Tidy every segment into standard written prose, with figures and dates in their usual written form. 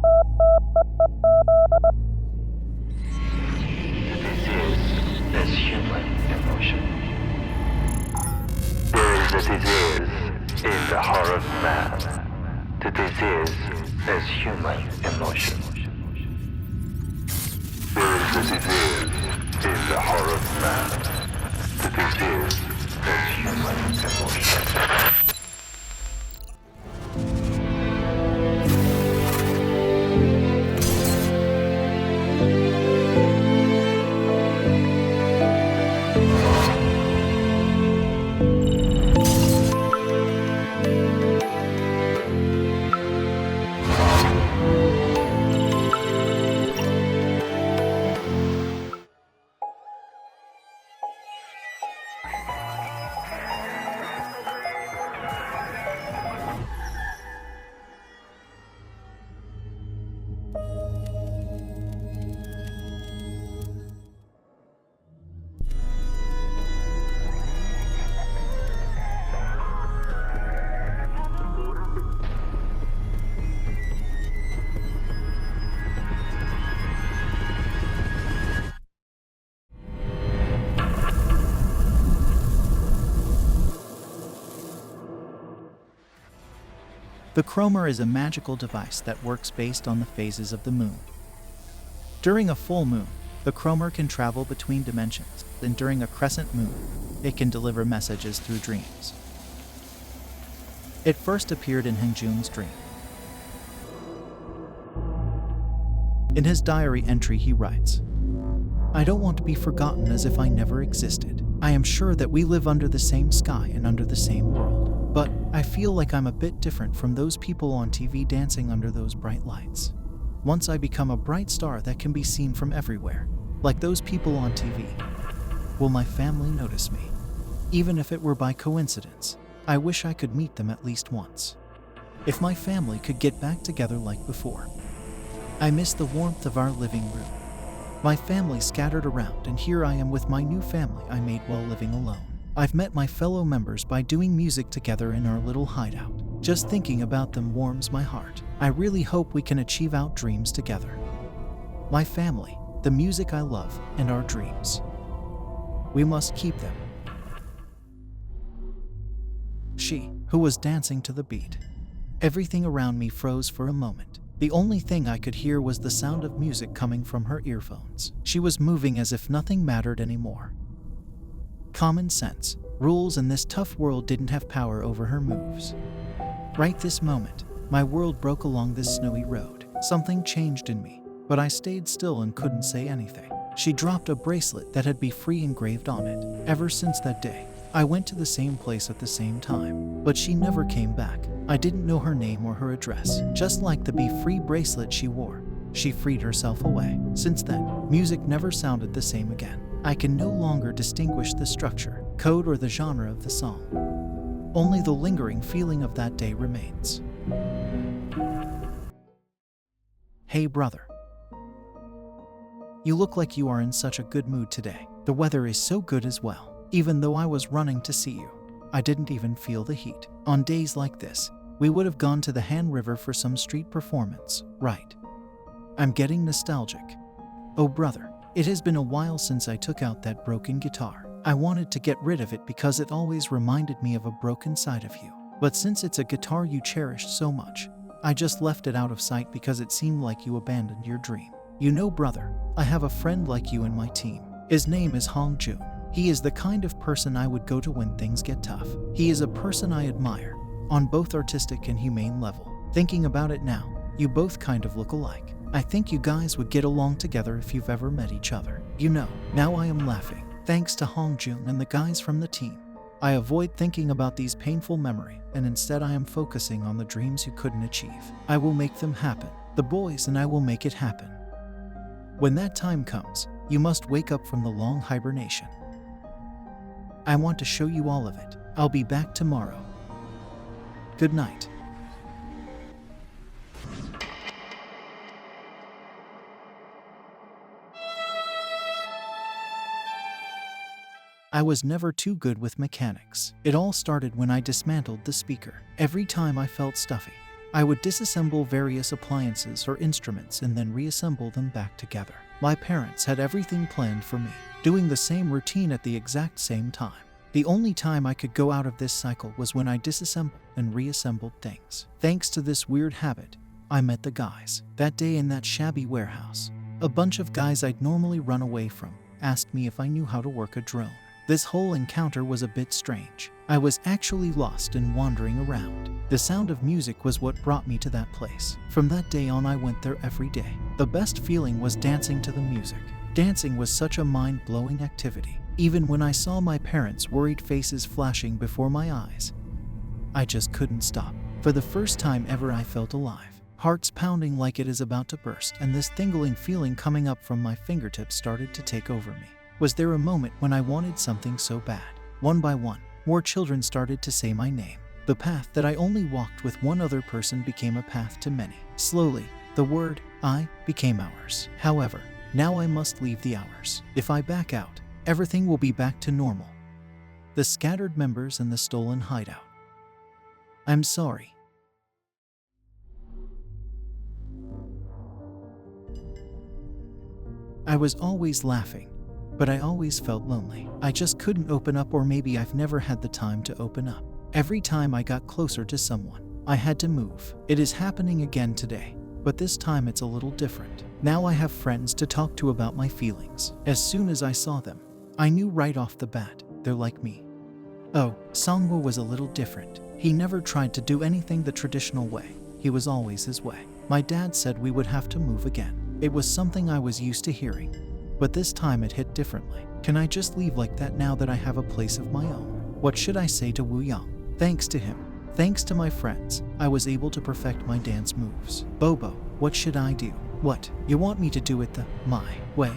This is human emotion. There is a disease in the heart of man. The disease is human emotion. There is a disease in the heart of man. The disease is human emotion. The Cromer is a magical device that works based on the phases of the moon. During a full moon, the Cromer can travel between dimensions, and during a crescent moon, it can deliver messages through dreams. It first appeared in Hyunjun's dream. In his diary entry, he writes, "I don't want to be forgotten as if I never existed. I am sure that we live under the same sky and under the same world. But I feel like I'm a bit different from those people on TV dancing under those bright lights. Once I become a bright star that can be seen from everywhere, like those people on TV, will my family notice me? Even if it were by coincidence, I wish I could meet them at least once. If my family could get back together like before. I miss the warmth of our living room. My family scattered around, and here I am with my new family I made while living alone. I've met my fellow members by doing music together in our little hideout. Just thinking about them warms my heart. I really hope we can achieve our dreams together. My family, the music I love, and our dreams. We must keep them." She, who was dancing to the beat. Everything around me froze for a moment. The only thing I could hear was the sound of music coming from her earphones. She was moving as if nothing mattered anymore. Common sense, rules in this tough world didn't have power over her moves. Right this moment, my world broke along this snowy road. Something changed in me, but I stayed still and couldn't say anything. She dropped a bracelet that had "Be Free" engraved on it. Ever since that day, I went to the same place at the same time, but she never came back. I didn't know her name or her address. Just like the "Be Free" bracelet she wore, she freed herself away. Since then, music never sounded the same again. I can no longer distinguish the structure, code, or the genre of the song. Only the lingering feeling of that day remains. Hey brother. You look like you are in such a good mood today. The weather is so good as well. Even though I was running to see you, I didn't even feel the heat. On days like this, we would have gone to the Han River for some street performance, right? I'm getting nostalgic. Oh brother, it has been a while since I took out that broken guitar. I wanted to get rid of it because it always reminded me of a broken side of you. But since it's a guitar you cherished so much, I just left it out of sight because it seemed like you abandoned your dream. You know brother, I have a friend like you in my team. His name is Hong Jun. He is the kind of person I would go to when things get tough. He is a person I admire, on both artistic and humane level. Thinking about it now, you both kind of look alike. I think you guys would get along together if you've ever met each other. You know, now I am laughing, thanks to Hong Jun and the guys from the team. I avoid thinking about these painful memories, and instead I am focusing on the dreams you couldn't achieve. I will make them happen. The boys and I will make it happen. When that time comes, you must wake up from the long hibernation. I want to show you all of it. I'll be back tomorrow. Good night. I was never too good with mechanics. It all started when I dismantled the speaker. Every time I felt stuffy, I would disassemble various appliances or instruments and then reassemble them back together. My parents had everything planned for me, doing the same routine at the exact same time. The only time I could go out of this cycle was when I disassembled and reassembled things. Thanks to this weird habit, I met the guys that day in that shabby warehouse. A bunch of guys I'd normally run away from asked me if I knew how to work a drone. This whole encounter was a bit strange. I was actually lost and wandering around. The sound of music was what brought me to that place. From that day on, I went there every day. The best feeling was dancing to the music. Dancing was such a mind-blowing activity. Even when I saw my parents' worried faces flashing before my eyes, I just couldn't stop. For the first time ever, I felt alive. Hearts pounding like it is about to burst, and this tingling feeling coming up from my fingertips started to take over me. Was there a moment when I wanted something so bad? One by one, more children started to say my name. The path that I only walked with one other person became a path to many. Slowly, the word I became ours. However, now I must leave the ours. If I back out, everything will be back to normal. The scattered members and the stolen hideout. I'm sorry. I was always laughing, but I always felt lonely. I just couldn't open up, or maybe I've never had the time to open up. Every time I got closer to someone, I had to move. It is happening again today, but this time it's a little different. Now I have friends to talk to about my feelings. As soon as I saw them, I knew right off the bat, they're like me. Oh, Sangwoo was a little different. He never tried to do anything the traditional way. He was always his way. My dad said we would have to move again. It was something I was used to hearing, but this time it hit differently. Can I just leave like that now that I have a place of my own? What should I say to Woo Young? Thanks to him, thanks to my friends, I was able to perfect my dance moves. Bobo, what should I do? What? You want me to do it the my way?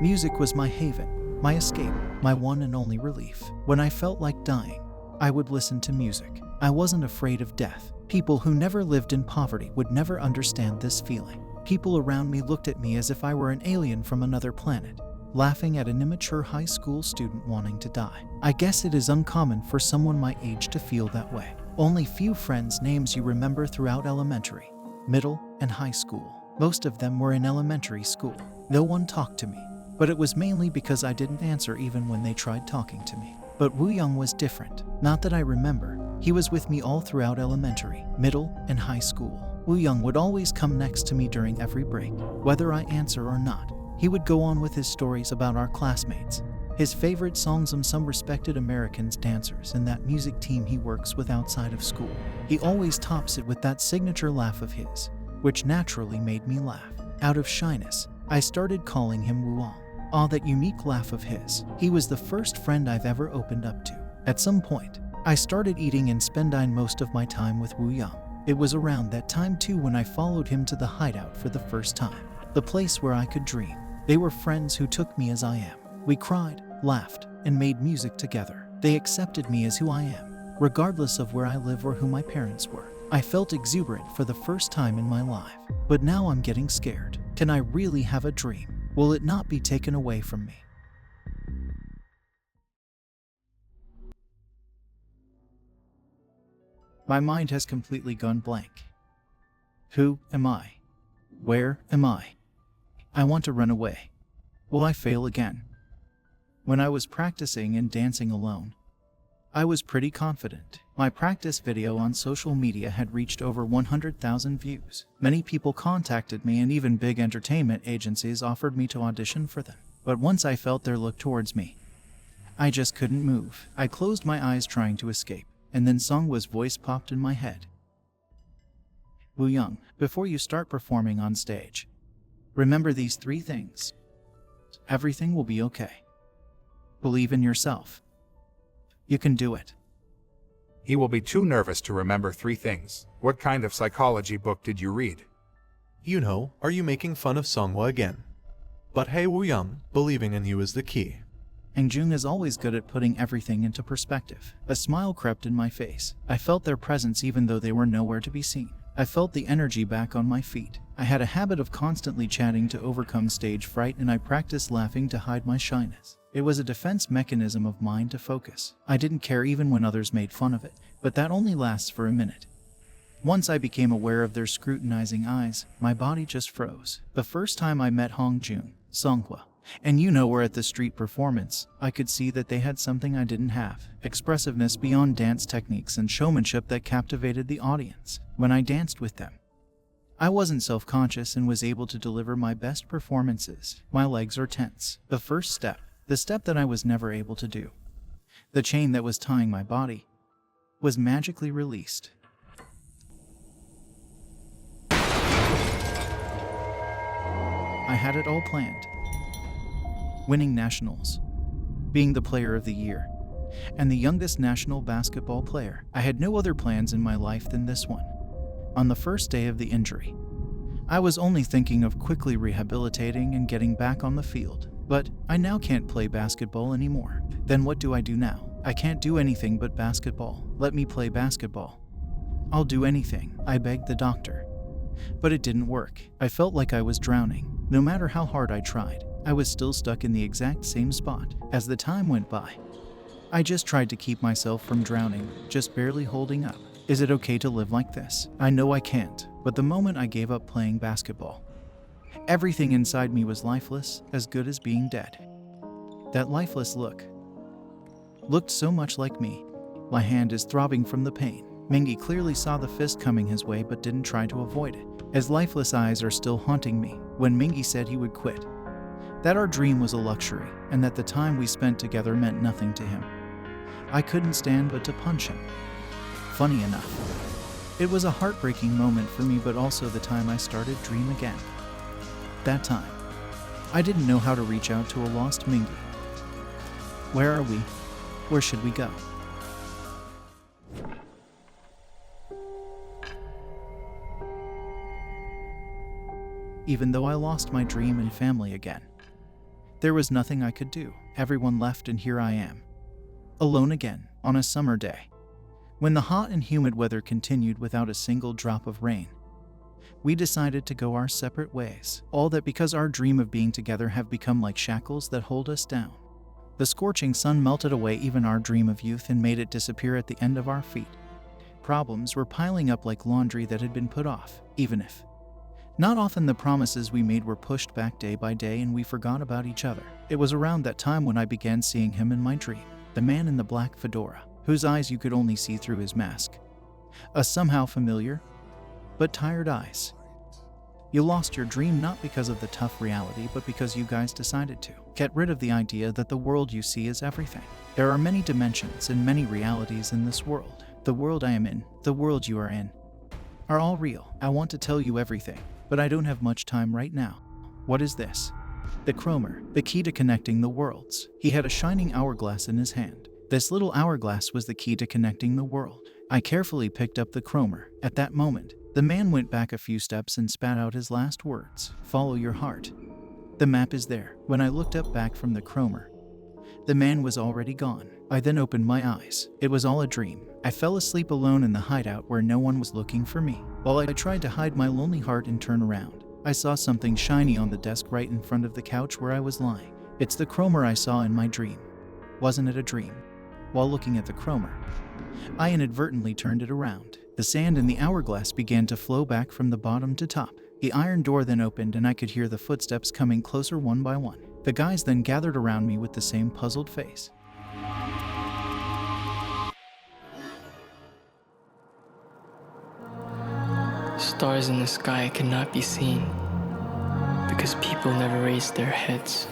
Music was my haven, my escape, my one and only relief. When I felt like dying, I would listen to music. I wasn't afraid of death. People who never lived in poverty would never understand this feeling. People around me looked at me as if I were an alien from another planet, laughing at an immature high school student wanting to die. I guess it is uncommon for someone my age to feel that way. Only few friends' names you remember throughout elementary, middle, and high school. Most of them were in elementary school. No one talked to me, but it was mainly because I didn't answer even when they tried talking to me. But Woo Young was different. Not that I remember. He was with me all throughout elementary, middle, and high school. Woo Young would always come next to me during every break. Whether I answer or not, he would go on with his stories about our classmates, his favorite songs, and some respected Americans dancers in that music team he works with outside of school. He always tops it with that signature laugh of his, which naturally made me laugh. Out of shyness, I started calling him Woo-ong. Ah, that unique laugh of his. He was the first friend I've ever opened up to. At some point, I started eating and spending most of my time with Woo Young. It was around that time too when I followed him to the hideout for the first time. The place where I could dream. They were friends who took me as I am. We cried, laughed, and made music together. They accepted me as who I am, regardless of where I live or who my parents were. I felt exuberant for the first time in my life. But now I'm getting scared. Can I really have a dream? Will it not be taken away from me? My mind has completely gone blank. Who am I? Where am I? I want to run away. Will I fail again? When I was practicing and dancing alone, I was pretty confident. My practice video on social media had reached over 100,000 views. Many people contacted me, and even big entertainment agencies offered me to audition for them. But once I felt their look towards me, I just couldn't move. I closed my eyes trying to escape, and then Sangwoo's voice popped in my head. Woo Young, before you start performing on stage, remember these 3 things. Everything will be okay. Believe in yourself. You can do it. He will be too nervous to remember 3 things. What kind of psychology book did you read? You know, are you making fun of Sangwoo again? But hey Woo Young, believing in you is the key. and Jung is always good at putting everything into perspective. A smile crept in my face. I felt their presence even though they were nowhere to be seen. I felt the energy back on my feet. I had a habit of constantly chatting to overcome stage fright, and I practiced laughing to hide my shyness. It was a defense mechanism of mine to focus. I didn't care even when others made fun of it, but that only lasts for a minute. Once I became aware of their scrutinizing eyes, my body just froze. The first time I met Hongjun, Songhwa, and were at the street performance, I could see that they had something I didn't have. Expressiveness beyond dance techniques and showmanship that captivated the audience. When I danced with them, I wasn't self-conscious and was able to deliver my best performances. My legs are tense. The first step, the step that I was never able to do, the chain that was tying my body, was magically released. I had it all planned. Winning nationals, being the player of the year, and the youngest national basketball player. I had no other plans in my life than this one. On the first day of the injury, I was only thinking of quickly rehabilitating and getting back on the field. But I now can't play basketball anymore. Then what do I do now? I can't do anything but basketball. Let me play basketball. I'll do anything, I begged the doctor. But it didn't work. I felt like I was drowning. No matter how hard I tried, I was still stuck in the exact same spot. As the time went by, I just tried to keep myself from drowning, just barely holding up. Is it okay to live like this? I know I can't, but the moment I gave up playing basketball, everything inside me was lifeless, as good as being dead. That lifeless look looked so much like me. My hand is throbbing from the pain. Mingi clearly saw the fist coming his way but didn't try to avoid it. His lifeless eyes are still haunting me. When Mingi said he would quit, that our dream was a luxury, and that the time we spent together meant nothing to him, I couldn't stand but to punch him. Funny enough, it was a heartbreaking moment for me, but also the time I started dream again. That time, I didn't know how to reach out to a lost Mingi. Where are we? Where should we go? Even though I lost my dream and family again, there was nothing I could do. Everyone left, and here I am, alone again, on a summer day. When the hot and humid weather continued without a single drop of rain, we decided to go our separate ways. All that because our dream of being together have become like shackles that hold us down. The scorching sun melted away even our dream of youth and made it disappear at the end of our feet. Problems were piling up like laundry that had been put off, even if not often. The promises we made were pushed back day by day, and we forgot about each other. It was around that time when I began seeing him in my dream. The man in the black fedora, whose eyes you could only see through his mask. A somehow familiar, but tired eyes. You lost your dream not because of the tough reality, but because you guys decided to get rid of the idea that the world you see is everything. There are many dimensions and many realities in this world. The world I am in, the world you are in, are all real. I want to tell you everything, but I don't have much time right now. What is this? The Cromer, the key to connecting the worlds. He had a shining hourglass in his hand. This little hourglass was the key to connecting the world. I carefully picked up the Cromer. At that moment, the man went back a few steps and spat out his last words. Follow your heart. The map is there. When I looked up back from the Cromer, the man was already gone. I then opened my eyes. It was all a dream. I fell asleep alone in the hideout where no one was looking for me. While I tried to hide my lonely heart and turn around, I saw something shiny on the desk right in front of the couch where I was lying. It's the Cromer I saw in my dream. Wasn't it a dream? While looking at the Cromer, I inadvertently turned it around. The sand in the hourglass began to flow back from the bottom to top. The iron door then opened and I could hear the footsteps coming closer one by one. The guys then gathered around me with the same puzzled face. Stars in the sky cannot be seen because people never raised their heads.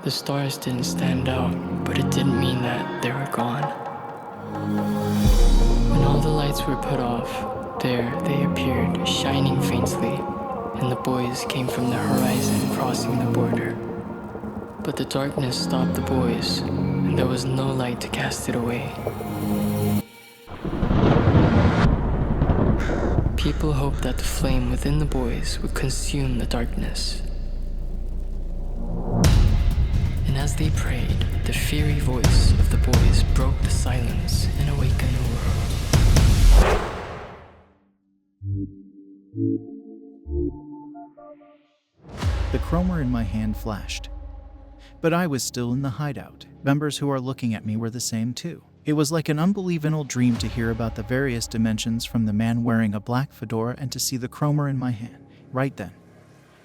The stars didn't stand out, but it didn't mean that they were gone. When all the lights were put off, there they appeared, shining faintly, and the boys came from the horizon, crossing the border. But the darkness stopped the boys, and there was no light to cast it away. People hoped that the flame within the boys would consume the darkness. as they prayed, the fiery voice of the boys broke the silence and awakened the world. The Cromer in my hand flashed. But I was still in the hideout. Members who are looking at me were the same too. It was like an unbelievable dream to hear about the various dimensions from the man wearing a black fedora and to see the Cromer in my hand. Right then,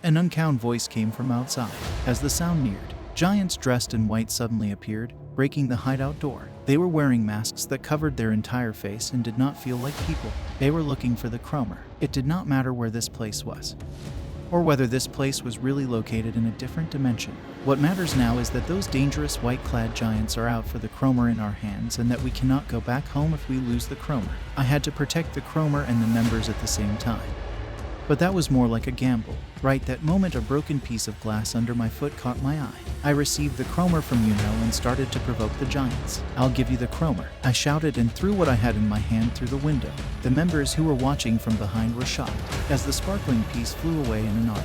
an uncounted voice came from outside. As the sound neared, giants dressed in white suddenly appeared, breaking the hideout door. They were wearing masks that covered their entire face and did not feel like people. They were looking for the Cromer. It did not matter where this place was, or whether this place was really located in a different dimension. What matters now is that those dangerous white-clad giants are out for the Cromer in our hands and that we cannot go back home if we lose the Cromer. I had to protect the Cromer and the members at the same time. But that was more like a gamble. Right that moment, a broken piece of glass under my foot caught my eye. I received the Cromer from and started to provoke the giants. "I'll give you the Cromer," I shouted and threw what I had in my hand through the window. The members who were watching from behind were shocked as the sparkling piece flew away in an arc.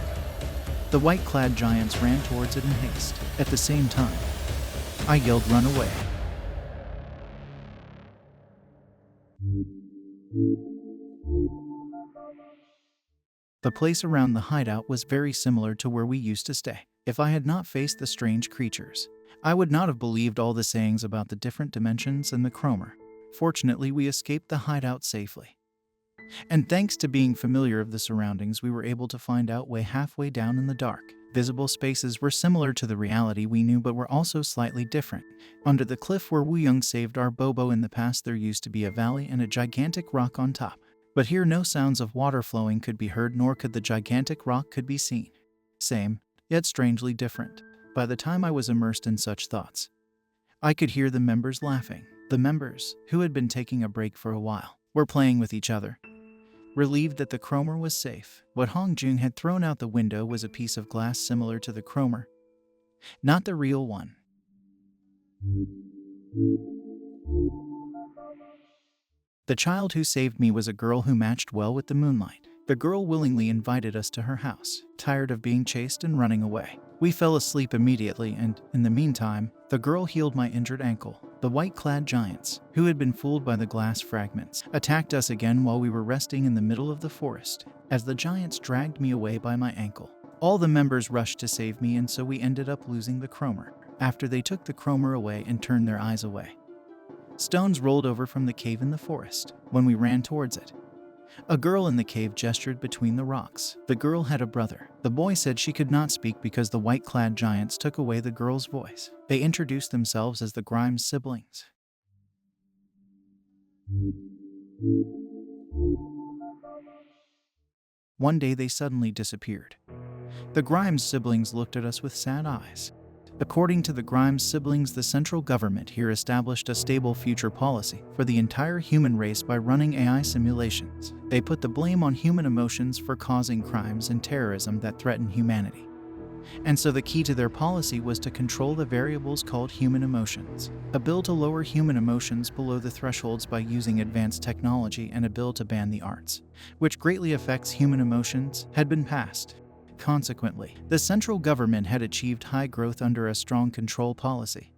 The white-clad giants ran towards it in haste. At the same time, I yelled, "Run away!" The place around the hideout was very similar to where we used to stay. If I had not faced the strange creatures, I would not have believed all the sayings about the different dimensions and the Cromer. Fortunately, we escaped the hideout safely. And thanks to being familiar of the surroundings, we were able to find out way halfway down in the dark. Visible spaces were similar to the reality we knew, but were also slightly different. Under the cliff where Wu Young saved our Bobo in the past, there used to be a valley and a gigantic rock on top. But here no sounds of water flowing could be heard, nor could the gigantic rock could be seen. Same, yet strangely different. By the time I was immersed in such thoughts, I could hear the members laughing. The members, who had been taking a break for a while, were playing with each other, relieved that the Cromer was safe. What Hong Jung had thrown out the window was a piece of glass similar to the Cromer, not the real one. The child who saved me was a girl who matched well with the moonlight. The girl willingly invited us to her house, tired of being chased and running away. We fell asleep immediately, and, in the meantime, the girl healed my injured ankle. The white-clad giants, who had been fooled by the glass fragments, attacked us again while we were resting in the middle of the forest. As the giants dragged me away by my ankle, all the members rushed to save me, and so we ended up losing the Cromer. After they took the Cromer away and turned their eyes away, stones rolled over from the cave in the forest. When we ran towards it, a girl in the cave gestured between the rocks. The girl had a brother. The boy said she could not speak because the white-clad giants took away the girl's voice. They introduced themselves as the Grimes siblings. One day they suddenly disappeared. The Grimes siblings looked at us with sad eyes. According to the Grimes siblings, the central government here established a stable future policy for the entire human race by running AI simulations. They put the blame on human emotions for causing crimes and terrorism that threaten humanity. And so the key to their policy was to control the variables called human emotions. A bill to lower human emotions below the thresholds by using advanced technology and a bill to ban the arts, which greatly affects human emotions, had been passed. Consequently, the central government had achieved high growth under a strong control policy,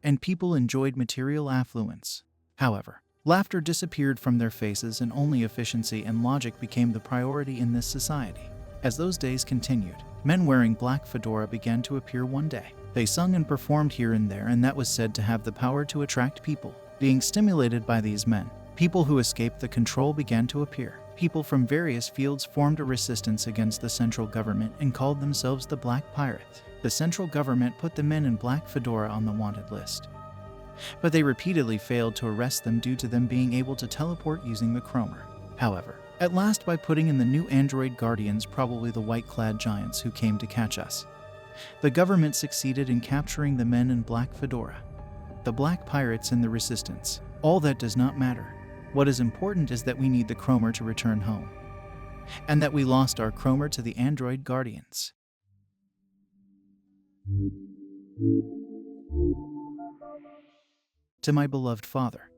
and people enjoyed material affluence. However, laughter disappeared from their faces and only efficiency and logic became the priority in this society. As those days continued, men wearing black fedora began to appear one day. They sung and performed here and there, and that was said to have the power to attract people. Being stimulated by these men, people who escaped the control began to appear. People from various fields formed a resistance against the central government and called themselves the Black Pirates. The central government put the men in black fedora on the wanted list, but they repeatedly failed to arrest them due to them being able to teleport using the Cromer. However, at last, by putting in the new android guardians, probably the white-clad giants who came to catch us, the government succeeded in capturing the men in black fedora, the Black Pirates and the resistance. All that does not matter. What is important is that we need the Cromer to return home, and that we lost our Cromer to the android guardians. To my beloved father.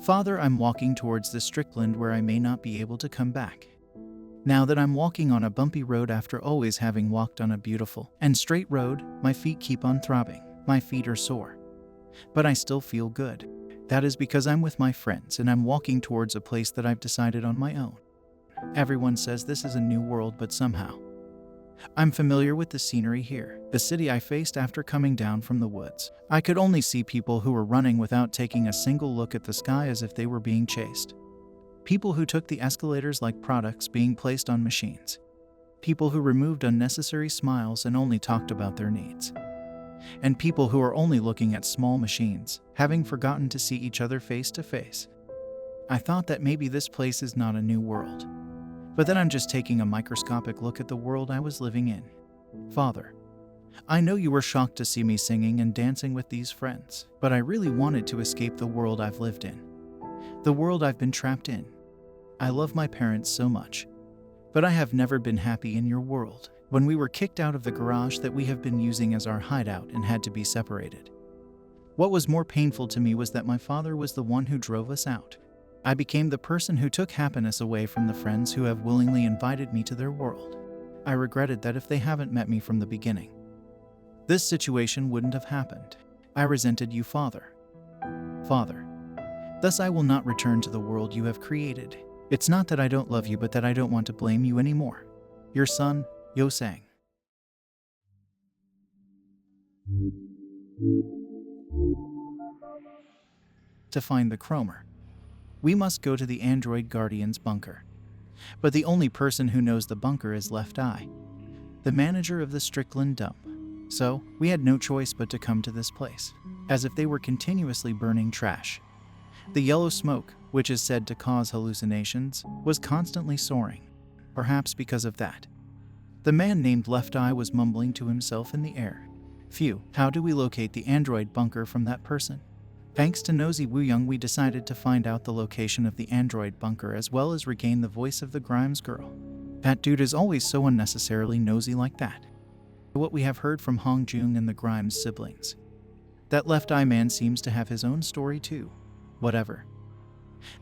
Father, I'm walking towards the Strickland where I may not be able to come back. Now that I'm walking on a bumpy road after always having walked on a beautiful and straight road, my feet keep on throbbing. My feet are sore, but I still feel good. That is because I'm with my friends and I'm walking towards a place that I've decided on my own. Everyone says this is a new world, but somehow I'm familiar with the scenery here. The city I faced after coming down from the woods. I could only see people who were running without taking a single look at the sky, as if they were being chased. People who took the escalators like products being placed on machines. People who removed unnecessary smiles and only talked about their needs. And people who are only looking at small machines, having forgotten to see each other face to face. I thought that maybe this place is not a new world, but then I'm just taking a microscopic look at the world I was living in. Father, I know you were shocked to see me singing and dancing with these friends, but I really wanted to escape the world I've lived in. The world I've been trapped in. I love my parents so much, but I have never been happy in your world. When we were kicked out of the garage that we have been using as our hideout and had to be separated. What was more painful to me was that my father was the one who drove us out. I became the person who took happiness away from the friends who have willingly invited me to their world. I regretted that if they haven't met me from the beginning, this situation wouldn't have happened. I resented you, Father. Father, thus I will not return to the world you have created. It's not that I don't love you, but that I don't want to blame you anymore. Your son, Yo Sang. To find the Cromer, we must go to the android guardian's bunker. But the only person who knows the bunker is Left Eye, the manager of the Strickland dump. So, we had no choice but to come to this place, as if they were continuously burning trash. The yellow smoke, which is said to cause hallucinations, was constantly soaring, perhaps because of that. The man named Left Eye was mumbling to himself in the air. Phew, how do we locate the android bunker from that person? Thanks to Nosy Woo Young, we decided to find out the location of the android bunker as well as regain the voice of the Grimes girl. That dude is always so unnecessarily nosy like that. What we have heard from Hong Jung and the Grimes siblings. That Left Eye man seems to have his own story too. Whatever.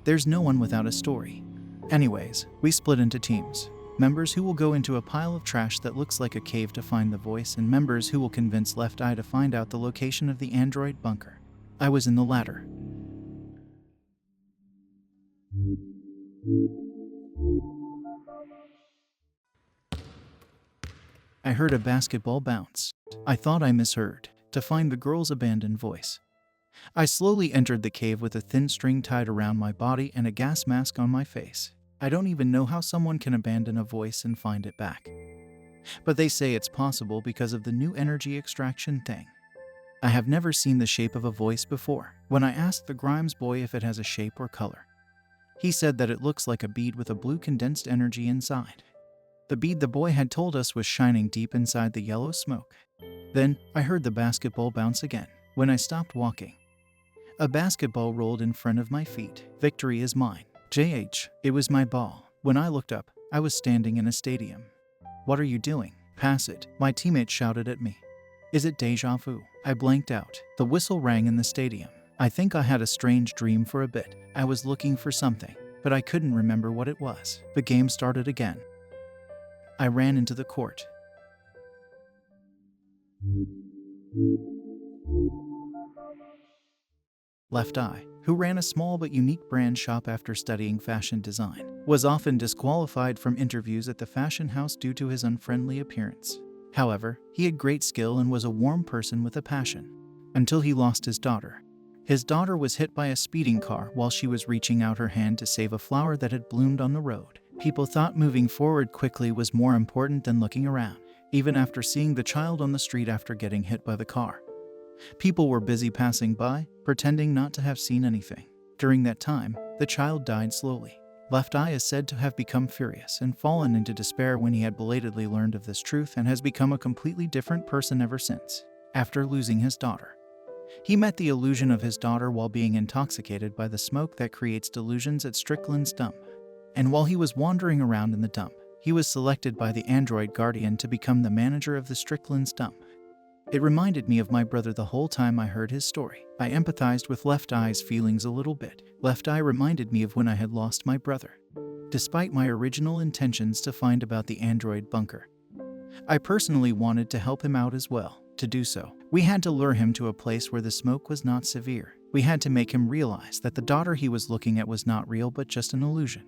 There's no one without a story. Anyways, we split into teams. Members who will go into a pile of trash that looks like a cave to find the voice, and members who will convince Left Eye to find out the location of the android bunker. I was in the latter. I heard a basketball bounce. I thought I misheard. To find the girl's abandoned voice. I slowly entered the cave with a thin string tied around my body and a gas mask on my face. I don't even know how someone can abandon a voice and find it back. But they say it's possible because of the new energy extraction thing. I have never seen the shape of a voice before. When I asked the Grimes boy if it has a shape or color, he said that it looks like a bead with a blue condensed energy inside. The bead the boy had told us was shining deep inside the yellow smoke. Then, I heard the basketball bounce again. When I stopped walking, a basketball rolled in front of my feet. Victory is mine. JH, it was my ball. When I looked up, I was standing in a stadium. What are you doing? Pass it, my teammate shouted at me. Is it deja vu? I blanked out. The whistle rang in the stadium. I think I had a strange dream for a bit. I was looking for something, but I couldn't remember what it was. The game started again. I ran into the court. Left Eye, who ran a small but unique brand shop after studying fashion design, was often disqualified from interviews at the fashion house due to his unfriendly appearance. However, he had great skill and was a warm person with a passion. Until he lost his daughter. His daughter was hit by a speeding car while she was reaching out her hand to save a flower that had bloomed on the road. People thought moving forward quickly was more important than looking around, even after seeing the child on the street after getting hit by the car. People were busy passing by, pretending not to have seen anything. During that time, the child died slowly. Left Eye is said to have become furious and fallen into despair when he had belatedly learned of this truth and has become a completely different person ever since. After losing his daughter, he met the illusion of his daughter while being intoxicated by the smoke that creates delusions at Strickland's dump. And while he was wandering around in the dump, he was selected by the android guardian to become the manager of the Strickland's dump. It reminded me of my brother the whole time I heard his story. I empathized with Left Eye's feelings a little bit. Left Eye reminded me of when I had lost my brother. Despite my original intentions to find about the android bunker, I personally wanted to help him out as well. To do so, We had to lure him to a place where the smoke was not severe. We had to make him realize that the daughter he was looking at was not real but just an illusion.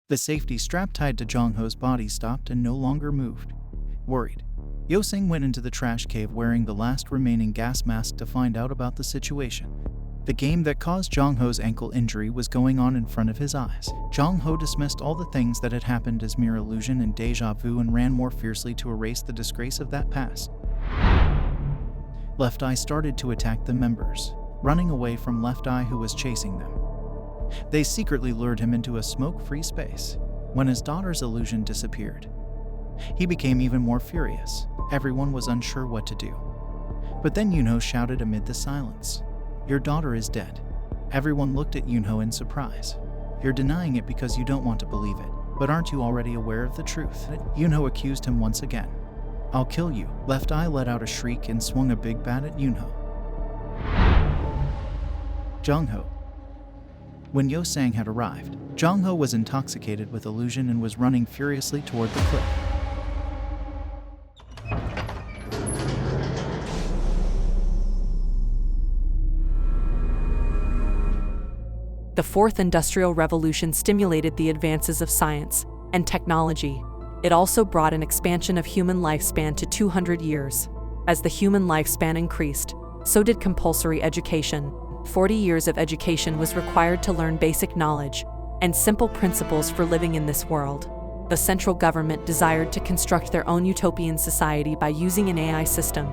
The safety strap tied to Jongho's body stopped and no longer moved. Worried, Yoseng went into the trash cave wearing the last remaining gas mask to find out about the situation. The game that caused Jongho's ankle injury was going on in front of his eyes. Jongho dismissed all the things that had happened as mere illusion and deja vu and ran more fiercely to erase the disgrace of that past. Left Eye started to attack the members, running away from Left Eye who was chasing them. They secretly lured him into a smoke-free space. When his daughter's illusion disappeared, he became even more furious. Everyone was unsure what to do. But then Yunho shouted amid the silence, "Your daughter is dead." Everyone looked at Yunho in surprise. "You're denying it because you don't want to believe it. But aren't you already aware of the truth?" Yunho accused him once again. "I'll kill you." Left Eye let out a shriek and swung a big bat at Yunho. Jongho. When Yoseng had arrived, Jongho was intoxicated with illusion and was running furiously toward the cliff. The Fourth Industrial Revolution stimulated the advances of science and technology. It also brought an expansion of human lifespan to 200 years. As the human lifespan increased, so did compulsory education. 40 years of education was required to learn basic knowledge and simple principles for living in this world. The central government desired to construct their own utopian society by using an AI system,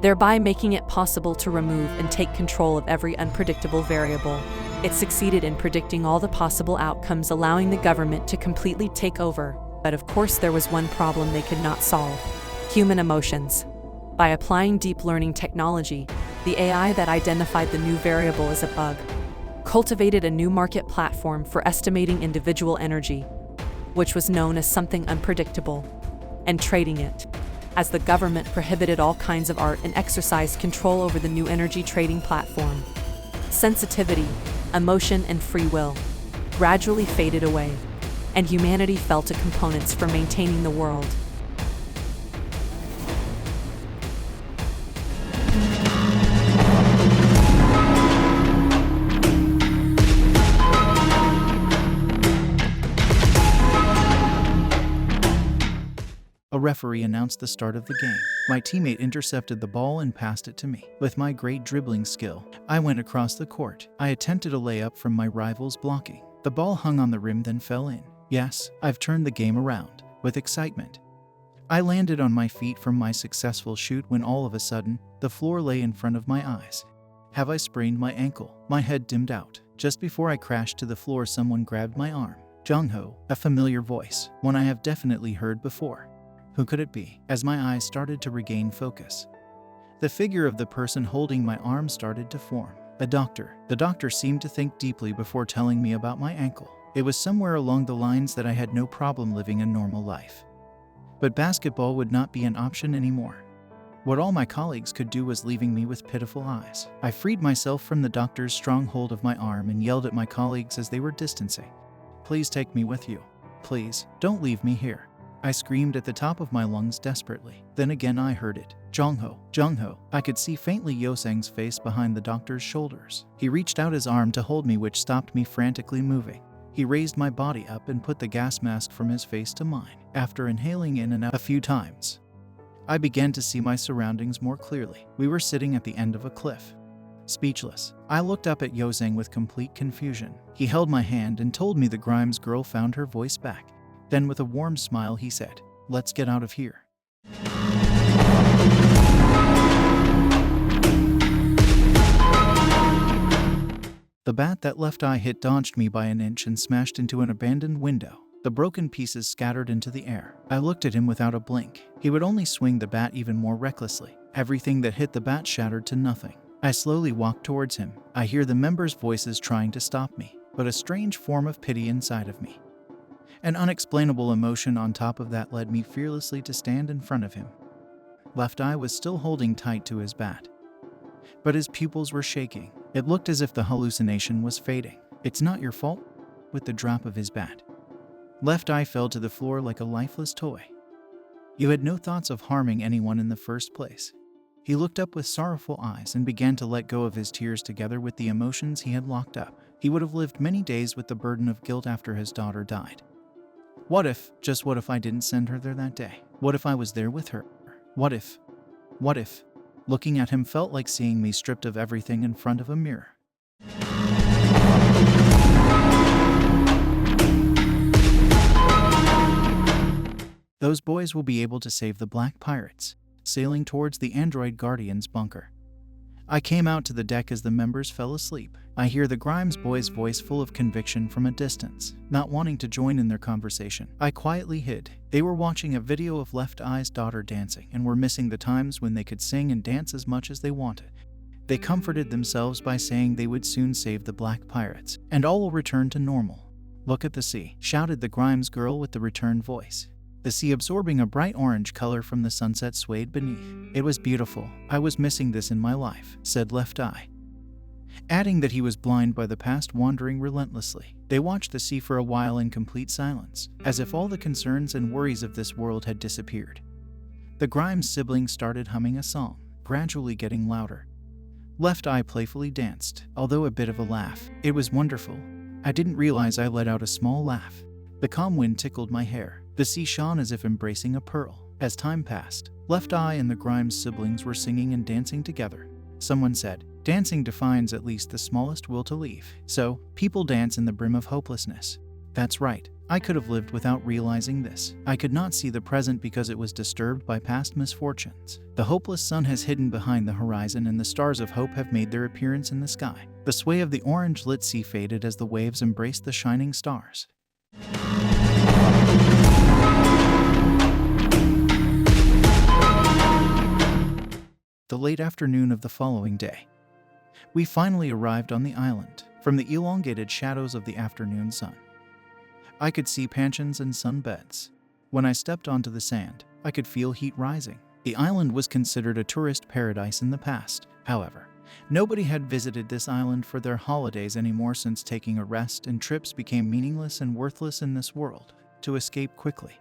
thereby making it possible to remove and take control of every unpredictable variable. It succeeded in predicting all the possible outcomes, allowing the government to completely take over. But of course, there was one problem they could not solve: human emotions. By applying deep learning technology, the AI that identified the new variable as a bug cultivated a new market platform for estimating individual energy, which was known as something unpredictable, and trading it. As the government prohibited all kinds of art and exercised control over the new energy trading platform, sensitivity, emotion, and free will gradually faded away, and humanity fell to components for maintaining the world. A referee announced the start of the game. My teammate intercepted the ball and passed it to me. With my great dribbling skill, I went across the court. I attempted a layup from my rival's blocking. The ball hung on the rim then fell in. Yes, I've turned the game around. With excitement, I landed on my feet from my successful shoot when all of a sudden, the floor lay in front of my eyes. Have I sprained my ankle? My head dimmed out. Just before I crashed to the floor, someone grabbed my arm. Jongho, a familiar voice, one I have definitely heard before. Who could it be? As my eyes started to regain focus, the figure of the person holding my arm started to form. A doctor. The doctor seemed to think deeply before telling me about my ankle. It was somewhere along the lines that I had no problem living a normal life. But basketball would not be an option anymore. What all my colleagues could do was leaving me with pitiful eyes. I freed myself from the doctor's strong hold of my arm and yelled at my colleagues as they were distancing. "Please take me with you. Please, don't leave me here." I screamed at the top of my lungs desperately. Then again I heard it. Jongho, Jongho. I could see faintly Yoseng's face behind the doctor's shoulders. He reached out his arm to hold me, which stopped me frantically moving. He raised my body up and put the gas mask from his face to mine. After inhaling in and out a few times, I began to see my surroundings more clearly. We were sitting at the end of a cliff. Speechless, I looked up at Yoseng with complete confusion. He held my hand and told me the Grimes girl found her voice back. Then with a warm smile he said, "Let's get out of here." The bat that Left Eye hit dodged me by an inch and smashed into an abandoned window. The broken pieces scattered into the air. I looked at him without a blink. He would only swing the bat even more recklessly. Everything that hit the bat shattered to nothing. I slowly walked towards him. I hear the members' voices trying to stop me, but a strange form of pity inside of me, an unexplainable emotion on top of that, led me fearlessly to stand in front of him. Left Eye was still holding tight to his bat, but his pupils were shaking. It looked as if the hallucination was fading. "It's not your fault," with the drop of his bat. Left Eye fell to the floor like a lifeless toy. You had no thoughts of harming anyone in the first place. He looked up with sorrowful eyes and began to let go of his tears together with the emotions he had locked up. He would have lived many days with the burden of guilt after his daughter died. What if, just what if I didn't send her there that day? What if I was there with her? What if? Looking at him felt like seeing me stripped of everything in front of a mirror. Those boys will be able to save the Black Pirates, sailing towards the android guardian's bunker. I came out to the deck as the members fell asleep. I hear the Grimes boy's voice full of conviction from a distance, not wanting to join in their conversation. I quietly hid. They were watching a video of Left Eye's daughter dancing and were missing the times when they could sing and dance as much as they wanted. They comforted themselves by saying they would soon save the Black Pirates, and all will return to normal. Look at the sea, shouted the Grimes girl with the returned voice. The sea absorbing a bright orange color from the sunset swayed beneath. It was beautiful. I was missing this in my life, said Left Eye, adding that he was blind by the past wandering relentlessly. They watched the sea for a while in complete silence, as if all the concerns and worries of this world had disappeared. The Grimes siblings started humming a song, gradually getting louder. Left Eye playfully danced, although a bit of a laugh. It was wonderful. I didn't realize I let out a small laugh. The calm wind tickled my hair. The sea shone as if embracing a pearl. As time passed, Left Eye and the Grimes siblings were singing and dancing together. Someone said, dancing defines at least the smallest will to leave. So, people dance in the brim of hopelessness. That's right. I could have lived without realizing this. I could not see the present because it was disturbed by past misfortunes. The hopeless sun has hidden behind the horizon and the stars of hope have made their appearance in the sky. The sway of the orange-lit sea faded as the waves embraced the shining stars. The late afternoon of the following day, we finally arrived on the island. From the elongated shadows of the afternoon sun, I could see pansions and sunbeds. When I stepped onto the sand, I could feel heat rising. The island was considered a tourist paradise in the past. However, nobody had visited this island for their holidays anymore since taking a rest and trips became meaningless and worthless in this world. To escape quickly,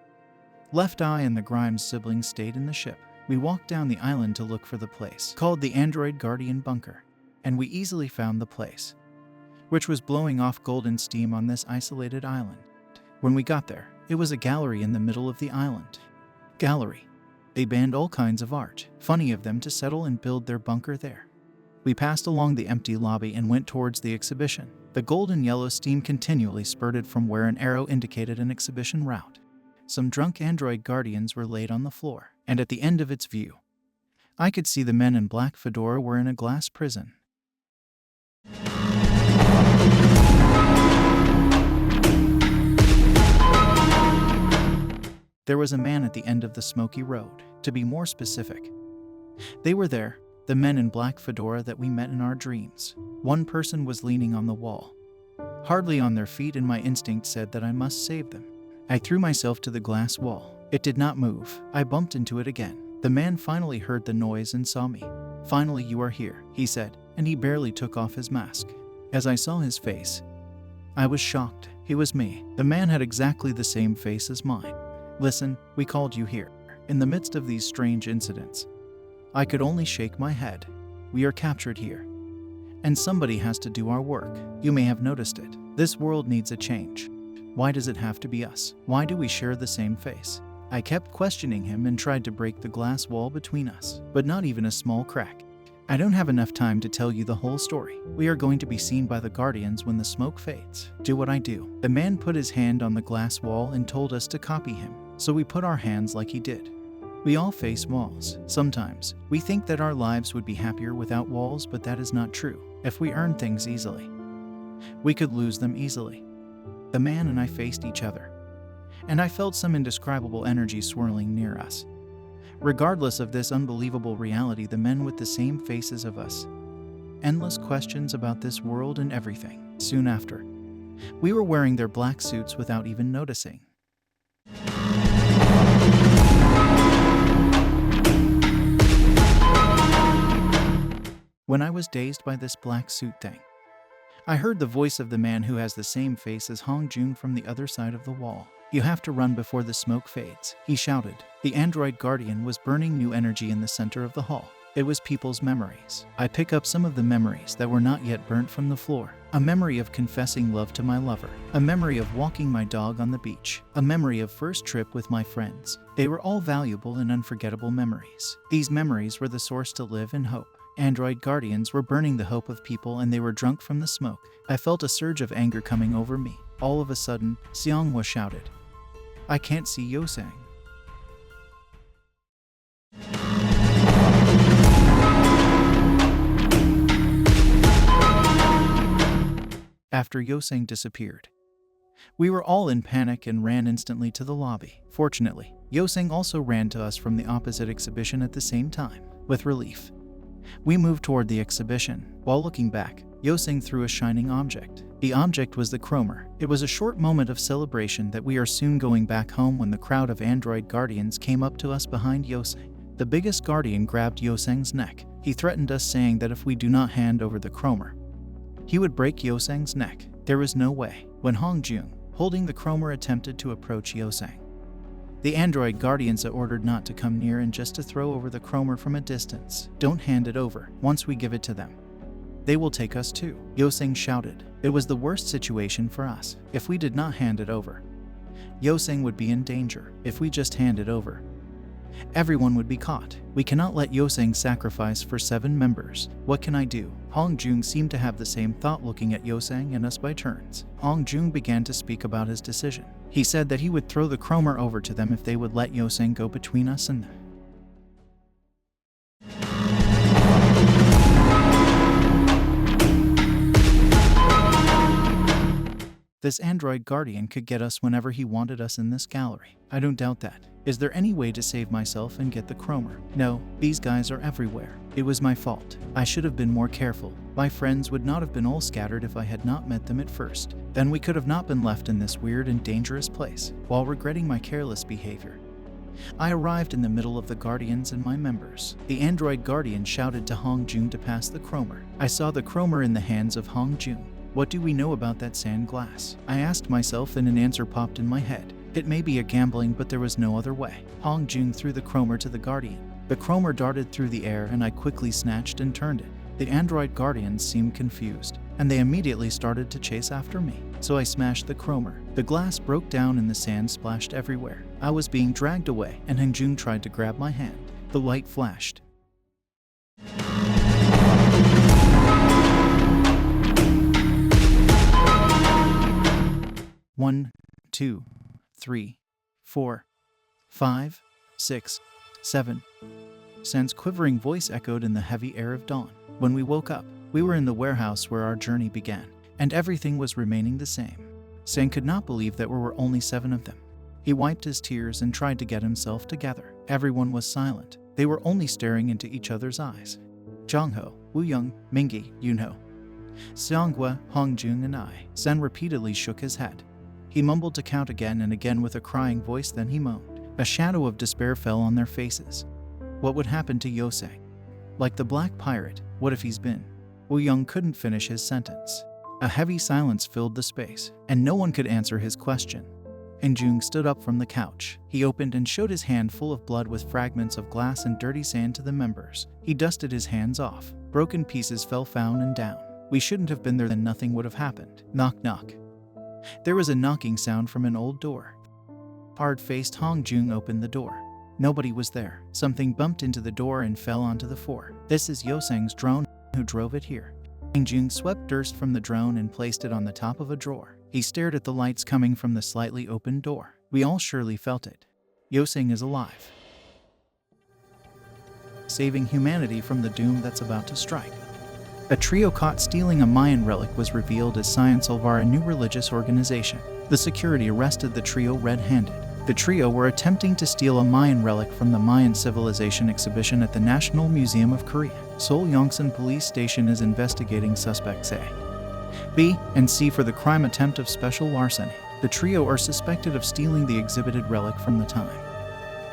Left Eye and the Grimes siblings stayed in the ship. We walked down the island to look for the place, called the Android Guardian Bunker, and we easily found the place, which was blowing off golden steam on this isolated island. When we got there, it was a gallery in the middle of the island. Gallery. They banned all kinds of art. Funny of them to settle and build their bunker there. We passed along the empty lobby and went towards the exhibition. The golden yellow steam continually spurted from where an arrow indicated an exhibition route. Some drunk android guardians were laid on the floor, and at the end of its view, I could see the men in black fedora were in a glass prison. There was a man at the end of the smoky road. To be more specific, they were there, the men in black fedora that we met in our dreams. One person was leaning on the wall, hardly on their feet, and my instinct said that I must save them. I threw myself to the glass wall. It did not move. I bumped into it again. The man finally heard the noise and saw me. "Finally, you are here," he said, and he barely took off his mask. As I saw his face, I was shocked. It was me. The man had exactly the same face as mine. "Listen, we called you here." In the midst of these strange incidents, I could only shake my head. We are captured here, and somebody has to do our work. You may have noticed it. This world needs a change. Why does it have to be us? Why do we share the same face? I kept questioning him and tried to break the glass wall between us, but not even a small crack. I don't have enough time to tell you the whole story. We are going to be seen by the Guardians when the smoke fades. Do what I do. The man put his hand on the glass wall and told us to copy him, so we put our hands like he did. We all face walls. Sometimes, we think that our lives would be happier without walls, but that is not true. If we earn things easily, we could lose them easily. The man and I faced each other, and I felt some indescribable energy swirling near us. Regardless of this unbelievable reality, the men with the same faces of us. Endless questions about this world and everything. Soon after, we were wearing their black suits without even noticing. When I was dazed by this black suit thing, I heard the voice of the man who has the same face as Hong Jun from the other side of the wall. You have to run before the smoke fades, he shouted. The android guardian was burning new energy in the center of the hall. It was people's memories. I pick up some of the memories that were not yet burnt from the floor. A memory of confessing love to my lover. A memory of walking my dog on the beach. A memory of first trip with my friends. They were all valuable and unforgettable memories. These memories were the source to live in hope. Android guardians were burning the hope of people and they were drunk from the smoke. I felt a surge of anger coming over me. All of a sudden, Seonghwa shouted, "I can't see Yosang." After Yosang disappeared, we were all in panic and ran instantly to the lobby. Fortunately, Yosang also ran to us from the opposite exhibition at the same time. With relief, we moved toward the exhibition. While looking back, Yosang threw a shining object. The object was the Cromer. It was a short moment of celebration that we are soon going back home when the crowd of android guardians came up to us behind Yosang. The biggest guardian grabbed Yosang's neck. He threatened us, saying that if we do not hand over the Cromer, he would break Yosang's neck. There was no way. When Hongjung, holding the Cromer, attempted to approach Yosang, the android guardians ordered not to come near and just to throw over the Cromer from a distance. "Don't hand it over. Once we give it to them, they will take us too," Yosang shouted. It was the worst situation for us. If we did not hand it over, Yosang would be in danger. If we just hand it over, everyone would be caught. We cannot let Yosang sacrifice for 7 members. What can I do? Hongjung seemed to have the same thought, looking at Yosang and us by turns. Hongjung began to speak about his decision. He said that he would throw the Cromer over to them if they would let Yosang go between us and them. This android guardian could get us whenever he wanted us in this gallery. I don't doubt that. Is there any way to save myself and get the Cromer? No, these guys are everywhere. It was my fault. I should have been more careful. My friends would not have been all scattered if I had not met them at first. Then we could have not been left in this weird and dangerous place. While regretting my careless behavior, I arrived in the middle of the guardians and my members. The android guardian shouted to Hongjung to pass the Cromer. I saw the Cromer in the hands of Hongjung. What do we know about that sand glass? I asked myself, and an answer popped in my head. It may be a gambling, but there was no other way. Hongjung threw the Cromer to the guardian. The Cromer darted through the air and I quickly snatched and turned it. The android guardians seemed confused, and they immediately started to chase after me. So I smashed the Cromer. The glass broke down and the sand splashed everywhere. I was being dragged away and Hongjung tried to grab my hand. The light flashed. One, 2, 3, 4, 5, 6, 7. Sand's quivering voice echoed in the heavy air of dawn. When we woke up, we were in the warehouse where our journey began, and everything was remaining the same. Sand could not believe that there were only 7 of them. He wiped his tears and tried to get himself together. Everyone was silent. They were only staring into each other's eyes. Jongho, Wooyoung, Mingi, Yunho, Seonghwa, Hongjung, and I. Sen repeatedly shook his head. He mumbled to count again and again with a crying voice, then he moaned. A shadow of despair fell on their faces. What would happen to Yosang? Like the Black Pirate, what if he's been? Wooyoung couldn't finish his sentence. A heavy silence filled the space, and no one could answer his question. Hongjung stood up from the couch. He opened and showed his hand full of blood with fragments of glass and dirty sand to the members. He dusted his hands off. Broken pieces fell down and down. We shouldn't have been there, then nothing would have happened. Knock, knock. There was a knocking sound from an old door. Hard-faced Hongjung opened the door. Nobody was there. Something bumped into the door and fell onto the floor. This is Yosang's drone, who drove it here. Hongjung swept dust from the drone and placed it on the top of a drawer. He stared at the lights coming from the slightly opened door. We all surely felt it. Yosang is alive, saving humanity from the doom that's about to strike. A trio caught stealing a Mayan relic was revealed as Science Alvar, a new religious organization. The security arrested the trio red-handed. The trio were attempting to steal a Mayan relic from the Mayan civilization exhibition at the National Museum of Korea. Seoul Yongsan Police Station is investigating suspects A, B, and C for the crime attempt of special larceny. The trio are suspected of stealing the exhibited relic from the time,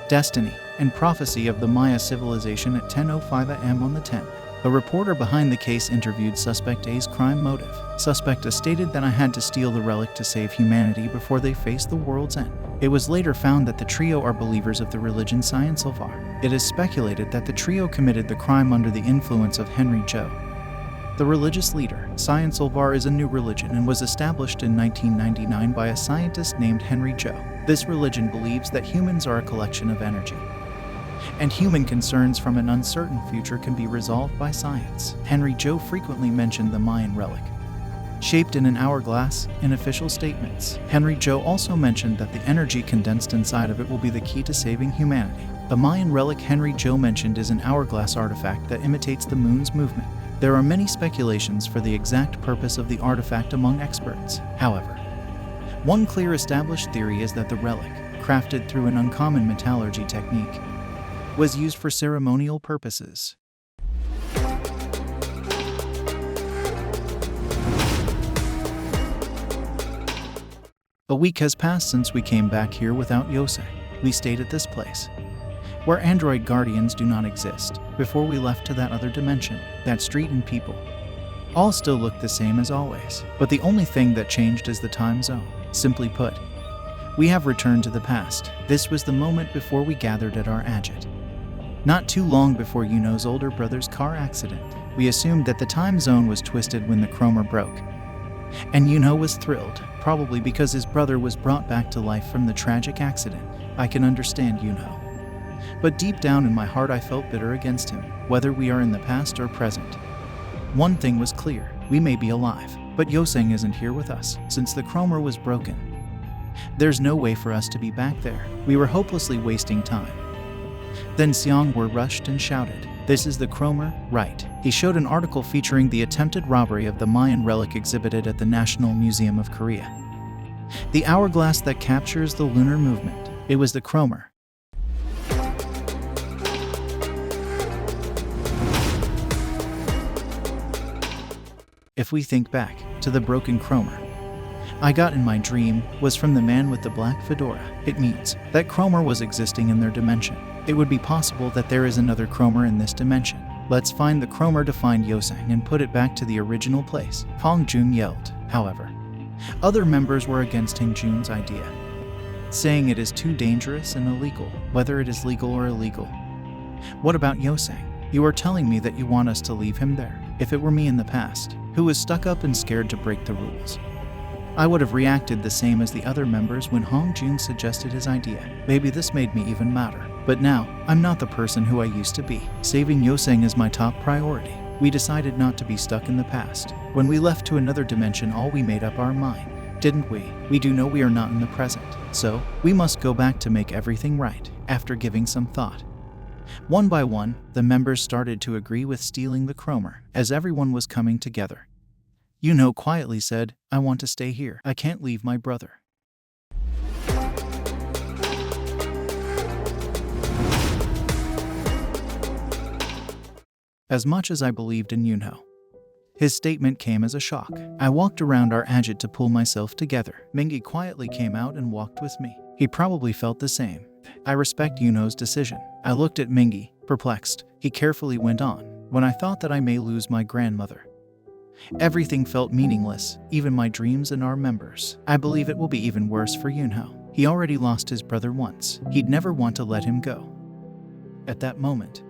destiny, and prophecy of the Maya civilization at 10:05 a.m. on the 10th. A reporter behind the case interviewed Suspect A's crime motive. Suspect A stated that I had to steal the relic to save humanity before they face the world's end. It was later found that the trio are believers of the religion Science Silvar. It is speculated that the trio committed the crime under the influence of Henry Joe, the religious leader. Science Silvar is a new religion and was established in 1999 by a scientist named Henry Joe. This religion believes that humans are a collection of energy, and human concerns from an uncertain future can be resolved by science. Henry Joe frequently mentioned the Mayan relic, shaped in an hourglass, in official statements. Henry Joe also mentioned that the energy condensed inside of it will be the key to saving humanity. The Mayan relic Henry Joe mentioned is an hourglass artifact that imitates the moon's movement. There are many speculations for the exact purpose of the artifact among experts. However, one clear established theory is that the relic, crafted through an uncommon metallurgy technique, was used for ceremonial purposes. A week has passed since we came back here without Yosei. We stayed at this place, where android guardians do not exist, before we left to that other dimension. That street and people all still look the same as always, but the only thing that changed is the time zone. Simply put, we have returned to the past. This was the moment before we gathered at our ATEEZ. Not too long before Yuno's older brother's car accident. We assumed that the time zone was twisted when the Cromer broke, and Yuno was thrilled, probably because his brother was brought back to life from the tragic accident. I can understand Yuno, but deep down in my heart I felt bitter against him, whether we are in the past or present. One thing was clear, we may be alive, but Yoseng isn't here with us. Since the Cromer was broken, there's no way for us to be back there. We were hopelessly wasting time. Then Seong were rushed and shouted, "This is the Cromer, right?" He showed an article featuring the attempted robbery of the Mayan relic exhibited at the National Museum of Korea. The hourglass that captures the lunar movement. It was the Cromer. If we think back to the broken Cromer I got in my dream was from the man with the black fedora. It means that Cromer was existing in their dimension. It would be possible that there is another Cromer in this dimension. Let's find the Cromer to find Yoseng and put it back to the original place. Hong Jun yelled. However, other members were against Hong Jun's idea, saying it is too dangerous and illegal, whether it is legal or illegal. What about Yoseng? You are telling me that you want us to leave him there. If it were me in the past, who was stuck up and scared to break the rules, I would have reacted the same as the other members when Hong Jun suggested his idea. Maybe this made me even madder. But now, I'm not the person who I used to be. Saving Yoseng is my top priority. We decided not to be stuck in the past. When we left to another dimension, all we made up our mind, didn't we? We do know we are not in the present, so we must go back to make everything right. After giving some thought, one by one, the members started to agree with stealing the Cromer. As everyone was coming together, Yuno quietly said, "I want to stay here. I can't leave my brother." As much as I believed in Yuno, his statement came as a shock. I walked around our ATEEZ to pull myself together. Mingi quietly came out and walked with me. He probably felt the same. I respect Yuno's decision. I looked at Mingi, perplexed. He carefully went on. When I thought that I may lose my grandmother, everything felt meaningless, even my dreams and our members. I believe it will be even worse for Yuno. He already lost his brother once. He'd never want to let him go. At that moment,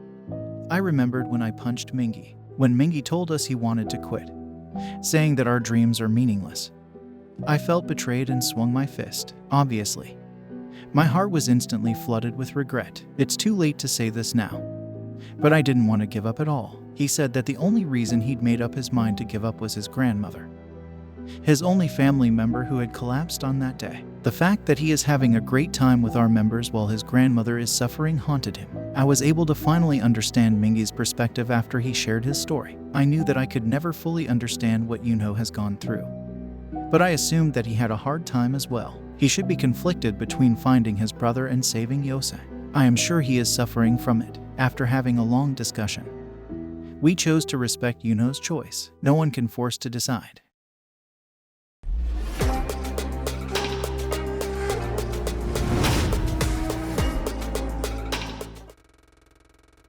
I remembered when I punched Mingi, when Mingi told us he wanted to quit, saying that our dreams are meaningless. I felt betrayed and swung my fist. Obviously, my heart was instantly flooded with regret. It's too late to say this now, but I didn't want to give up at all. He said that the only reason he'd made up his mind to give up was his grandmother, his only family member who had collapsed on that day. The fact that he is having a great time with our members while his grandmother is suffering haunted him. I was able to finally understand Mingi's perspective after he shared his story. I knew that I could never fully understand what Yuno has gone through, but I assumed that he had a hard time as well. He should be conflicted between finding his brother and saving Yosei. I am sure he is suffering from it. After having a long discussion, we chose to respect Yuno's choice. No one can force to decide.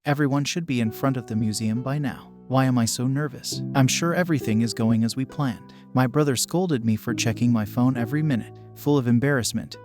Everyone should be in front of the museum by now. Why am I so nervous? I'm sure everything is going as we planned. My brother scolded me for checking my phone every minute, full of embarrassment.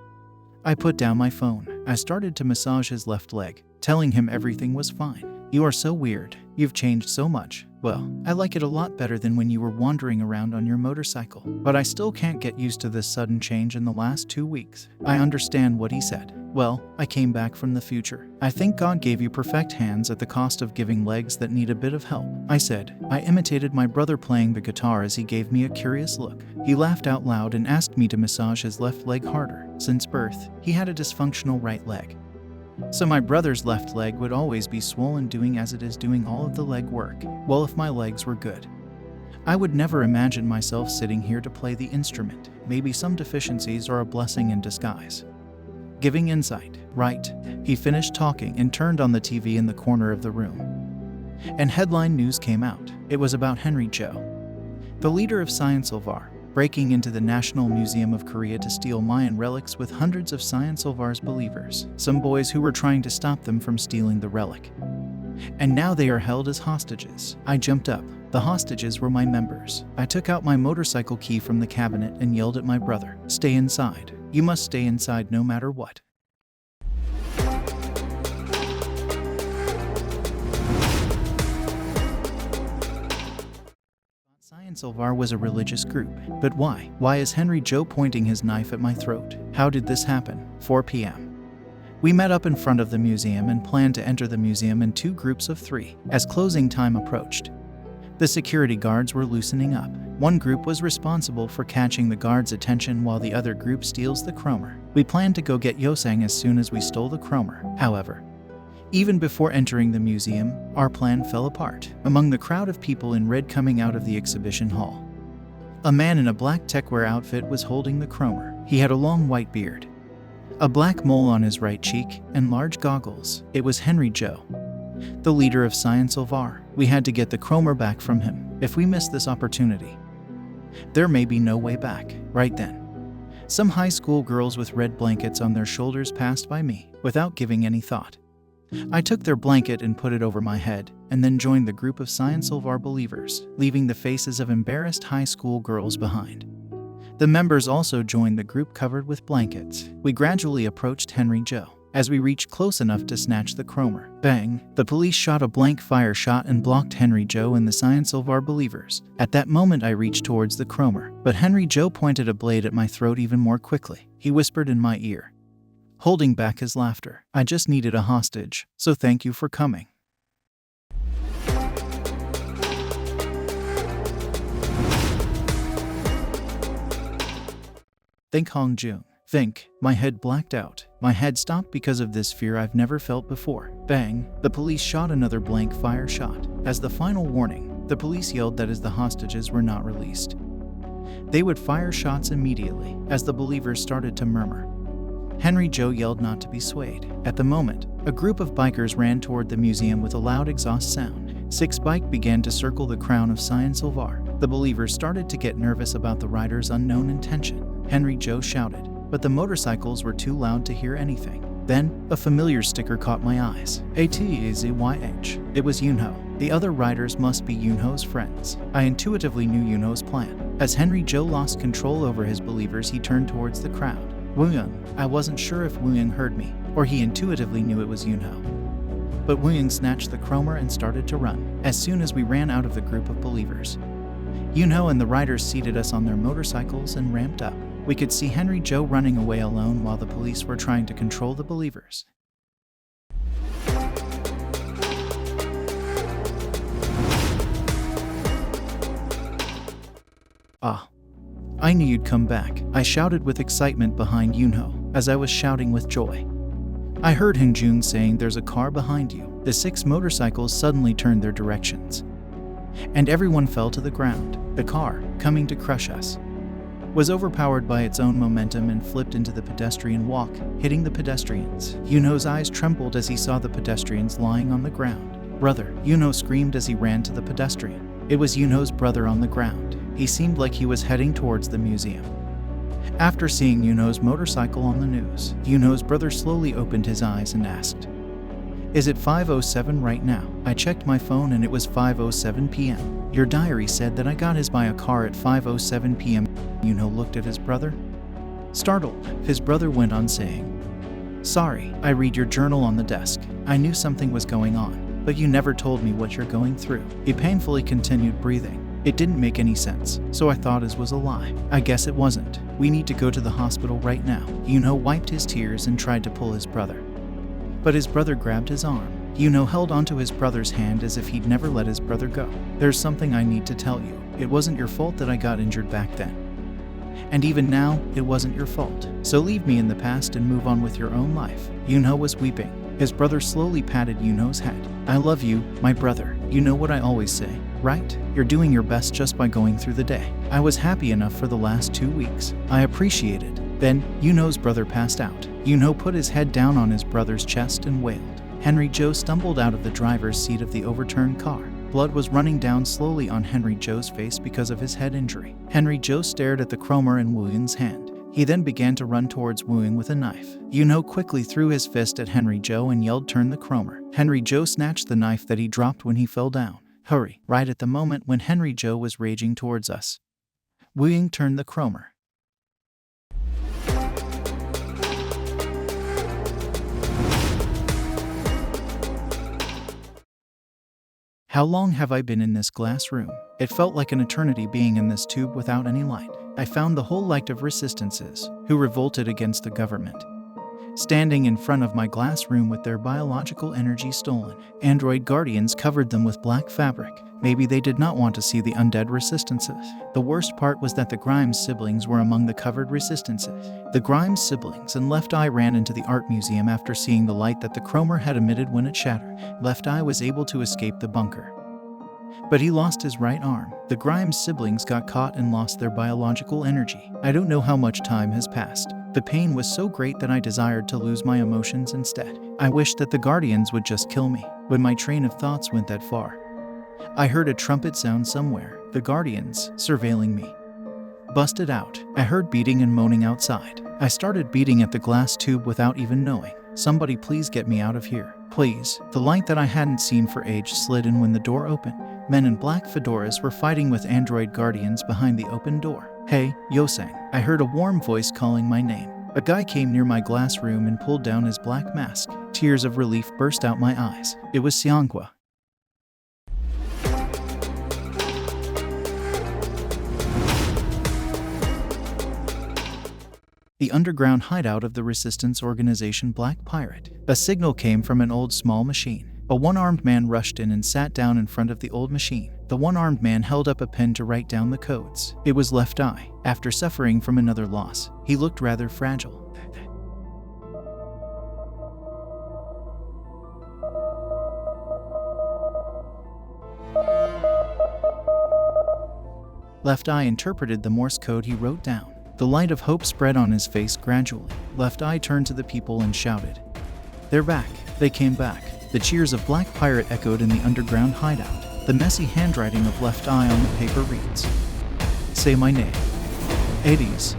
I put down my phone. I started to massage his left leg, telling him everything was fine. You are so weird. You've changed so much. Well, I like it a lot better than when you were wandering around on your motorcycle. But I still can't get used to this sudden change in the last 2 weeks. I understand what he said. Well, I came back from the future. I think God gave you perfect hands at the cost of giving legs that need a bit of help. I said. I imitated my brother playing the guitar as he gave me a curious look. He laughed out loud and asked me to massage his left leg harder. Since birth, he had a dysfunctional right leg. So my brother's left leg would always be swollen doing as it is doing all of the leg work. Well, if my legs were good, I would never imagine myself sitting here to play the instrument. Maybe some deficiencies are a blessing in disguise. Giving insight, right? He finished talking and turned on the TV in the corner of the room. And headline news came out. It was about Henry Jo, the leader of Scienceolvar, breaking into the National Museum of Korea to steal Mayan relics with hundreds of Scienceolvar's believers, some boys who were trying to stop them from stealing the relic. And now they are held as hostages. I jumped up. The hostages were my members. I took out my motorcycle key from the cabinet and yelled at my brother, "Stay inside. You must stay inside no matter what." Scienceolvar was a religious group. But why? Why is Henry Jo pointing his knife at my throat? How did this happen? 4 p.m. We met up in front of the museum and planned to enter the museum in 2 groups of 3. As closing time approached, the security guards were loosening up. One group was responsible for catching the guards' attention while the other group steals the Cromer. We planned to go get Yosang as soon as we stole the Cromer. However, even before entering the museum, our plan fell apart. Among the crowd of people in red coming out of the exhibition hall, a man in a black techwear outfit was holding the Cromer. He had a long white beard, a black mole on his right cheek, and large goggles. It was Henry Jo, the leader of Scienceolvar. We had to get the Cromer back from him. If we missed this opportunity, there may be no way back. Right then, some high school girls with red blankets on their shoulders passed by me without giving any thought. I took their blanket and put it over my head, and then joined the group of Scienceolvar believers, leaving the faces of embarrassed high school girls behind. The members also joined the group covered with blankets. We gradually approached Henry Jo. As we reached close enough to snatch the Cromer, bang, the police shot a blank fire shot and blocked Henry Jo and the Scienceolvar believers. At that moment I reached towards the Cromer, but Henry Jo pointed a blade at my throat even more quickly. He whispered in my ear, holding back his laughter, "I just needed a hostage, so thank you for coming." Think Hong Jung. Think. My head blacked out. My head stopped because of this fear I've never felt before. Bang. The police shot another blank fire shot. As the final warning, the police yelled that as the hostages were not released, they would fire shots immediately. As the believers started to murmur, Henry Jo yelled not to be swayed. At the moment, a group of bikers ran toward the museum with a loud exhaust sound. 6 bikes began to circle the crown of Scienceolvar. The believers started to get nervous about the riders' unknown intention. Henry Jo shouted, but the motorcycles were too loud to hear anything. Then, a familiar sticker caught my eyes. ATEEZ. It was Yunho. The other riders must be Yunho's friends. I intuitively knew Yunho's plan. As Henry Jo lost control over his believers, he turned towards the crowd. Wooyoung. I wasn't sure if Wooyoung heard me, or he intuitively knew it was Yunho. But Wooyoung snatched the Cromer and started to run. As soon as we ran out of the group of believers, Yunho and the riders seated us on their motorcycles and ramped up. We could see Henry Jo running away alone while the police were trying to control the believers. Ah. I knew you'd come back. I shouted with excitement behind Yunho, as I was shouting with joy. I heard Hong Jung saying, "There's a car behind you." The 6 motorcycles suddenly turned their directions, and everyone fell to the ground. The car, coming to crush us, was overpowered by its own momentum and flipped into the pedestrian walk, hitting the pedestrians. Yunho's eyes trembled as he saw the pedestrians lying on the ground. "Brother!" Yunho screamed as he ran to the pedestrian. It was Yunho's brother on the ground. He seemed like he was heading towards the museum. After seeing Yunho's motorcycle on the news, Yunho's brother slowly opened his eyes and asked, Is it 5:07 right now? I checked my phone and it was 5:07 p.m. Your diary said that I got hit by a car at 5:07 p.m. Yuno looked at his brother. Startled, his brother went on saying, "Sorry, I read your journal on the desk. I knew something was going on, but you never told me what you're going through." He painfully continued breathing. It didn't make any sense, so I thought it was a lie. I guess it wasn't. We need to go to the hospital right now. Yuno wiped his tears and tried to pull his brother. But his brother grabbed his arm. Yuno held onto his brother's hand as if he'd never let his brother go. "There's something I need to tell you. It wasn't your fault that I got injured back then. And even now, it wasn't your fault. So leave me in the past and move on with your own life." Yuno was weeping. His brother slowly patted Yuno's head. "I love you, my brother. You know what I always say, right? You're doing your best just by going through the day. I was happy enough for the last 2 weeks. I appreciate it." Then, Yuno's brother passed out. Yuno put his head down on his brother's chest and wailed. Henry Joe stumbled out of the driver's seat of the overturned car. Blood was running down slowly on Henry Joe's face because of his head injury. Henry Joe stared at the Cromer in Wu Ying's hand. He then began to run towards Wu Ying with a knife. Yuno quickly threw his fist at Henry Joe and yelled, "Turn the Cromer." Henry Joe snatched the knife that he dropped when he fell down. "Hurry!" Right at the moment when Henry Joe was raging towards us, Wu Ying turned the Cromer. How long have I been in this glass room? It felt like an eternity being in this tube without any light. I found the whole light of resistances who revolted against the government, standing in front of my glass room with their biological energy stolen. Android guardians covered them with black fabric. Maybe they did not want to see the undead resistances. The worst part was that the Grimes siblings were among the covered resistances. The Grimes siblings and Left Eye ran into the art museum after seeing the light that the Cromer had emitted when it shattered. Left Eye was able to escape the bunker, but he lost his right arm. The Grimes siblings got caught and lost their biological energy. I don't know how much time has passed. The pain was so great that I desired to lose my emotions instead. I wished that the Guardians would just kill me, but my train of thoughts went that far. I heard a trumpet sound somewhere. The Guardians, surveilling me, busted out. I heard beating and moaning outside. I started beating at the glass tube without even knowing. "Somebody please get me out of here. Please." The light that I hadn't seen for ages slid in when the door opened. Men in black fedoras were fighting with android guardians behind the open door. "Hey, Yosang." I heard a warm voice calling my name. A guy came near my glass room and pulled down his black mask. Tears of relief burst out my eyes. It was Xianghua. The underground hideout of the resistance organization Black Pirate. A signal came from an old small machine. A one-armed man rushed in and sat down in front of the old machine. The one-armed man held up a pen to write down the codes. It was Left Eye. After suffering from another loss, he looked rather fragile. Left Eye interpreted the Morse code he wrote down. The light of hope spread on his face gradually. Left Eye turned to the people and shouted, "They're back. They came back." The cheers of Black Pirate echoed in the underground hideout. The messy handwriting of Left Eye on the paper reads, "Say my name. ATEEZ."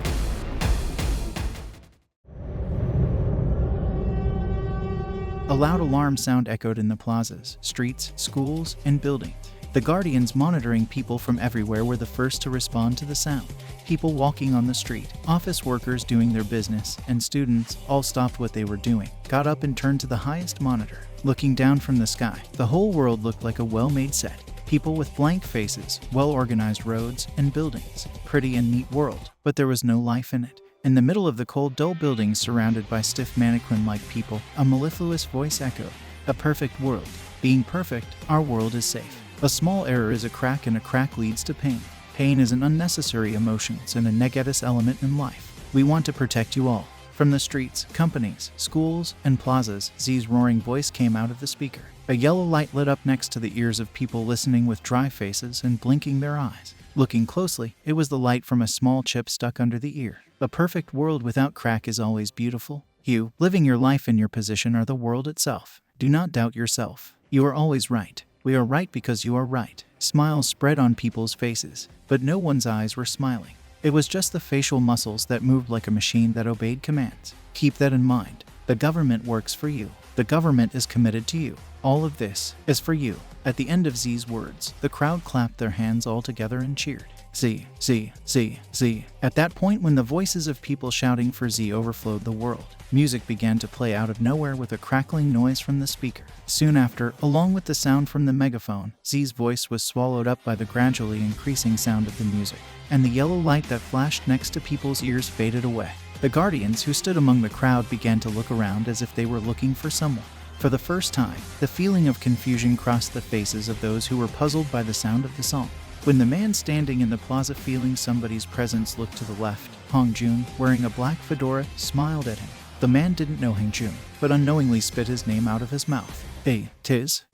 A loud alarm sound echoed in the plazas, streets, schools, and buildings. The guardians monitoring people from everywhere were the first to respond to the sound. People walking on the street, office workers doing their business, and students all stopped what they were doing, got up and turned to the highest monitor. Looking down from the sky, the whole world looked like a well-made set. People with blank faces, well-organized roads and buildings. Pretty and neat world, but there was no life in it. In the middle of the cold, dull buildings surrounded by stiff mannequin-like people, a mellifluous voice echoed, "A perfect world. Being perfect, our world is safe. A small error is a crack, and a crack leads to pain. Pain is an unnecessary emotion and a negative element in life. We want to protect you all." From the streets, companies, schools, and plazas, Z's roaring voice came out of the speaker. A yellow light lit up next to the ears of people listening with dry faces and blinking their eyes. Looking closely, it was the light from a small chip stuck under the ear. "A perfect world without crack is always beautiful. You, living your life in your position, are the world itself. Do not doubt yourself. You are always right. We are right because you are right." Smiles spread on people's faces, but no one's eyes were smiling. It was just the facial muscles that moved like a machine that obeyed commands. Keep that in mind. The government works for you. The government is committed to you. All of this is for you. At the end of Z's words, the crowd clapped their hands all together and cheered. Z, Z, Z, Z. At that point, when the voices of people shouting for Z overflowed the world, music began to play out of nowhere with a crackling noise from the speaker. Soon after, along with the sound from the megaphone, Z's voice was swallowed up by the gradually increasing sound of the music, and the yellow light that flashed next to people's ears faded away. The guardians who stood among the crowd began to look around as if they were looking for someone. For the first time, the feeling of confusion crossed the faces of those who were puzzled by the sound of the song. When the man standing in the plaza feeling somebody's presence looked to the left, Hong Jun, wearing a black fedora, smiled at him. The man didn't know Hong Jun, but unknowingly spit his name out of his mouth. ATEEZ.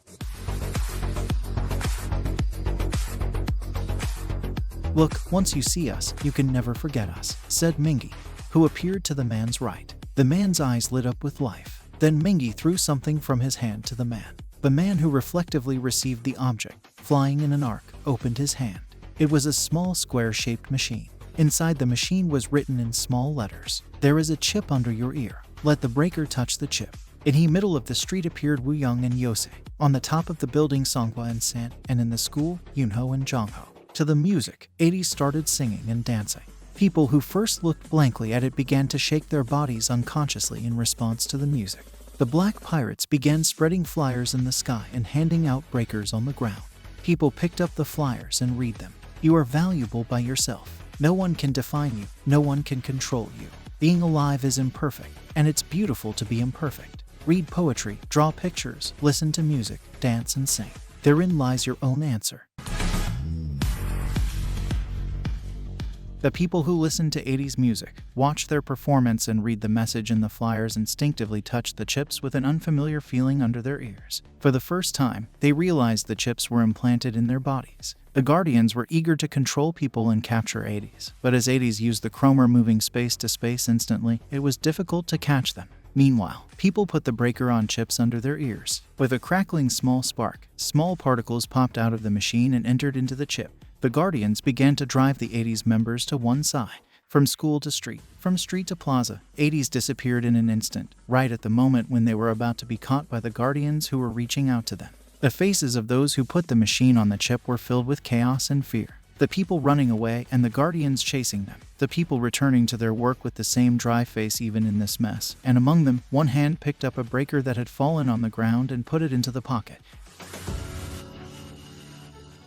Look, once you see us, you can never forget us, said Mingy, who appeared to the man's right. The man's eyes lit up with life. Then Mingy threw something from his hand to the man. The man, who reflectively received the object, flying in an arc, opened his hand. It was a small square-shaped machine. Inside the machine was written in small letters, "There is a chip under your ear. Let the breaker touch the chip." In the middle of the street appeared Woo Young and Yose. On the top of the building, Songhwa and San, and in the school, Yoonho and Jongho. To the music, ATEEZ started singing and dancing. People who first looked blankly at it began to shake their bodies unconsciously in response to the music. The Black Pirates began spreading flyers in the sky and handing out breakers on the ground. People picked up the flyers and read them. You are valuable by yourself. No one can define you. No one can control you. Being alive is imperfect, and it's beautiful to be imperfect. Read poetry, draw pictures, listen to music, dance and sing. Therein lies your own answer. The people who listened to ATEEZ music, watched their performance and read the message in the flyers instinctively touched the chips with an unfamiliar feeling under their ears. For the first time, they realized the chips were implanted in their bodies. The Guardians were eager to control people and capture ATEEZ, but as ATEEZ used the Cromer moving space to space instantly, it was difficult to catch them. Meanwhile, people put the breaker on chips under their ears. With a crackling small spark, small particles popped out of the machine and entered into the chip. The Guardians began to drive the ATEEZ members to one side. From school to street, from street to plaza, ATEEZ disappeared in an instant, right at the moment when they were about to be caught by the Guardians who were reaching out to them. The faces of those who put the machine on the chip were filled with chaos and fear. The people running away and the Guardians chasing them. The people returning to their work with the same dry face even in this mess. And among them, one hand picked up a breaker that had fallen on the ground and put it into the pocket.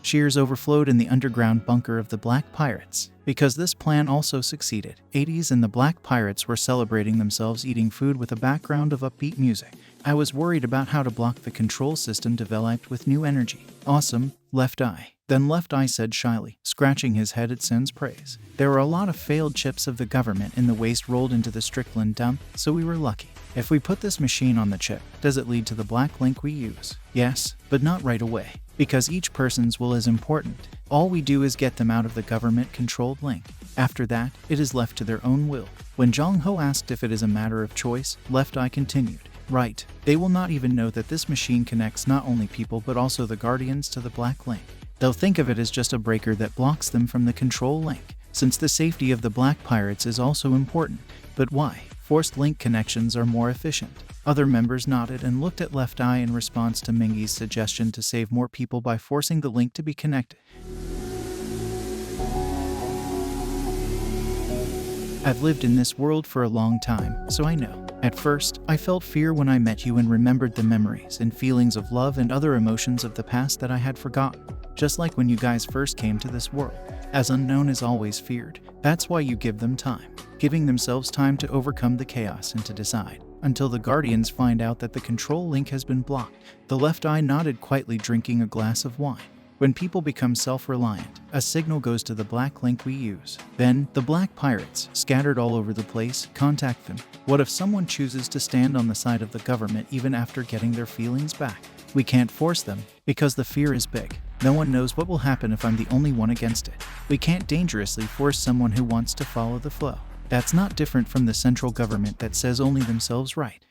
Cheers overflowed in the underground bunker of the Black Pirates. Because this plan also succeeded, ATEEZ and the Black Pirates were celebrating themselves eating food with a background of upbeat music. I was worried about how to block the control system developed with new energy. Awesome, Left Eye. Then Left Eye said shyly, scratching his head at Sen's praise. There were a lot of failed chips of the government in the waste rolled into the Strickland dump, so we were lucky. If we put this machine on the chip, does it lead to the black link we use? Yes, but not right away. Because each person's will is important. All we do is get them out of the government-controlled link. After that, it is left to their own will. When Jongho asked if it is a matter of choice, Left Eye continued. Right. They will not even know that this machine connects not only people but also the Guardians to the black link. They'll think of it as just a breaker that blocks them from the control link. Since the safety of the Black Pirates is also important. But why? Forced link connections are more efficient. Other members nodded and looked at Left Eye in response to Mingy's suggestion to save more people by forcing the link to be connected. I've lived in this world for a long time, so I know. At first, I felt fear when I met you and remembered the memories and feelings of love and other emotions of the past that I had forgotten. Just like when you guys first came to this world. As unknown is always feared. That's why you give them time. Giving themselves time to overcome the chaos and to decide. Until the Guardians find out that the control link has been blocked. The Left Eye nodded quietly, drinking a glass of wine. When people become self-reliant, a signal goes to the black link we use. Then, the Black Pirates, scattered all over the place, contact them. What if someone chooses to stand on the side of the government even after getting their feelings back? We can't force them, because the fear is big. No one knows what will happen if I'm the only one against it. We can't dangerously force someone who wants to follow the flow. That's not different from the central government that says only themselves right.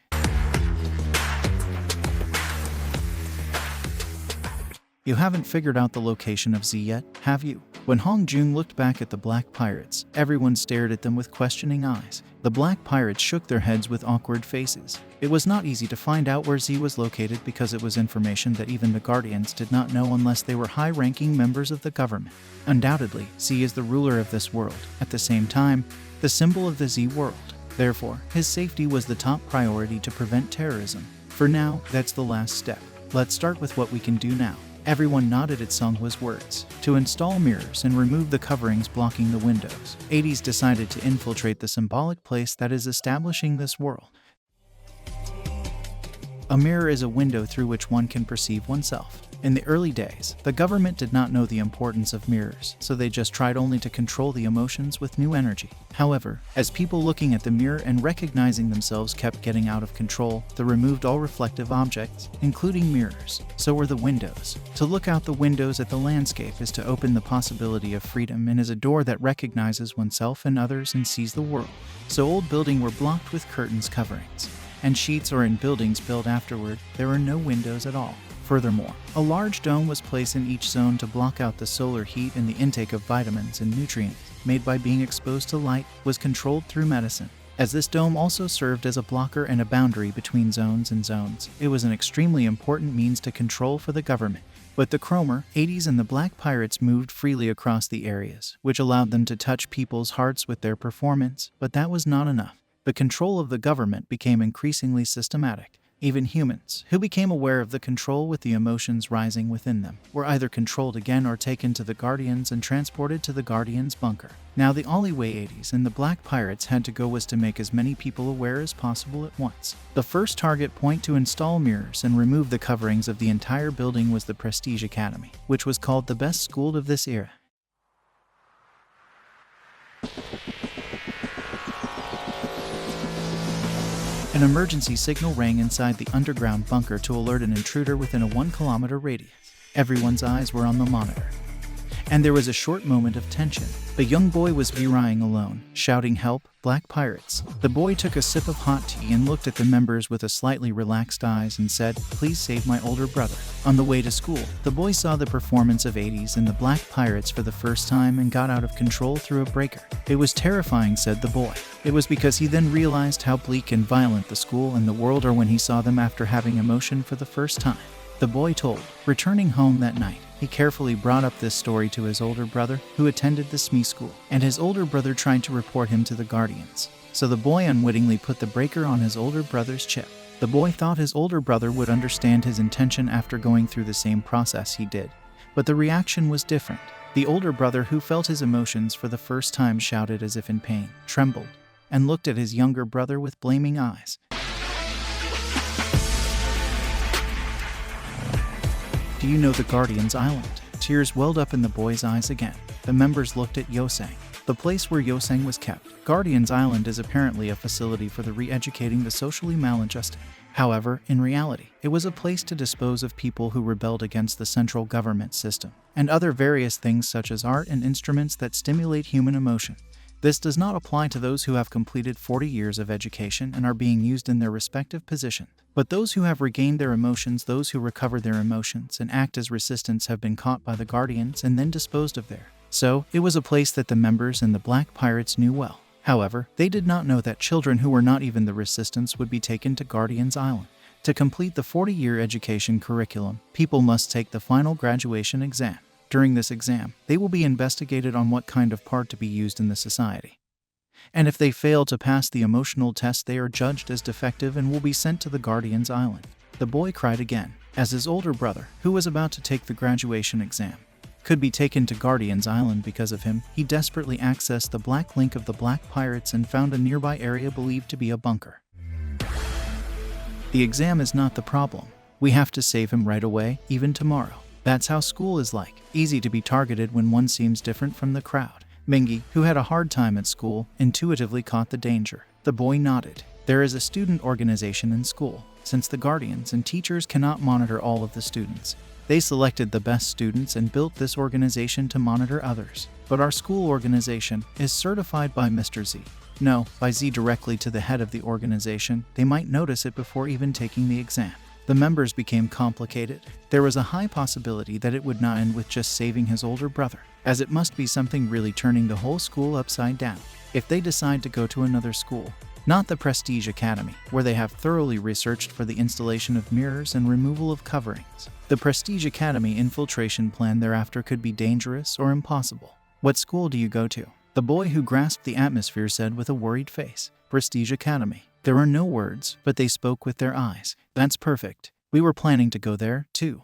You haven't figured out the location of Z yet, have you? When Hong Jun looked back at the black pirates, everyone stared at them with questioning eyes. The black pirates shook their heads with awkward faces. It was not easy to find out where Z was located because it was information that even the Guardians did not know unless they were high-ranking members of the government. Undoubtedly, Z is the ruler of this world. At the same time, the symbol of the Z world. Therefore, his safety was the top priority to prevent terrorism. For now, that's the last step. Let's start with what we can do now. Everyone nodded at Sungwa's words. To install mirrors and remove the coverings blocking the windows, ATEEZ decided to infiltrate the symbolic place that is establishing this world. A mirror is a window through which one can perceive oneself. In the early days, the government did not know the importance of mirrors, so they just tried only to control the emotions with new energy. However, as people looking at the mirror and recognizing themselves kept getting out of control, they removed all reflective objects, including mirrors. So were the windows. To look out the windows at the landscape is to open the possibility of freedom and is a door that recognizes oneself and others and sees the world. So old buildings were blocked with curtains coverings, and sheets, or in buildings built afterward, there were no windows at all. Furthermore, a large dome was placed in each zone to block out the solar heat, and the intake of vitamins and nutrients made by being exposed to light was controlled through medicine. As this dome also served as a blocker and a boundary between zones and zones, it was an extremely important means to control for the government. But the Cromer, ATEEZ, and the Black Pirates moved freely across the areas, which allowed them to touch people's hearts with their performance, but that was not enough. The control of the government became increasingly systematic. Even humans, who became aware of the control with the emotions rising within them, were either controlled again or taken to the Guardians and transported to the Guardians' bunker. Now the only way ATEEZ and the Black Pirates had to go was to make as many people aware as possible at once. The first target point to install mirrors and remove the coverings of the entire building was the Prestige Academy, which was called the best school of this era. An emergency signal rang inside the underground bunker to alert an intruder within a 1-kilometer radius. Everyone's eyes were on the monitor, and there was a short moment of tension. The young boy was crying alone, shouting, "Help, Black Pirates." The boy took a sip of hot tea and looked at the members with a slightly relaxed eyes and said, "Please save my older brother." On the way to school, the boy saw the performance of ATEEZ and the Black Pirates for the first time and got out of control through a breaker. "It was terrifying," said the boy. It was because he then realized how bleak and violent the school and the world are when he saw them after having emotion for the first time. The boy told. Returning home that night, he carefully brought up this story to his older brother, who attended the SME school, and his older brother tried to report him to the Guardians. So the boy unwittingly put the breaker on his older brother's chip. The boy thought his older brother would understand his intention after going through the same process he did. But the reaction was different. The older brother, who felt his emotions for the first time, shouted as if in pain, trembled, and looked at his younger brother with blaming eyes. "Do you know the Guardians Island?" Tears welled up in the boy's eyes again. The members looked at Yosang, the place where Yosang was kept. Guardians Island is apparently a facility for the re-educating the socially maladjusted. However, in reality, it was a place to dispose of people who rebelled against the central government system, and other various things such as art and instruments that stimulate human emotion. This does not apply to those who have completed 40 years of education and are being used in their respective position. But those who have regained their emotions, those who recover their emotions and act as resistance, have been caught by the Guardians and then disposed of there. So, it was a place that the members and the Black Pirates knew well. However, they did not know that children who were not even the resistance would be taken to Guardians Island. To complete the 40-year education curriculum, people must take the final graduation exam. During this exam, they will be investigated on what kind of part to be used in the society. And if they fail to pass the emotional test, they are judged as defective and will be sent to the Guardians Island. The boy cried again, as his older brother, who was about to take the graduation exam, could be taken to Guardians Island because of him. He desperately accessed the black link of the Black Pirates and found a nearby area believed to be a bunker. The exam is not the problem. We have to save him right away, even tomorrow. That's how school is like. Easy to be targeted when one seems different from the crowd. Mingi, who had a hard time at school, intuitively caught the danger. The boy nodded. There is a student organization in school. Since the guardians and teachers cannot monitor all of the students, they selected the best students and built this organization to monitor others. But our school organization is certified by Mr. Z. No, by Z directly to the head of the organization. They might notice it before even taking the exam. the members became complicated. There was a high possibility that it would not end with just saving his older brother, as it must be something really turning the whole school upside down if they decide to go to another school. Not the Prestige Academy, where they have thoroughly researched for the installation of mirrors and removal of coverings. The Prestige Academy infiltration plan thereafter could be dangerous or impossible. What school do you go to? The boy who grasped the atmosphere said with a worried face. Prestige Academy. There were no words, but they spoke with their eyes. That's perfect. We were planning to go there, too.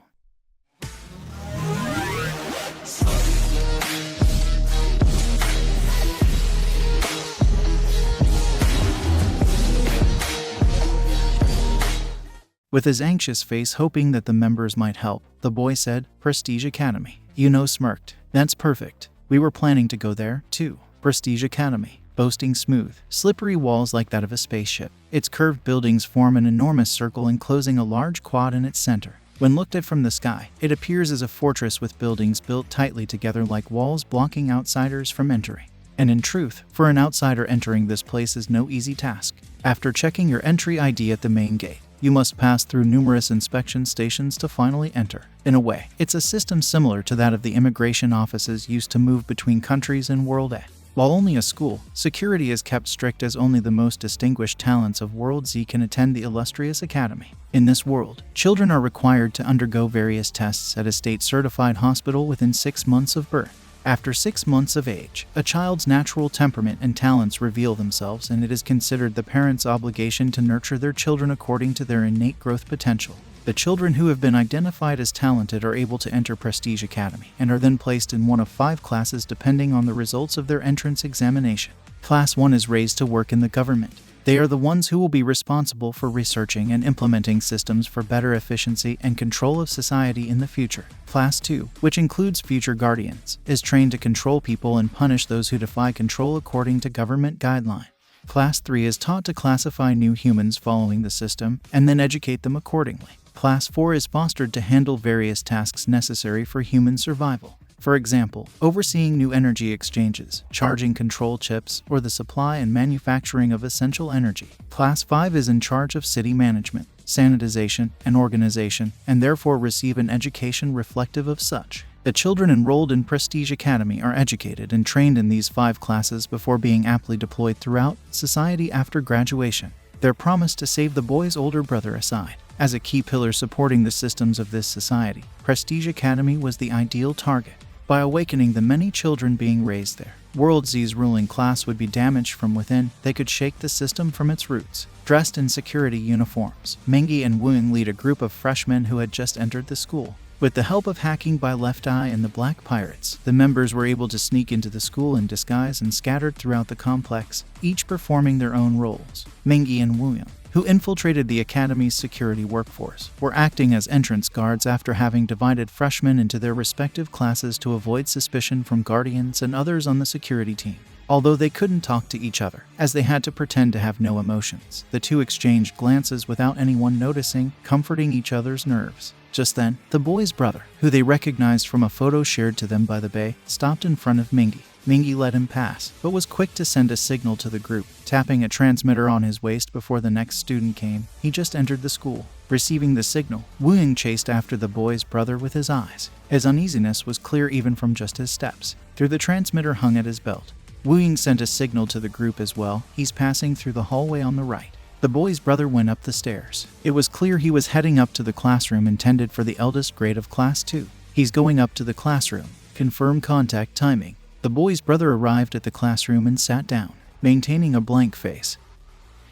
With his anxious face hoping that the members might help, the boy said, Prestige Academy. Smirked. That's perfect. We were planning to go there, too. Prestige Academy. Boasting smooth, slippery walls like that of a spaceship. Its curved buildings form an enormous circle enclosing a large quad in its center. When looked at from the sky, it appears as a fortress with buildings built tightly together like walls blocking outsiders from entering. And in truth, for an outsider entering this place is no easy task. After checking your entry ID at the main gate, you must pass through numerous inspection stations to finally enter. In a way, it's a system similar to that of the immigration offices used to move between countries in World A. While only a school, security is kept strict as only the most distinguished talents of World Z can attend the illustrious academy. In this world, children are required to undergo various tests at a state-certified hospital within 6 months of birth. After 6 months of age, a child's natural temperament and talents reveal themselves, and it is considered the parents' obligation to nurture their children according to their innate growth potential. The children who have been identified as talented are able to enter Prestige Academy and are then placed in one of 5 classes depending on the results of their entrance examination. Class 1 is raised to work in the government. They are the ones who will be responsible for researching and implementing systems for better efficiency and control of society in the future. Class 2, which includes future guardians, is trained to control people and punish those who defy control according to government guidelines. Class 3 is taught to classify new humans following the system and then educate them accordingly. Class 4 is fostered to handle various tasks necessary for human survival. For example, overseeing new energy exchanges, charging control chips, or the supply and manufacturing of essential energy. Class 5 is in charge of city management, sanitization, and organization, and therefore receive an education reflective of such. The children enrolled in Prestige Academy are educated and trained in these 5 classes before being aptly deployed throughout society after graduation. Their promise to save the boy's older brother aside, as a key pillar supporting the systems of this society, Prestige Academy was the ideal target. By awakening the many children being raised there, World Z's ruling class would be damaged from within. They could shake the system from its roots. Dressed in security uniforms, Mengi and Wooing lead a group of freshmen who had just entered the school. With the help of hacking by Left Eye and the Black Pirates, the members were able to sneak into the school in disguise and scattered throughout the complex, each performing their own roles. Mengi and Wooing, who infiltrated the academy's security workforce, were acting as entrance guards after having divided freshmen into their respective classes to avoid suspicion from guardians and others on the security team. Although they couldn't talk to each other, as they had to pretend to have no emotions, the two exchanged glances without anyone noticing, comforting each other's nerves. Just then, the boy's brother, who they recognized from a photo shared to them by the Bay, stopped in front of Mengi. Mengi let him pass, but was quick to send a signal to the group, tapping a transmitter on his waist before the next student came. He just entered the school. Receiving the signal, Wooing chased after the boy's brother with his eyes. His uneasiness was clear even from just his steps. Through the transmitter hung at his belt, Wooing sent a signal to the group as well. He's passing through the hallway on the right. The boy's brother went up the stairs. It was clear he was heading up to the classroom intended for the eldest grade of Class 2. He's going up to the classroom. Confirm contact timing. The boy's brother arrived at the classroom and sat down, maintaining a blank face.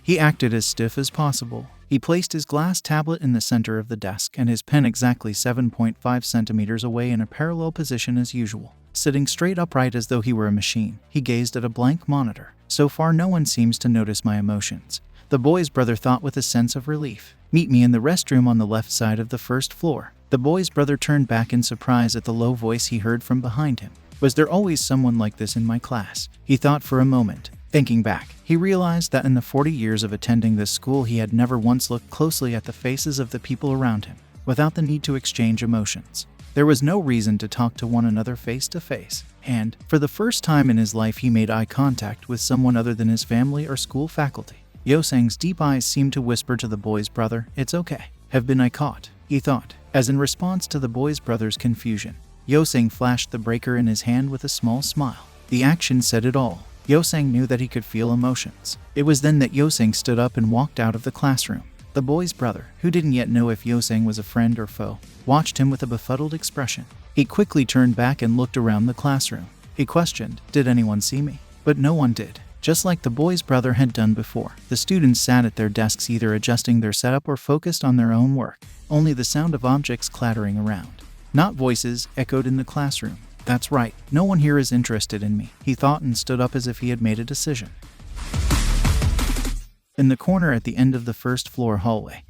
He acted as stiff as possible. He placed his glass tablet in the center of the desk and his pen exactly 7.5 centimeters away in a parallel position as usual. Sitting straight upright as though he were a machine, he gazed at a blank monitor. So far no one seems to notice my emotions, the boy's brother thought with a sense of relief. Meet me in the restroom on the left side of the first floor. The boy's brother turned back in surprise at the low voice he heard from behind him. Was there always someone like this in my class? He thought for a moment. Thinking back, he realized that in the 40 years of attending this school he had never once looked closely at the faces of the people around him, without the need to exchange emotions. There was no reason to talk to one another face to face, and, for the first time in his life he made eye contact with someone other than his family or school faculty. Yosang's deep eyes seemed to whisper to the boy's brother, "It's okay. have been I caught, he thought, as in response to the boy's brother's confusion. Yosang flashed the breaker in his hand with a small smile. The action said it all. Yosang knew that he could feel emotions. It was then that Yosang stood up and walked out of the classroom. The boy's brother, who didn't yet know if Yosang was a friend or foe, watched him with a befuddled expression. He quickly turned back and looked around the classroom. He questioned, "Did anyone see me?" But no one did. Just like the boy's brother had done before, the students sat at their desks either adjusting their setup or focused on their own work. Only the sound of objects clattering around, not voices, echoed in the classroom. That's right, no one here is interested in me, he thought, and stood up as if he had made a decision. In the corner at the end of the first floor hallway,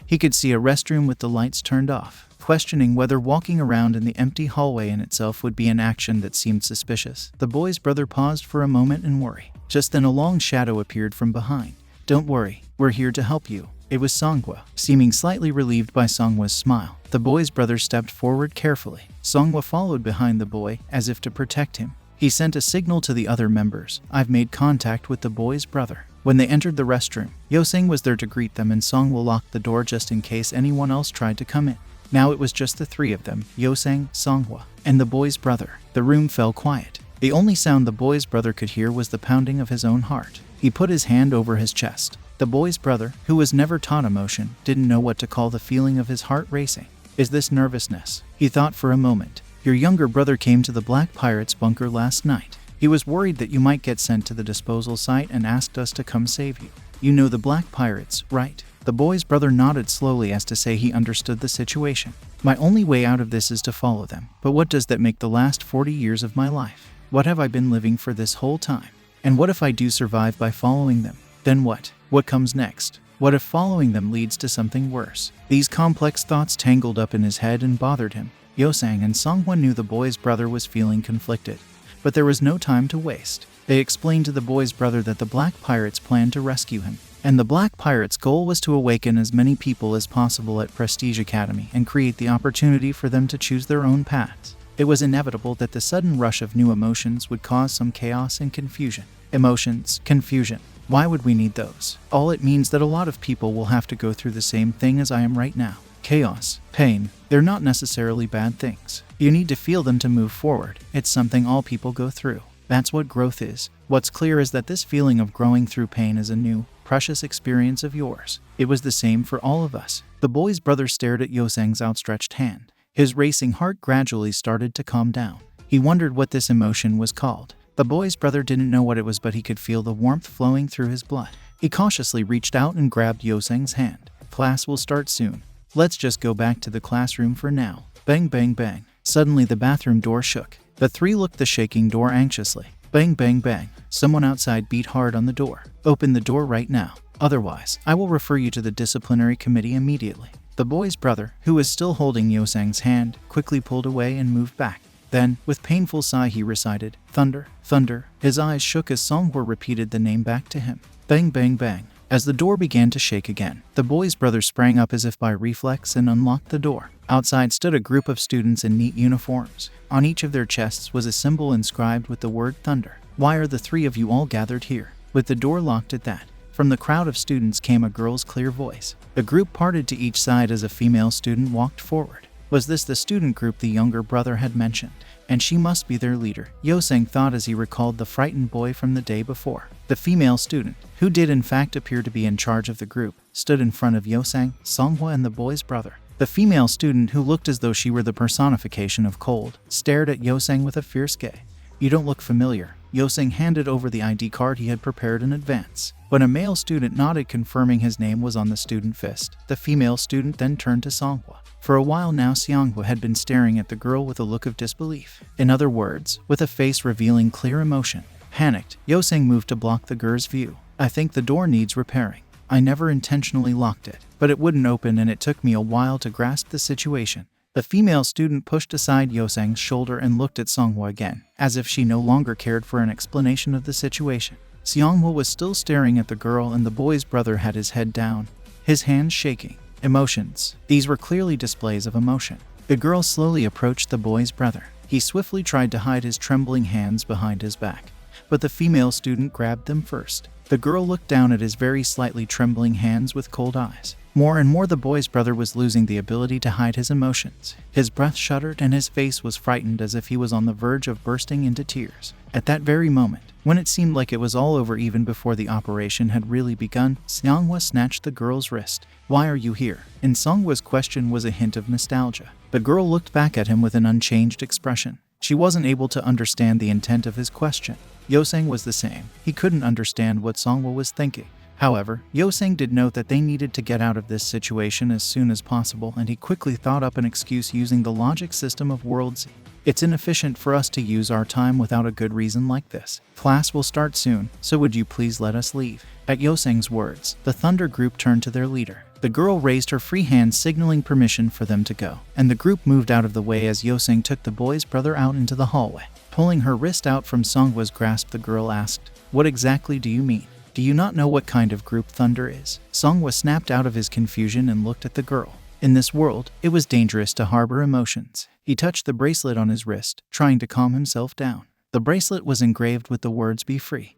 he could see a restroom with the lights turned off. Questioning whether walking around in the empty hallway in itself would be an action that seemed suspicious, the boy's brother paused for a moment in worry. Just then a long shadow appeared from behind. "Don't worry, we're here to help you." It was Songhwa. Seeming slightly relieved by Songhwa's smile, the boy's brother stepped forward carefully. Songhwa followed behind the boy, as if to protect him. He sent a signal to the other members. "I've made contact with the boy's brother." When they entered the restroom, Yosang was there to greet them, and Songhwa locked the door just in case anyone else tried to come in. Now it was just the three of them, Yosang, Songhwa, and the boy's brother. The room fell quiet. The only sound the boy's brother could hear was the pounding of his own heart. He put his hand over his chest. The boy's brother, who was never taught emotion, didn't know what to call the feeling of his heart racing. "Is this nervousness?" he thought for a moment. "Your younger brother came to the Black Pirates bunker last night. He was worried that you might get sent to the disposal site and asked us to come save you. You know the Black Pirates, right?" The boy's brother nodded slowly as to say he understood the situation. "My only way out of this is to follow them. But what does that make the last 40 years of my life? What have I been living for this whole time? And what if I do survive by following them? Then what? What comes next? What if following them leads to something worse?" These complex thoughts tangled up in his head and bothered him. Yosang and Songhwa knew the boy's brother was feeling conflicted. But there was no time to waste. They explained to the boy's brother that the Black Pirates planned to rescue him. And the Black Pirates' goal was to awaken as many people as possible at Prestige Academy and create the opportunity for them to choose their own paths. It was inevitable that the sudden rush of new emotions would cause some chaos and confusion. Emotions, confusion. Why would we need those? All it means that a lot of people will have to go through the same thing as I am right now. Chaos, pain, they're not necessarily bad things. You need to feel them to move forward. It's something all people go through. That's what growth is. What's clear is that this feeling of growing through pain is a new, precious experience of yours. It was the same for all of us. The boy's brother stared at Yosang's outstretched hand. His racing heart gradually started to calm down. He wondered what this emotion was called. The boy's brother didn't know what it was, but he could feel the warmth flowing through his blood. He cautiously reached out and grabbed Yosang's hand. "Class will start soon. Let's just go back to the classroom for now." Bang, bang, bang. Suddenly the bathroom door shook. The three looked the shaking door anxiously. Bang, bang, bang. Someone outside beat hard on the door. "Open the door right now. Otherwise, I will refer you to the disciplinary committee immediately." The boy's brother, who was still holding Yosang's hand, quickly pulled away and moved back. Then, with painful sigh, he recited, "Thunder, thunder." His eyes shook as Songhwa repeated the name back to him. Bang, bang, bang. As the door began to shake again, the boy's brother sprang up as if by reflex and unlocked the door. Outside stood a group of students in neat uniforms. On each of their chests was a symbol inscribed with the word thunder. "Why are the three of you all gathered here?" With the door locked at that, from the crowd of students came a girl's clear voice. The group parted to each side as a female student walked forward. Was this the student group the younger brother had mentioned? And she must be their leader, Yosang thought as he recalled the frightened boy from the day before. The female student, who did in fact appear to be in charge of the group, stood in front of Yosang, Songhwa, and the boy's brother. The female student, who looked as though she were the personification of cold, stared at Yosang with a fierce gaze. "You don't look familiar." Yosang handed over the ID card he had prepared in advance. When a male student nodded, confirming his name was on the student fist, the female student then turned to Songhwa. For a while now, Songhwa had been staring at the girl with a look of disbelief. In other words, with a face revealing clear emotion. Panicked, Yosang moved to block the girl's view. "I think the door needs repairing. I never intentionally locked it, but it wouldn't open and it took me a while to grasp the situation." The female student pushed aside Yosang's shoulder and looked at Songhwa again, as if she no longer cared for an explanation of the situation. Songhwa was still staring at the girl, and the boy's brother had his head down, his hands shaking. Emotions. These were clearly displays of emotion. The girl slowly approached the boy's brother. He swiftly tried to hide his trembling hands behind his back. but the female student grabbed them first. The girl looked down at his very slightly trembling hands with cold eyes. More and more the boy's brother was losing the ability to hide his emotions. His breath shuddered and his face was frightened as if he was on the verge of bursting into tears. At that very moment, when it seemed like it was all over even before the operation had really begun, Seonghwa snatched the girl's wrist. "Why are you here?" In Seonghwa's question was a hint of nostalgia. The girl looked back at him with an unchanged expression. She wasn't able to understand the intent of his question. Yosang was the same. He couldn't understand what Seonghwa was thinking. However, Yosang did note that they needed to get out of this situation as soon as possible, and he quickly thought up an excuse using the logic system of World Z. "It's inefficient for us to use our time without a good reason like this. Class will start soon, so would you please let us leave?" At Yosang's words, the Thunder group turned to their leader. The girl raised her free hand signaling permission for them to go, and the group moved out of the way as Yosang took the boy's brother out into the hallway. Pulling her wrist out from Seonghwa's grasp, the girl asked, "What exactly do you mean? Do you not know what kind of group Thunder is?" Seonghwa snapped out of his confusion and looked at the girl. In this world, it was dangerous to harbor emotions. He touched the bracelet on his wrist, trying to calm himself down. The bracelet was engraved with the words "Be free."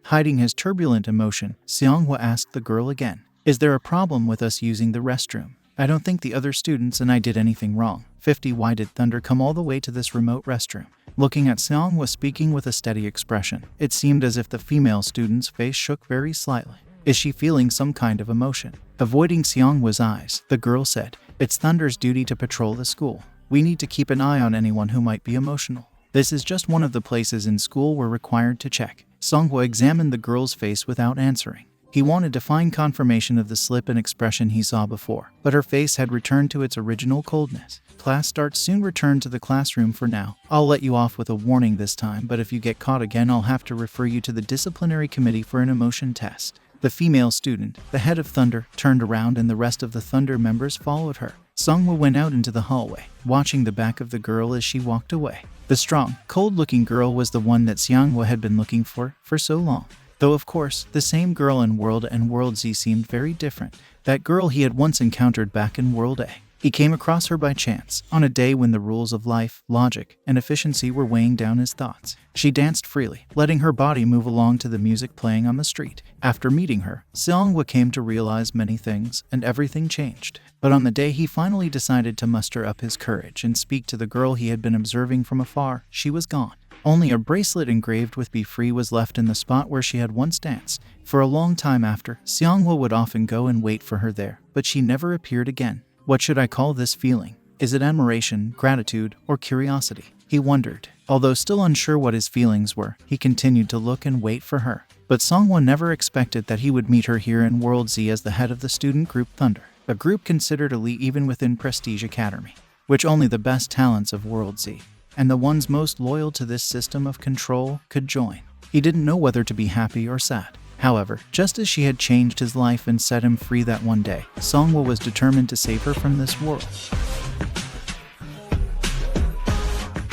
Hiding his turbulent emotion, Seonghwa asked the girl again, "Is there a problem with us using the restroom? I don't think the other students and I did anything wrong. 50 Why did Thunder come all the way to this remote restroom?" Looking at Seonghwa speaking with a steady expression, it seemed as if the female student's face shook very slightly. Is she feeling some kind of emotion? Avoiding Seonghwa's eyes, the girl said, "It's Thunder's duty to patrol the school. We need to keep an eye on anyone who might be emotional. This is just one of the places in school we're required to check." Seonghwa examined the girl's face without answering. He wanted to find confirmation of the slip and expression he saw before, but her face had returned to its original coldness. "Class starts soon. Return to the classroom for now. I'll let you off with a warning this time, but if you get caught again I'll have to refer you to the disciplinary committee for an emotion test." The female student, the head of Thunder, turned around and the rest of the Thunder members followed her. Seonghwa went out into the hallway, watching the back of the girl as she walked away. The strong, cold-looking girl was the one that Seonghwa had been looking for so long. Though of course, the same girl in World and World Z seemed very different. That girl he had once encountered back in World A. He came across her by chance, on a day when the rules of life, logic, and efficiency were weighing down his thoughts. She danced freely, letting her body move along to the music playing on the street. After meeting her, Seonghwa came to realize many things, and everything changed. But on the day he finally decided to muster up his courage and speak to the girl he had been observing from afar, she was gone. Only a bracelet engraved with "Be Free" was left in the spot where she had once danced. For a long time after, Seonghwa would often go and wait for her there, but she never appeared again. What should I call this feeling? Is it admiration, gratitude, or curiosity? He wondered. Although still unsure what his feelings were, he continued to look and wait for her. But Seonghwa never expected that he would meet her here in World Z as the head of the student group Thunder, a group considered elite even within Prestige Academy, which only the best talents of World Z, and the ones most loyal to this system of control, could join. He didn't know whether to be happy or sad. However, just as she had changed his life and set him free that one day, Seonghwa was determined to save her from this world.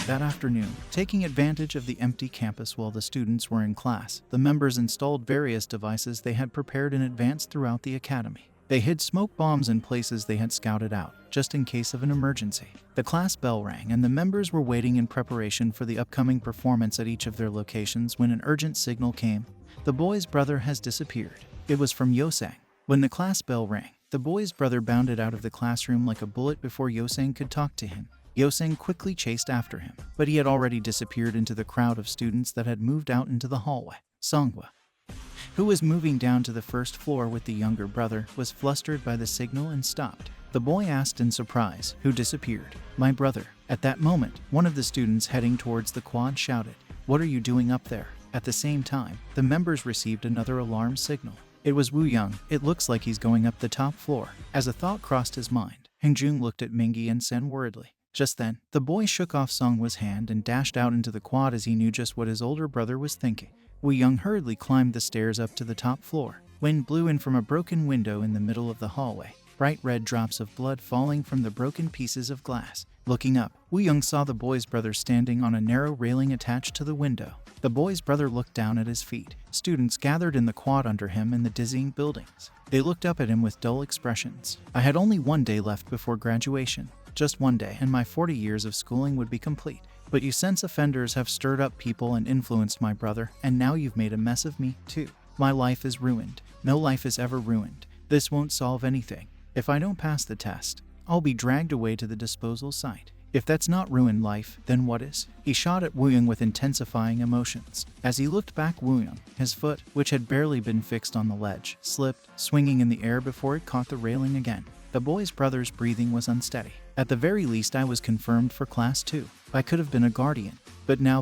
That afternoon, taking advantage of the empty campus while the students were in class, the members installed various devices they had prepared in advance throughout the academy. They hid smoke bombs in places they had scouted out, just in case of an emergency. The class bell rang and the members were waiting in preparation for the upcoming performance at each of their locations when an urgent signal came. The boy's brother has disappeared. It was from Yosang. When the class bell rang, the boy's brother bounded out of the classroom like a bullet before Yosang could talk to him. Yosang quickly chased after him, but he had already disappeared into the crowd of students that had moved out into the hallway. Seonghwa, who was moving down to the first floor with the younger brother, was flustered by the signal and stopped. The boy asked in surprise, "Who disappeared?" "My brother." At that moment, one of the students heading towards the quad shouted, "What are you doing up there?" At the same time, the members received another alarm signal. It was Woo Young. "It looks like he's going up the top floor." As a thought crossed his mind, Hangjung looked at Mingi and said worriedly. Just then, the boy shook off Seonghwa's hand and dashed out into the quad as he knew just what his older brother was thinking. Woo Young hurriedly climbed the stairs up to the top floor. Wind blew in from a broken window in the middle of the hallway, bright red drops of blood falling from the broken pieces of glass. Looking up, Woo Young saw the boy's brother standing on a narrow railing attached to the window. The boy's brother looked down at his feet. Students gathered in the quad under him in the dizzying buildings. They looked up at him with dull expressions. "I had only one day left before graduation. Just one day, and my 40 years of schooling would be complete." But you sense offenders have stirred up people and influenced my brother, and now you've made a mess of me, too. My life is ruined. No life is ever ruined. This won't solve anything. If I don't pass the test, I'll be dragged away to the disposal site. If that's not ruined life, then what is? He shot at Wooyoung with intensifying emotions. As he looked back, Wooyoung, his foot, which had barely been fixed on the ledge, slipped, swinging in the air before it caught the railing again. The boy's brother's breathing was unsteady. At the very least, I was confirmed for Class 2. I could have been a guardian. But now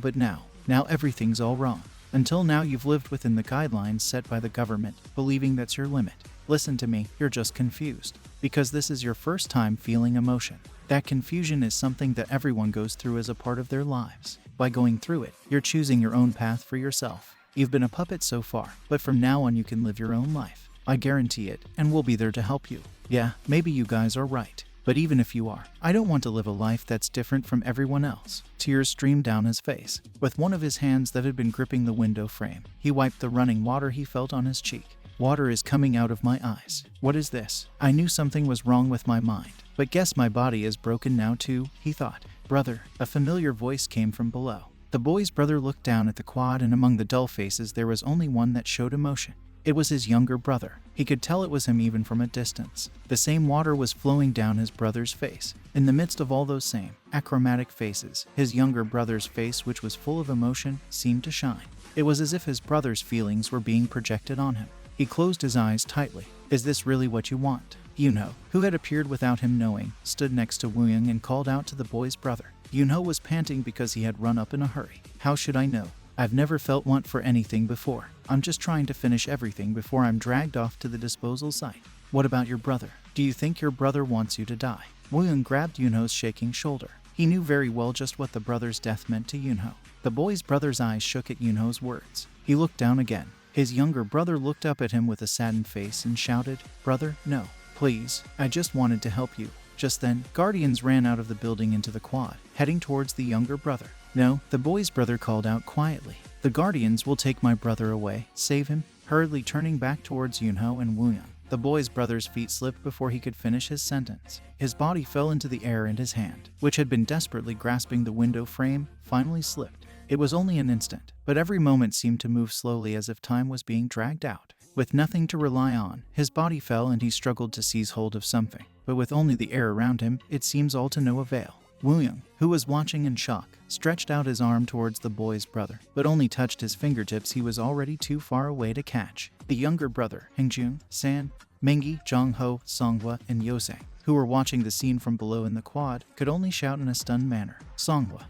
everything's all wrong. Until now, you've lived within the guidelines set by the government, believing that's your limit. Listen to me, you're just confused. Because this is your first time feeling emotion. That confusion is something that everyone goes through as a part of their lives. By going through it, you're choosing your own path for yourself. You've been a puppet so far, but from now on you can live your own life. I guarantee it, and we'll be there to help you. Yeah, maybe you guys are right. But even if you are, I don't want to live a life that's different from everyone else. Tears streamed down his face. With one of his hands that had been gripping the window frame, he wiped the running water he felt on his cheek. Water is coming out of my eyes. What is this? I knew something was wrong with my mind. But guess my body is broken now too, he thought. Brother, a familiar voice came from below. The boy's brother looked down at the quad, and among the dull faces there was only one that showed emotion. It was his younger brother. He could tell it was him even from a distance. The same water was flowing down his brother's face. In the midst of all those same, achromatic faces, his younger brother's face, which was full of emotion, seemed to shine. It was as if his brother's feelings were being projected on him. He closed his eyes tightly. Is this really what you want? Yunho, who had appeared without him knowing, stood next to Wooyoung and called out to the boy's brother. Yunho was panting because he had run up in a hurry. How should I know? I've never felt want for anything before. I'm just trying to finish everything before I'm dragged off to the disposal site. What about your brother? Do you think your brother wants you to die? Wooyoung grabbed Yunho's shaking shoulder. He knew very well just what the brother's death meant to Yunho. The boy's brother's eyes shook at Yunho's words. He looked down again. His younger brother looked up at him with a saddened face and shouted, "Brother, no. Please, I just wanted to help you." Just then, guardians ran out of the building into the quad, heading towards the younger brother. No, the boy's brother called out quietly. The guardians will take my brother away, save him, hurriedly turning back towards Yunho and Wooyoung. The boy's brother's feet slipped before he could finish his sentence. His body fell into the air, and his hand, which had been desperately grasping the window frame, finally slipped. It was only an instant, but every moment seemed to move slowly as if time was being dragged out. With nothing to rely on, his body fell and he struggled to seize hold of something. But with only the air around him, it seems all to no avail. Wooyoung, who was watching in shock, stretched out his arm towards the boy's brother, but only touched his fingertips. He was already too far away to catch. The younger brother, Hingjun, San, Mengi, Jongho, Songhwa, and Yosang, who were watching the scene from below in the quad, could only shout in a stunned manner. Songhwa,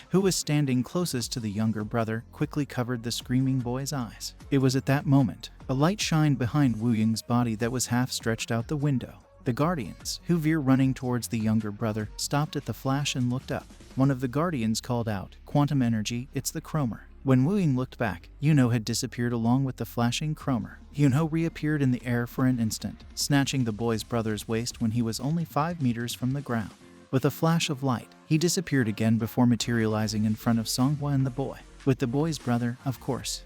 who was standing closest to the younger brother, quickly covered the screaming boy's eyes. It was at that moment, a light shined behind Wooyoung's body that was half stretched out the window. The guardians, who veer running towards the younger brother, stopped at the flash and looked up. One of the guardians called out, "Quantum energy, it's the Cromer." When Wooyoung looked back, Yunho had disappeared along with the flashing Cromer. Yunho reappeared in the air for an instant, snatching the boy's brother's waist when he was only 5 meters from the ground. With a flash of light, he disappeared again before materializing in front of Songhwa and the boy. With the boy's brother, of course.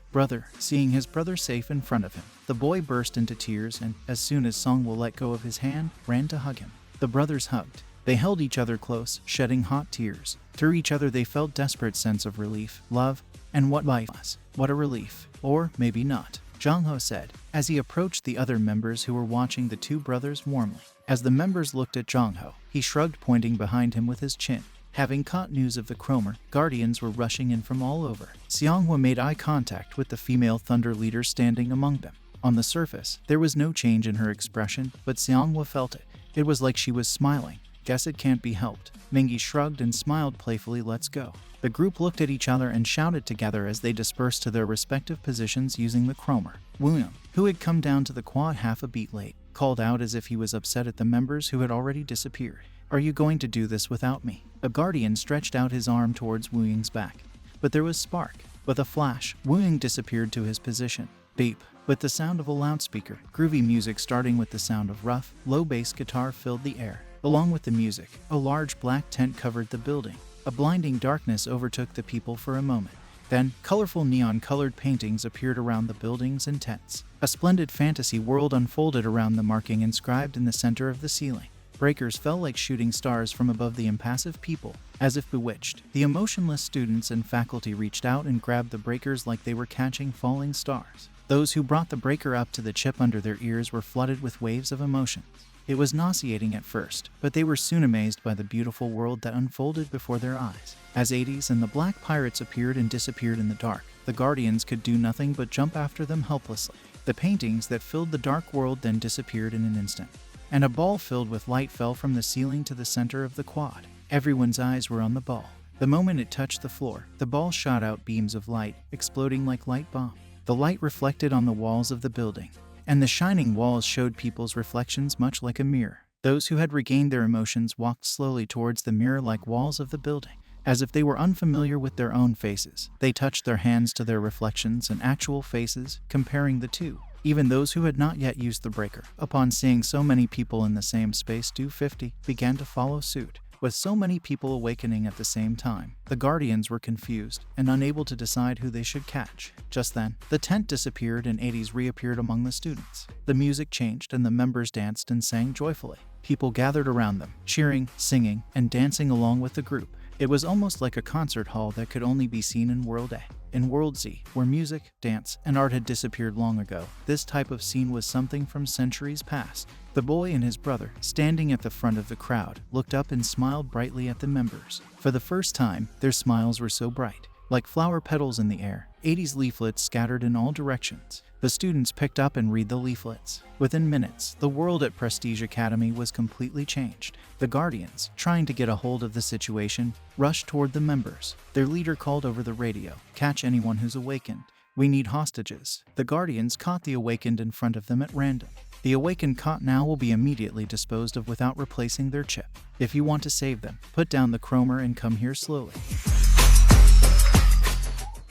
Seeing his brother safe in front of him, the boy burst into tears and, as soon as Songhwa let go of his hand, ran to hug him. The brothers hugged. They held each other close, shedding hot tears. Through each other they felt desperate sense of relief, love, and what life was. What a relief. Or maybe not, Jongho said, as he approached the other members who were watching the two brothers warmly. As the members looked at Jongho, he shrugged, pointing behind him with his chin. Having caught news of the Cromer, guardians were rushing in from all over. Songhwa made eye contact with the female thunder leader standing among them. On the surface, there was no change in her expression, but Songhwa felt it. It was like she was smiling. Guess it can't be helped. Mengi shrugged and smiled playfully. Let's go. The group looked at each other and shouted together as they dispersed to their respective positions using the Cromer. Wooyoung, who had come down to the quad half a beat late, called out as if he was upset at the members who had already disappeared. Are you going to do this without me? A guardian stretched out his arm towards Wooyoung's back. But there was spark. With a flash, Wooyoung disappeared to his position. Beep. With the sound of a loudspeaker, groovy music starting with the sound of rough, low bass guitar filled the air. Along with the music, a large black tent covered the building. A blinding darkness overtook the people for a moment. Then, colorful neon-colored paintings appeared around the buildings and tents. A splendid fantasy world unfolded around the marking inscribed in the center of the ceiling. Breakers fell like shooting stars from above the impassive people. As if bewitched, the emotionless students and faculty reached out and grabbed the breakers like they were catching falling stars. Those who brought the breaker up to the chip under their ears were flooded with waves of emotions. It was nauseating at first, but they were soon amazed by the beautiful world that unfolded before their eyes. As ATEEZ and the Black Pirates appeared and disappeared in the dark, the Guardians could do nothing but jump after them helplessly. The paintings that filled the dark world then disappeared in an instant, and a ball filled with light fell from the ceiling to the center of the quad. Everyone's eyes were on the ball. The moment it touched the floor, the ball shot out beams of light, exploding like light bomb. The light reflected on the walls of the building, and the shining walls showed people's reflections much like a mirror. Those who had regained their emotions walked slowly towards the mirror-like walls of the building. As if they were unfamiliar with their own faces, they touched their hands to their reflections and actual faces, comparing the two. Even those who had not yet used the breaker, upon seeing so many people in the same space do 50, began to follow suit. With so many people awakening at the same time, the Guardians were confused and unable to decide who they should catch. Just then, the tent disappeared and ATEEZ reappeared among the students. The music changed and the members danced and sang joyfully. People gathered around them, cheering, singing, and dancing along with the group. It was almost like a concert hall that could only be seen in World A. In World Z, where music, dance, and art had disappeared long ago, this type of scene was something from centuries past. The boy and his brother, standing at the front of the crowd, looked up and smiled brightly at the members. For the first time, their smiles were so bright, like flower petals in the air. ATEEZ leaflets scattered in all directions. The students picked up and read the leaflets. Within minutes, the world at Prestige Academy was completely changed. The Guardians, trying to get a hold of the situation, rushed toward the members. Their leader called over the radio, "Catch anyone who's awakened. We need hostages." The Guardians caught the awakened in front of them at random. The awakened caught now will be immediately disposed of without replacing their chip. If you want to save them, put down the Cromer and come here slowly.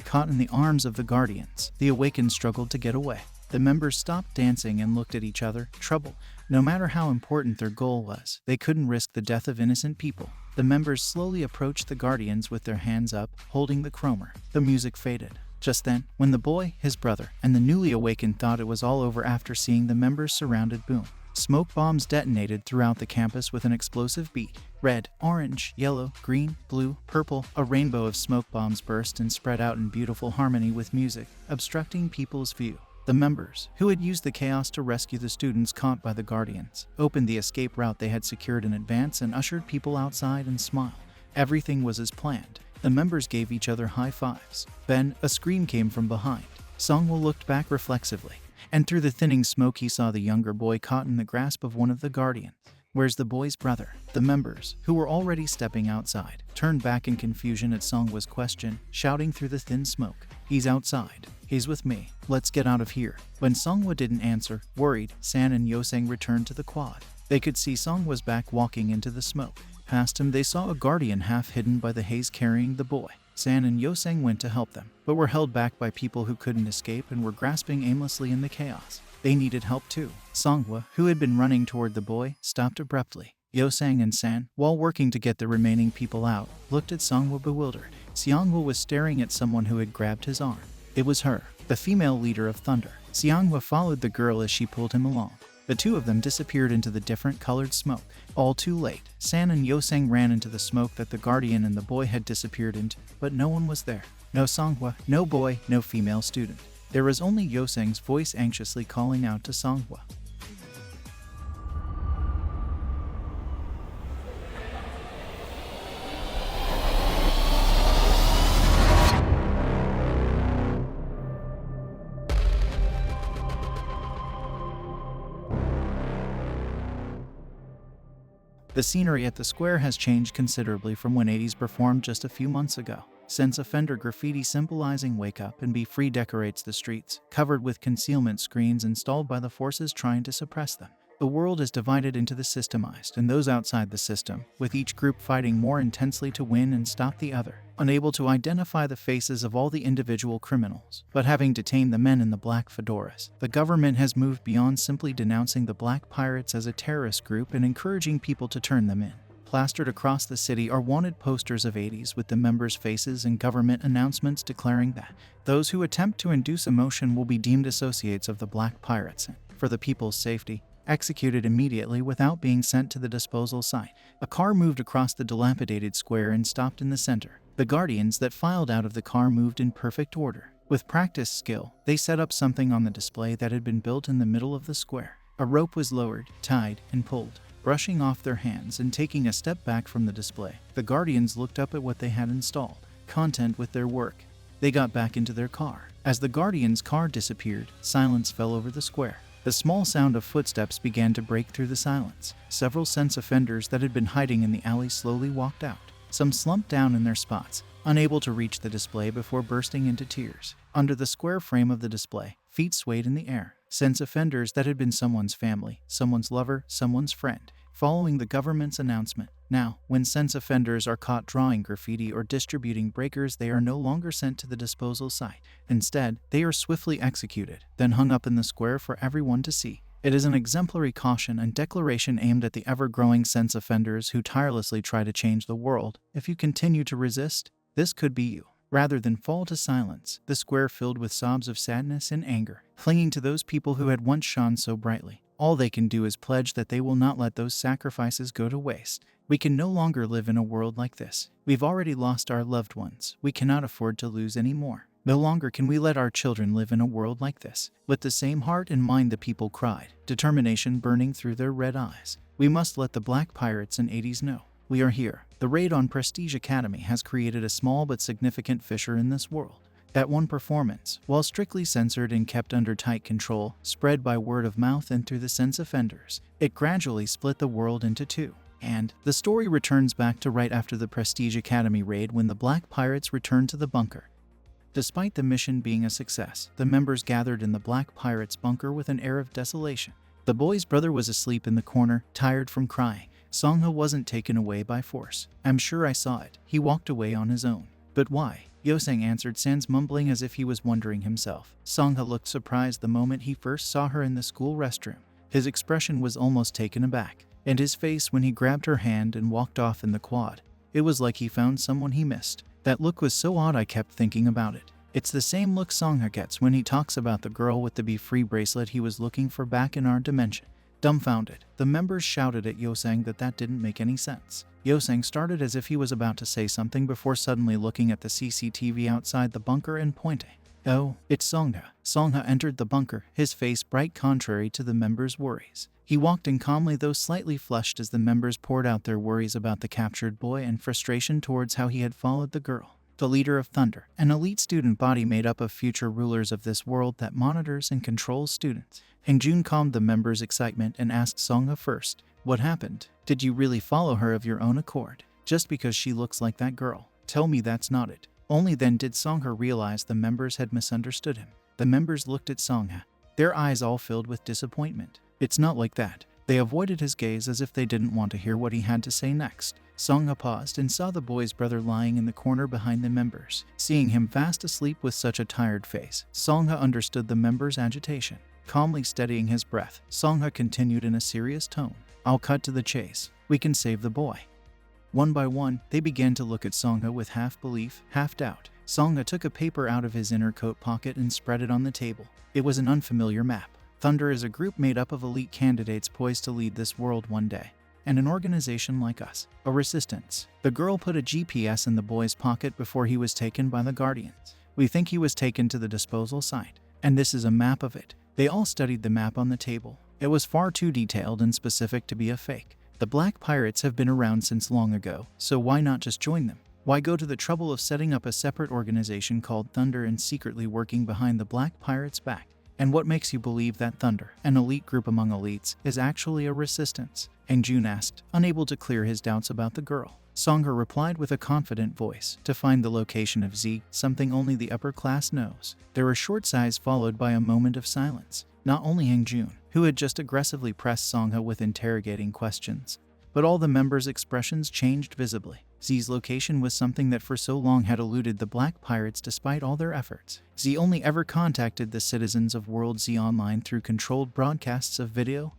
Caught in the arms of the Guardians, the awakened struggled to get away. The members stopped dancing and looked at each other, troubled. No matter how important their goal was, they couldn't risk the death of innocent people. The members slowly approached the Guardians with their hands up, holding the Cromer. The music faded. Just then, when the boy, his brother, and the newly awakened thought it was all over after seeing the members surrounded, boom. Smoke bombs detonated throughout the campus with an explosive beat. Red, orange, yellow, green, blue, purple, a rainbow of smoke bombs burst and spread out in beautiful harmony with music, obstructing people's view. The members, who had used the chaos to rescue the students caught by the Guardians, opened the escape route they had secured in advance and ushered people outside and smiled. Everything was as planned. The members gave each other high fives. Then, a scream came from behind. Songwoo looked back reflexively, and through the thinning smoke he saw the younger boy caught in the grasp of one of the Guardians. "Where's the boy's brother?" The members, who were already stepping outside, turned back in confusion at Songwoo's question, shouting through the thin smoke, "He's outside. He's with me. Let's get out of here." When Songwoo didn't answer, worried, San and Yoseng returned to the quad. They could see Songwoo's back walking into the smoke. Past him, they saw a Guardian half hidden by the haze carrying the boy. San and Yoseng went to help them, but were held back by people who couldn't escape and were grasping aimlessly in the chaos. They needed help too. Songwoo, who had been running toward the boy, stopped abruptly. Yoseng and San, while working to get the remaining people out, looked at Songwoo bewildered. Seongwoo was staring at someone who had grabbed his arm. It was her, the female leader of Thunder. Seongwoo followed the girl as she pulled him along. The two of them disappeared into the different colored smoke. All too late, San and Yoseng ran into the smoke that the Guardian and the boy had disappeared into, but no one was there. No Songwoo, no boy, no female student. There was only Yoseng's voice anxiously calling out to Songwoo. The scenery at the square has changed considerably from when ATEEZ performed just a few months ago. Since offender graffiti symbolizing "Wake Up and Be Free" decorates the streets, covered with concealment screens installed by the forces trying to suppress them. The world is divided into the systemized and those outside the system, with each group fighting more intensely to win and stop the other. Unable to identify the faces of all the individual criminals, but having detained the men in the black fedoras, the government has moved beyond simply denouncing the Black Pirates as a terrorist group and encouraging people to turn them in. Plastered across the city are wanted posters of ATEEZ with the members' faces and government announcements declaring that those who attempt to induce emotion will be deemed associates of the Black Pirates. For the people's safety, executed immediately without being sent to the disposal site. A car moved across the dilapidated square and stopped in the center. The guardians that filed out of the car moved in perfect order. With practiced skill, they set up something on the display that had been built in the middle of the square. A rope was lowered, tied, and pulled. Brushing off their hands and taking a step back from the display, the guardians looked up at what they had installed. Content with their work, they got back into their car. As the guardians' car disappeared, silence fell over the square. The small sound of footsteps began to break through the silence. Several sense offenders that had been hiding in the alley slowly walked out. Some slumped down in their spots, unable to reach the display before bursting into tears. Under the square frame of the display, feet swayed in the air. Sense offenders that had been someone's family, someone's lover, someone's friend. Following the government's announcement, now, when sense offenders are caught drawing graffiti or distributing breakers, they are no longer sent to the disposal site. Instead, they are swiftly executed, then hung up in the square for everyone to see. It is an exemplary caution and declaration aimed at the ever-growing sense offenders who tirelessly try to change the world. If you continue to resist, this could be you. Rather than fall to silence, the square filled with sobs of sadness and anger, clinging to those people who had once shone so brightly. All they can do is pledge that they will not let those sacrifices go to waste. We can no longer live in a world like this. We've already lost our loved ones. We cannot afford to lose any more. No longer can we let our children live in a world like this. With the same heart and mind the people cried, determination burning through their red eyes. We must let the Black Pirates and ATEEZ know. We are here. The raid on Prestige Academy has created a small but significant fissure in this world. That one performance, while strictly censored and kept under tight control, spread by word of mouth and through the sense offenders. It gradually split the world into two. And the story returns back to right after the Prestige Academy raid when the Black Pirates returned to the bunker. Despite the mission being a success, the members gathered in the Black Pirates' bunker with an air of desolation. The boy's brother was asleep in the corner, tired from crying. Songha wasn't taken away by force. I'm sure I saw it. He walked away on his own. But why? Yosang answered, sans mumbling as if he was wondering himself. Songha looked surprised the moment he first saw her in the school restroom. His expression was almost taken aback, and his face when he grabbed her hand and walked off in the quad. It was like he found someone he missed. That look was so odd I kept thinking about it. It's the same look Songha gets when he talks about the girl with the Be Free bracelet he was looking for back in our dimension. Dumbfounded, the members shouted at Yosang that didn't make any sense. Yosang started as if he was about to say something before suddenly looking at the CCTV outside the bunker and pointing. Oh, it's Songha. Songha entered the bunker, his face bright contrary to the members' worries. He walked in calmly though slightly flushed as the members poured out their worries about the captured boy and frustration towards how he had followed the girl. The leader of Thunder, an elite student body made up of future rulers of this world that monitors and controls students. Hangjun calmed the members' excitement and asked Songha first, "What happened? Did you really follow her of your own accord? Just because she looks like that girl? Tell me that's not it." Only then did Songha realize the members had misunderstood him. The members looked at Songha, their eyes all filled with disappointment. It's not like that. They avoided his gaze as if they didn't want to hear what he had to say next. Songha paused and saw the boy's brother lying in the corner behind the members. Seeing him fast asleep with such a tired face, Songha understood the members' agitation. Calmly steadying his breath, Songha continued in a serious tone. "I'll cut to the chase. We can save the boy." One by one, they began to look at Songha with half belief, half doubt. Songha took a paper out of his inner coat pocket and spread it on the table. It was an unfamiliar map. Thunder is a group made up of elite candidates poised to lead this world one day. And an organization like us, a resistance. The girl put a GPS in the boy's pocket before he was taken by the Guardians. We think he was taken to the disposal site. And this is a map of it. They all studied the map on the table. It was far too detailed and specific to be a fake. The Black Pirates have been around since long ago, so why not just join them? Why go to the trouble of setting up a separate organization called Thunder and secretly working behind the Black Pirates' back? And what makes you believe that Thunder, an elite group among elites, is actually a resistance? Hangjun asked, unable to clear his doubts about the girl. Songha replied with a confident voice, "To find the location of Z, something only the upper class knows." There were short sighs followed by a moment of silence. Not only Hangjun, who had just aggressively pressed Songha with interrogating questions, but all the members' expressions changed visibly. Z's location was something that for so long had eluded the Black Pirates despite all their efforts. Z only ever contacted the citizens of World Z Online through controlled broadcasts of video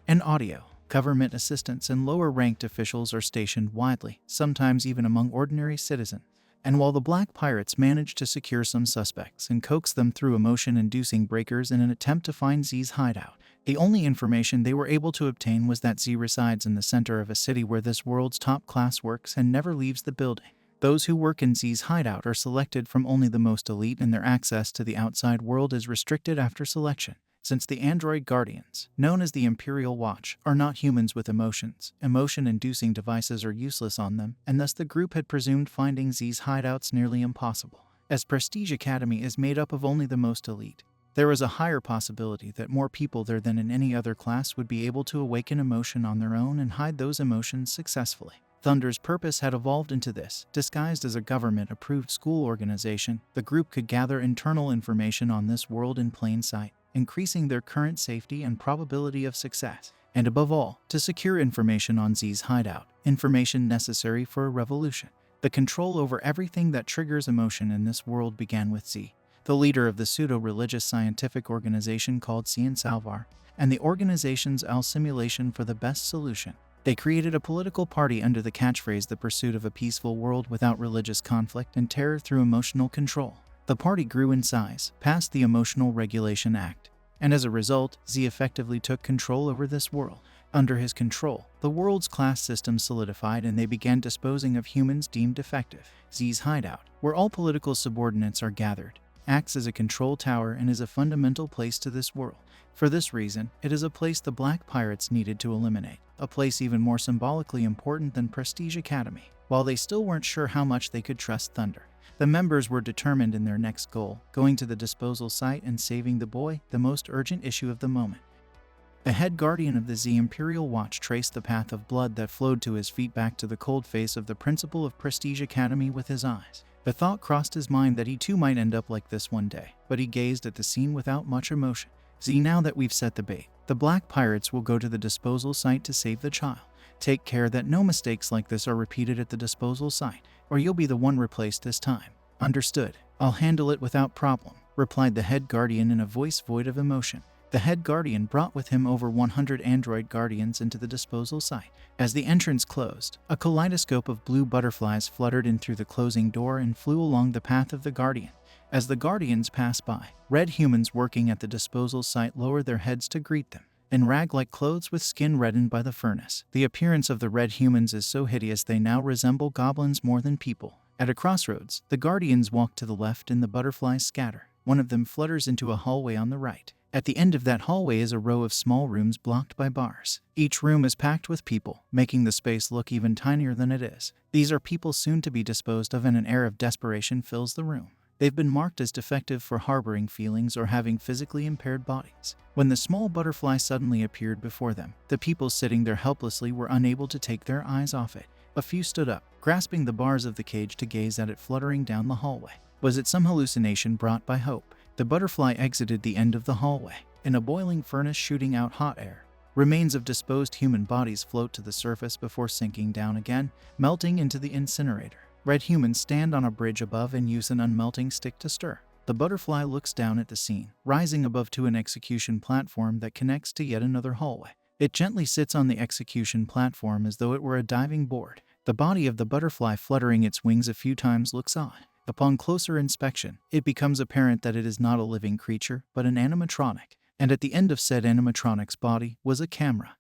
and audio. Government assistants and lower-ranked officials are stationed widely, sometimes even among ordinary citizens. And while the Black Pirates managed to secure some suspects and coax them through emotion-inducing breakers in an attempt to find Z's hideout, The only information they were able to obtain was that Z resides in the center of a city where this world's top class works and never leaves the building. Those who work in Z's hideout are selected from only the most elite, and their access to the outside world is restricted after selection. Since the android guardians, known as the Imperial Watch, are not humans with emotions, emotion-inducing devices are useless on them, and thus the group had presumed finding Z's hideouts nearly impossible. As Prestige Academy is made up of only the most elite, there is a higher possibility that more people there than in any other class would be able to awaken emotion on their own and hide those emotions successfully. Thunder's purpose had evolved into this. Disguised as a government-approved school organization, the group could gather internal information on this world in plain sight, increasing their current safety and probability of success, and above all, to secure information on Z's hideout, information necessary for a revolution. The control over everything that triggers emotion in this world began with Z, the leader of the pseudo-religious scientific organization called Cien Salvar, and the organization's Al Simulation for the Best Solution. They created a political party under the catchphrase "the pursuit of a peaceful world without religious conflict and terror through emotional control." The party grew in size, passed the Emotional Regulation Act, and as a result, Z effectively took control over this world. Under his control, the world's class system solidified and they began disposing of humans deemed defective. Z's hideout, where all political subordinates are gathered, acts as a control tower and is a fundamental place to this world. For this reason, it is a place the Black Pirates needed to eliminate, a place even more symbolically important than Prestige Academy. While they still weren't sure how much they could trust Thunder, the members were determined in their next goal, going to the disposal site and saving the boy, the most urgent issue of the moment. The head guardian of the Z Imperial Watch traced the path of blood that flowed to his feet back to the cold face of the principal of Prestige Academy with his eyes. The thought crossed his mind that he too might end up like this one day, but he gazed at the scene without much emotion. Z, now that we've set the bait, the Black Pirates will go to the disposal site to save the child. Take care that no mistakes like this are repeated at the disposal site, or you'll be the one replaced this time. Understood. I'll handle it without problem, replied the head guardian in a voice void of emotion. The head guardian brought with him over 100 android guardians into the disposal site. As the entrance closed, a kaleidoscope of blue butterflies fluttered in through the closing door and flew along the path of the guardian. As the guardians passed by, red humans working at the disposal site lowered their heads to greet them. In rag-like clothes with skin reddened by the furnace, the appearance of the red humans is so hideous they now resemble goblins more than people. At a crossroads, the guardians walk to the left and the butterflies scatter. One of them flutters into a hallway on the right. At the end of that hallway is a row of small rooms blocked by bars. Each room is packed with people, making the space look even tinier than it is. These are people soon to be disposed of, and an air of desperation fills the room. They've been marked as defective for harboring feelings or having physically impaired bodies. When the small butterfly suddenly appeared before them, the people sitting there helplessly were unable to take their eyes off it. A few stood up, grasping the bars of the cage to gaze at it fluttering down the hallway. Was it some hallucination brought by hope? The butterfly exited the end of the hallway. In a boiling furnace shooting out hot air, remains of disposed human bodies float to the surface before sinking down again, melting into the incinerator. Red humans stand on a bridge above and use an unmelting stick to stir. The butterfly looks down at the scene, rising above to an execution platform that connects to yet another hallway. It gently sits on the execution platform as though it were a diving board. The body of the butterfly fluttering its wings a few times looks on. Upon closer inspection, it becomes apparent that it is not a living creature, but an animatronic, and at the end of said animatronic's body was a camera.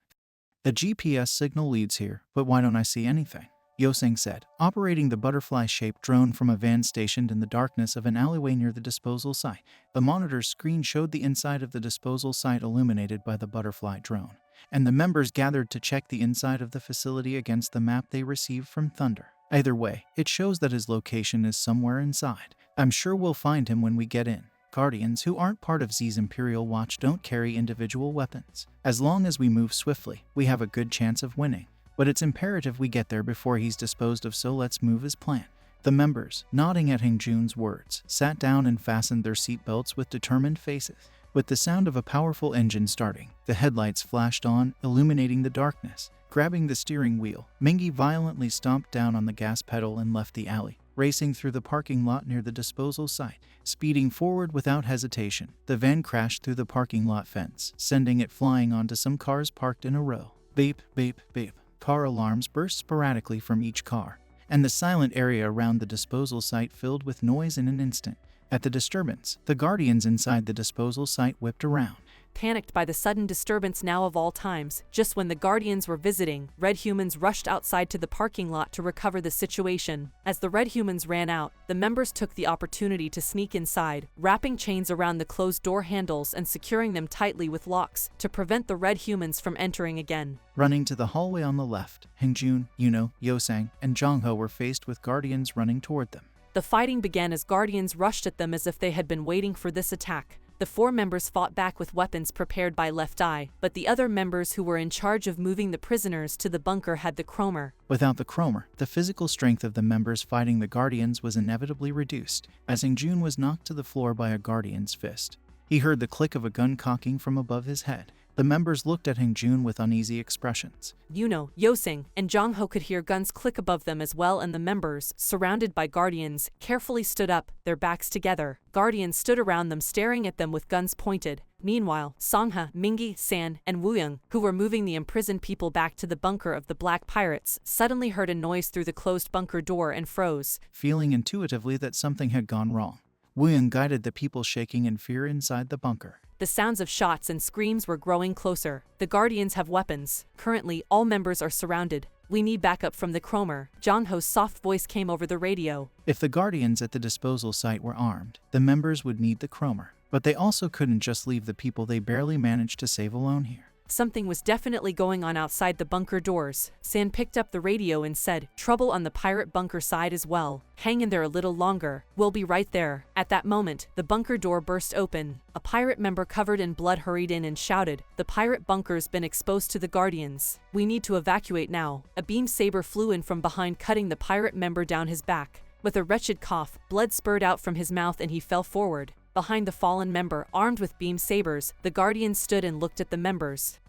A GPS signal leads here, but why don't I see anything? Yoseng said, operating the butterfly-shaped drone from a van stationed in the darkness of an alleyway near the disposal site. The monitor's screen showed the inside of the disposal site illuminated by the butterfly drone, and the members gathered to check the inside of the facility against the map they received from Thunder. Either way, it shows that his location is somewhere inside. I'm sure we'll find him when we get in. Guardians who aren't part of Z's Imperial Watch don't carry individual weapons. As long as we move swiftly, we have a good chance of winning. But it's imperative we get there before he's disposed of, so let's move as planned. The members, nodding at Heng-jun's words, sat down and fastened their seatbelts with determined faces. With the sound of a powerful engine starting, the headlights flashed on, illuminating the darkness. Grabbing the steering wheel, Mingy violently stomped down on the gas pedal and left the alley, racing through the parking lot near the disposal site. Speeding forward without hesitation, the van crashed through the parking lot fence, sending it flying onto some cars parked in a row. Beep, beep, beep. Car alarms burst sporadically from each car, and the silent area around the disposal site filled with noise in an instant. At the disturbance, the guardians inside the disposal site whipped around. panicked by the sudden disturbance now of all times. Just when the Guardians were visiting, Red Humans rushed outside to the parking lot to recover the situation. As the Red Humans ran out, the members took the opportunity to sneak inside, wrapping chains around the closed door handles and securing them tightly with locks to prevent the Red Humans from entering again. Running to the hallway on the left, Hangjun, Yuno, Yosang, and Jongho were faced with Guardians running toward them. The fighting began as Guardians rushed at them as if they had been waiting for this attack. The 4 members fought back with weapons prepared by Left Eye, but the other members who were in charge of moving the prisoners to the bunker had the Cromer. Without the Cromer, the physical strength of the members fighting the Guardians was inevitably reduced, as Hangjun was knocked to the floor by a Guardian's fist. He heard the click of a gun cocking from above his head. The members looked at Hangjun with uneasy expressions. Yuno, Yosing, and Jongho could hear guns click above them as well, and the members, surrounded by Guardians, carefully stood up, their backs together. Guardians stood around them staring at them with guns pointed. Meanwhile, Songha, Mingi, San, and Wooyoung, who were moving the imprisoned people back to the bunker of the Black Pirates, suddenly heard a noise through the closed bunker door and froze. Feeling intuitively that something had gone wrong, Wooyoung guided the people shaking in fear inside the bunker. The sounds of shots and screams were growing closer. The Guardians have weapons. Currently, all members are surrounded. We need backup from the Cromer. Jongho's soft voice came over the radio. If the Guardians at the disposal site were armed, the members would need the Cromer. But they also couldn't just leave the people they barely managed to save alone here. Something was definitely going on outside the bunker doors. San picked up the radio and said, "Trouble on the pirate bunker side as well. Hang in there a little longer. We'll be right there." At that moment, the bunker door burst open. A pirate member covered in blood hurried in and shouted, "The pirate bunker's been exposed to the Guardians. We need to evacuate now." A beam saber flew in from behind, cutting the pirate member down his back. With a wretched cough, blood spurted out from his mouth and he fell forward. Behind the fallen member, armed with beam sabers, the Guardians stood and looked at the members.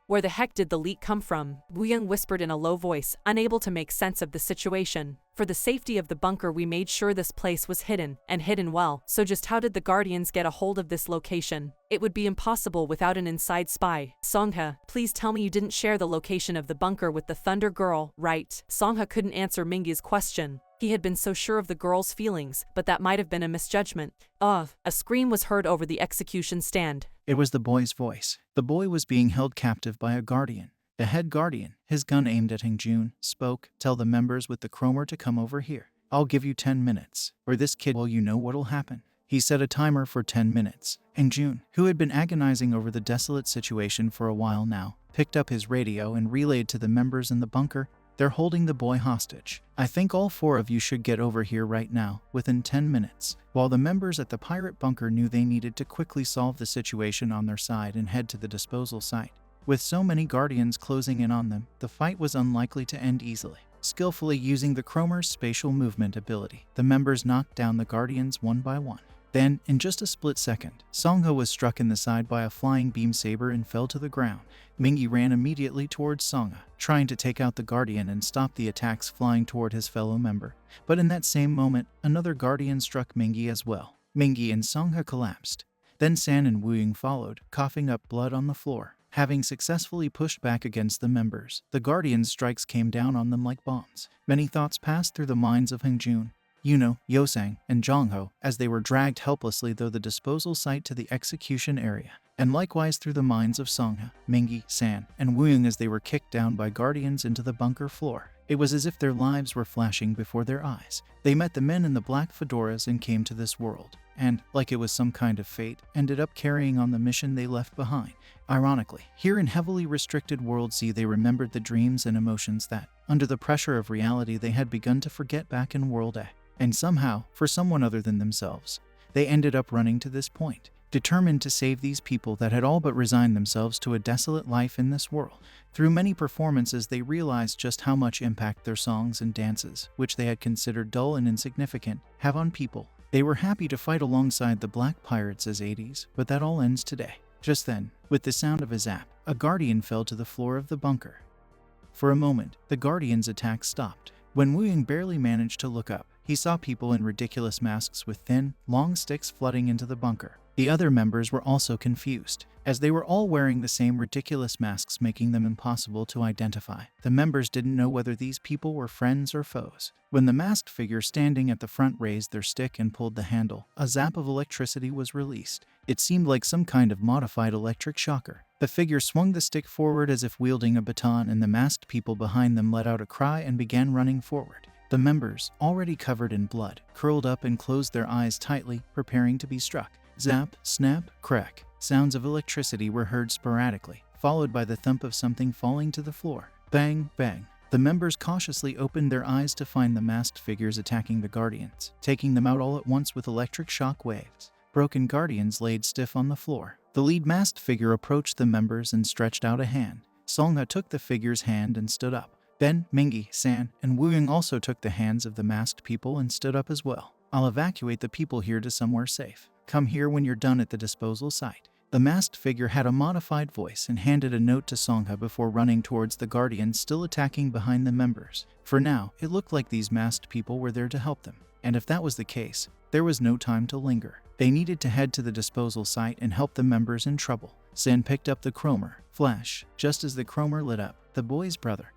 "Where the heck did the leak come from?" Wooyoung whispered in a low voice, unable to make sense of the situation. "For the safety of the bunker, we made sure this place was hidden, and hidden well. So just how did the Guardians get a hold of this location? It would be impossible without an inside spy." "Songha, please tell me you didn't share the location of the bunker with the Thunder Girl, right?" Songha couldn't answer Mingi's question. He had been so sure of the girl's feelings, but that might have been a misjudgment. A scream was heard over the execution stand. It was the boy's voice. The boy was being held captive by a Guardian. The head Guardian, his gun aimed at Hangjun, spoke, "Tell the members with the Cromer to come over here. I'll give you 10 minutes, or this kid, well, you know what'll happen." He set a timer for 10 minutes. Hangjun, who had been agonizing over the desolate situation for a while now, picked up his radio and relayed to the members in the bunker, "They're holding the boy hostage. I think all 4 of you should get over here right now, within 10 minutes. While the members at the pirate bunker knew they needed to quickly solve the situation on their side and head to the disposal site. With so many Guardians closing in on them, the fight was unlikely to end easily. Skillfully using the Cromer's spatial movement ability, the members knocked down the Guardians one by one. Then, in just a split second, Songho was struck in the side by a flying beam saber and fell to the ground. Mingi ran immediately towards Songha, trying to take out the Guardian and stop the attacks flying toward his fellow member. But in that same moment, another Guardian struck Mingi as well. Mingi and Songha collapsed. Then San and Wooyoung followed, coughing up blood on the floor. Having successfully pushed back against the members, the Guardian's strikes came down on them like bombs. Many thoughts passed through the minds of Hangjun, Yuno, Yosang, and Jongho as they were dragged helplessly through the disposal site to the execution area, and likewise through the minds of Songha, Mingi, San, and Wooyoung as they were kicked down by Guardians into the bunker floor. It was as if their lives were flashing before their eyes. They met the men in the black fedoras and came to this world, and, like it was some kind of fate, ended up carrying on the mission they left behind. Ironically, here in heavily restricted World Z, they remembered the dreams and emotions that, under the pressure of reality, they had begun to forget back in World A. And somehow, for someone other than themselves, they ended up running to this point, determined to save these people that had all but resigned themselves to a desolate life in this world. Through many performances, they realized just how much impact their songs and dances, which they had considered dull and insignificant, have on people. They were happy to fight alongside the Black Pirates as ATEEZ, but that all ends today. Just then, with the sound of a zap, a Guardian fell to the floor of the bunker. For a moment, the Guardian's attack stopped. When Wooyoung barely managed to look up, he saw people in ridiculous masks with thin, long sticks flooding into the bunker. The other members were also confused, as they were all wearing the same ridiculous masks, making them impossible to identify. The members didn't know whether these people were friends or foes. When the masked figure standing at the front raised their stick and pulled the handle, a zap of electricity was released. It seemed like some kind of modified electric shocker. The figure swung the stick forward as if wielding a baton, and the masked people behind them let out a cry and began running forward. The members, already covered in blood, curled up and closed their eyes tightly, preparing to be struck. Zap, snap, crack. Sounds of electricity were heard sporadically, followed by the thump of something falling to the floor. Bang, bang. The members cautiously opened their eyes to find the masked figures attacking the Guardians, taking them out all at once with electric shock waves. Broken Guardians laid stiff on the floor. The lead masked figure approached the members and stretched out a hand. Songha took the figure's hand and stood up. Ben, Mingi, San, and Wuying also took the hands of the masked people and stood up as well. I'll evacuate the people here to somewhere safe. Come here when you're done at the disposal site. The masked figure had a modified voice and handed a note to Songha before running towards the Guardians still attacking behind the members. For now, it looked like these masked people were there to help them. And if that was the case, there was no time to linger. They needed to head to the disposal site and help the members in trouble. San picked up the Cromer flash. Just as the Cromer lit up, the boy's brother,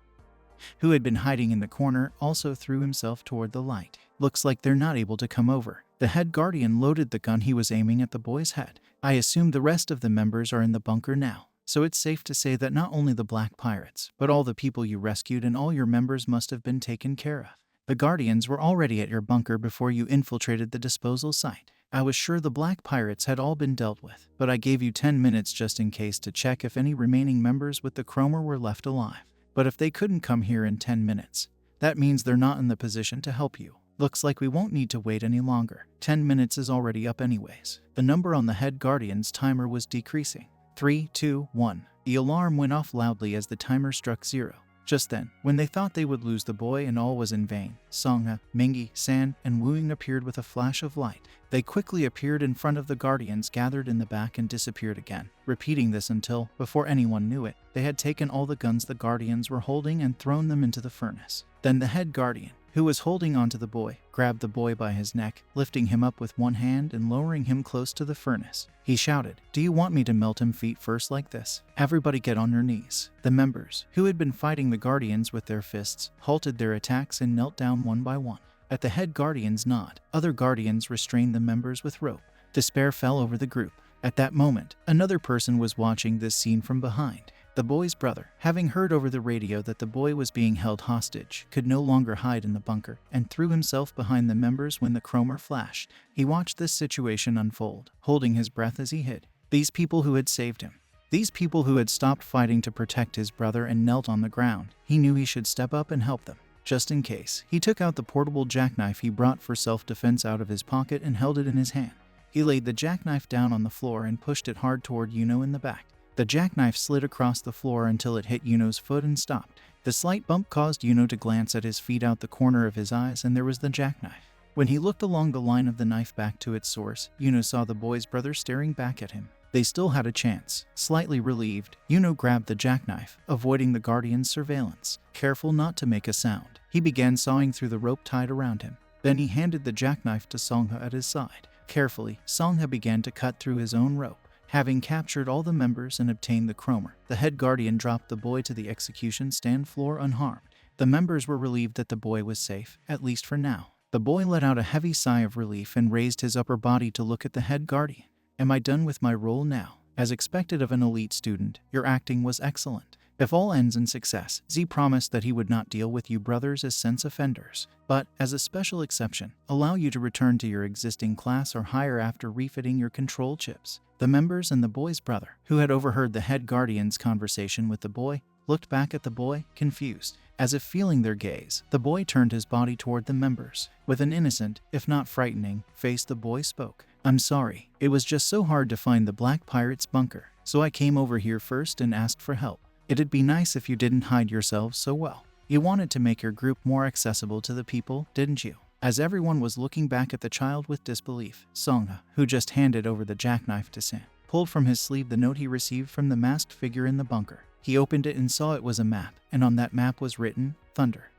who had been hiding in the corner, also threw himself toward the light. Looks like they're not able to come over. The head guardian loaded the gun he was aiming at the boy's head. I assume the rest of the members are in the bunker now, so it's safe to say that not only the Black Pirates, but all the people you rescued and all your members must have been taken care of. The Guardians were already at your bunker before you infiltrated the disposal site. I was sure the Black Pirates had all been dealt with, but I gave you 10 minutes just in case to check if any remaining members with the Cromer were left alive. But if they couldn't come here in 10 minutes, that means they're not in the position to help you. Looks like we won't need to wait any longer. 10 minutes is already up anyways. The number on the head guardian's timer was decreasing. 3, 2, 1. The alarm went off loudly as the timer struck 0. Just then, when they thought they would lose the boy and all was in vain, Songha, Mingi, San, and Wuying appeared with a flash of light. They quickly appeared in front of the Guardians gathered in the back and disappeared again, repeating this until, before anyone knew it, they had taken all the guns the Guardians were holding and thrown them into the furnace. Then the head guardian, who was holding onto the boy, grabbed the boy by his neck, lifting him up with one hand and lowering him close to the furnace. He shouted, "Do you want me to melt him feet first like this? Everybody get on your knees." The members, who had been fighting the Guardians with their fists, halted their attacks and knelt down one by one. At the head guardian's nod, other Guardians restrained the members with rope. Despair fell over the group. At that moment, another person was watching this scene from behind. The boy's brother, having heard over the radio that the boy was being held hostage, could no longer hide in the bunker and threw himself behind the members when the Cromer flashed. He watched this situation unfold, holding his breath as he hid. These people who had saved him, these people who had stopped fighting to protect his brother and knelt on the ground, he knew he should step up and help them. Just in case, he took out the portable jackknife he brought for self-defense out of his pocket and held it in his hand. He laid the jackknife down on the floor and pushed it hard toward Yuno in the back. The jackknife slid across the floor until it hit Yuno's foot and stopped. The slight bump caused Yuno to glance at his feet out the corner of his eyes, and there was the jackknife. When he looked along the line of the knife back to its source, Yuno saw the boy's brother staring back at him. They still had a chance. Slightly relieved, Yuno grabbed the jackknife, avoiding the Guardian's surveillance. Careful not to make a sound, he began sawing through the rope tied around him. Then he handed the jackknife to Songha at his side. Carefully, Songha began to cut through his own rope. Having captured all the members and obtained the Cromer, the head guardian dropped the boy to the execution stand floor unharmed. The members were relieved that the boy was safe, at least for now. The boy let out a heavy sigh of relief and raised his upper body to look at the head guardian. Am I done with my role now? As expected of an elite student, your acting was excellent. If all ends in success, Z promised that he would not deal with you brothers as sense offenders, but, as a special exception, allow you to return to your existing class or higher after refitting your control chips. The members and the boy's brother, who had overheard the head guardian's conversation with the boy, looked back at the boy, confused. As if feeling their gaze, the boy turned his body toward the members. With an innocent, if not frightening, face, the boy spoke. I'm sorry, it was just so hard to find the Black Pirates' bunker, so I came over here first and asked for help. It'd be nice if you didn't hide yourselves so well. You wanted to make your group more accessible to the people, didn't you? As everyone was looking back at the child with disbelief, Songha, who just handed over the jackknife to San, pulled from his sleeve the note he received from the masked figure in the bunker. He opened it and saw it was a map, and on that map was written, Thunder.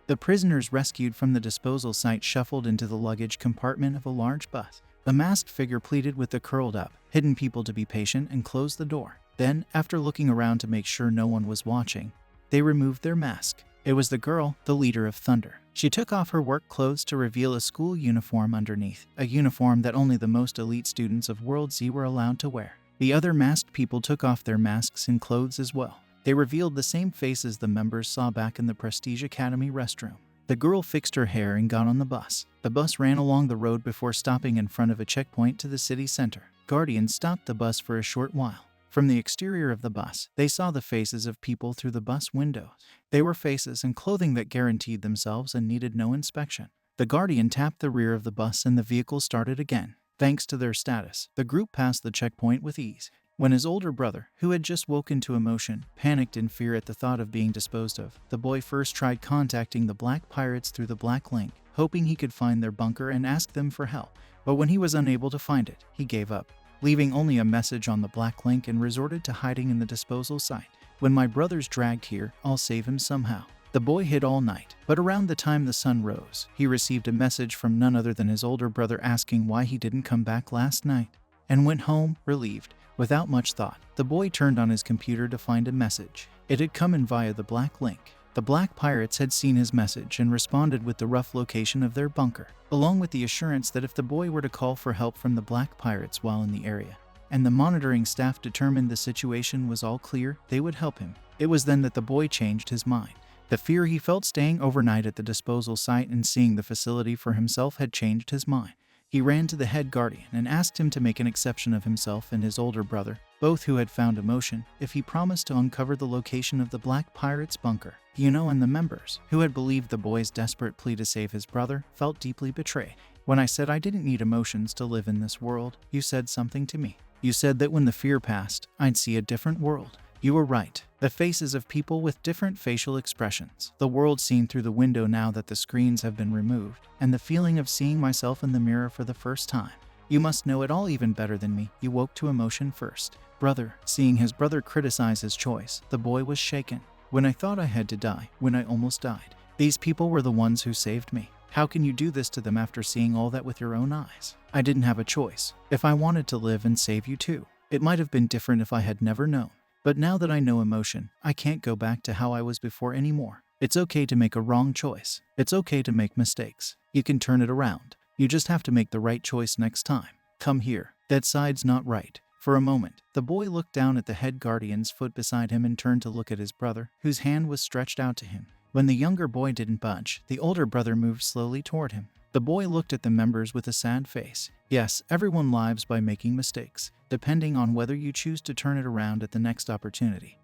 The prisoners rescued from the disposal site shuffled into the luggage compartment of a large bus. The masked figure pleaded with the curled up, hidden people to be patient and close the door. Then, after looking around to make sure no one was watching, they removed their mask. It was the girl, the leader of Thunder. She took off her work clothes to reveal a school uniform underneath, a uniform that only the most elite students of World Z were allowed to wear. The other masked people took off their masks and clothes as well. They revealed the same faces the members saw back in the Prestige Academy restroom. The girl fixed her hair and got on the bus. The bus ran along the road before stopping in front of a checkpoint to the city center. Guardians stopped the bus for a short while. From the exterior of the bus, they saw the faces of people through the bus windows. They were faces and clothing that guaranteed themselves and needed no inspection. The Guardian tapped the rear of the bus and the vehicle started again. Thanks to their status, the group passed the checkpoint with ease. When his older brother, who had just woken to emotion, panicked in fear at the thought of being disposed of, the boy first tried contacting the Black Pirates through the Black Link, hoping he could find their bunker and ask them for help. But when he was unable to find it, he gave up, leaving only a message on the Black Link and resorted to hiding in the disposal site. When my brother's dragged here, I'll save him somehow. The boy hid all night, but around the time the sun rose, he received a message from none other than his older brother asking why he didn't come back last night, and went home, relieved. Without much thought, the boy turned on his computer to find a message. It had come in via the Black Link. The Black Pirates had seen his message and responded with the rough location of their bunker, along with the assurance that if the boy were to call for help from the Black Pirates while in the area, and the monitoring staff determined the situation was all clear, they would help him. It was then that the boy changed his mind. The fear he felt staying overnight at the disposal site and seeing the facility for himself had changed his mind. He ran to the head guardian and asked him to make an exception of himself and his older brother, both who had found emotion, if he promised to uncover the location of the Black Pirates' bunker. And the members, who had believed the boy's desperate plea to save his brother, felt deeply betrayed. When I said I didn't need emotions to live in this world, you said something to me. You said that when the fear passed, I'd see a different world. You were right. The faces of people with different facial expressions. The world seen through the window now that the screens have been removed, and the feeling of seeing myself in the mirror for the first time. You must know it all even better than me. You woke to emotion first. Brother. Seeing his brother criticize his choice, the boy was shaken. When I thought I had to die, when I almost died, these people were the ones who saved me. How can you do this to them after seeing all that with your own eyes? I didn't have a choice. If I wanted to live and save you too, it might have been different if I had never known. But now that I know emotion, I can't go back to how I was before anymore. It's okay to make a wrong choice. It's okay to make mistakes. You can turn it around. You just have to make the right choice next time. Come here. That side's not right. For a moment, the boy looked down at the head guardian's foot beside him and turned to look at his brother, whose hand was stretched out to him. When the younger boy didn't budge, the older brother moved slowly toward him. The boy looked at the members with a sad face. Yes, everyone lives by making mistakes, depending on whether you choose to turn it around at the next opportunity,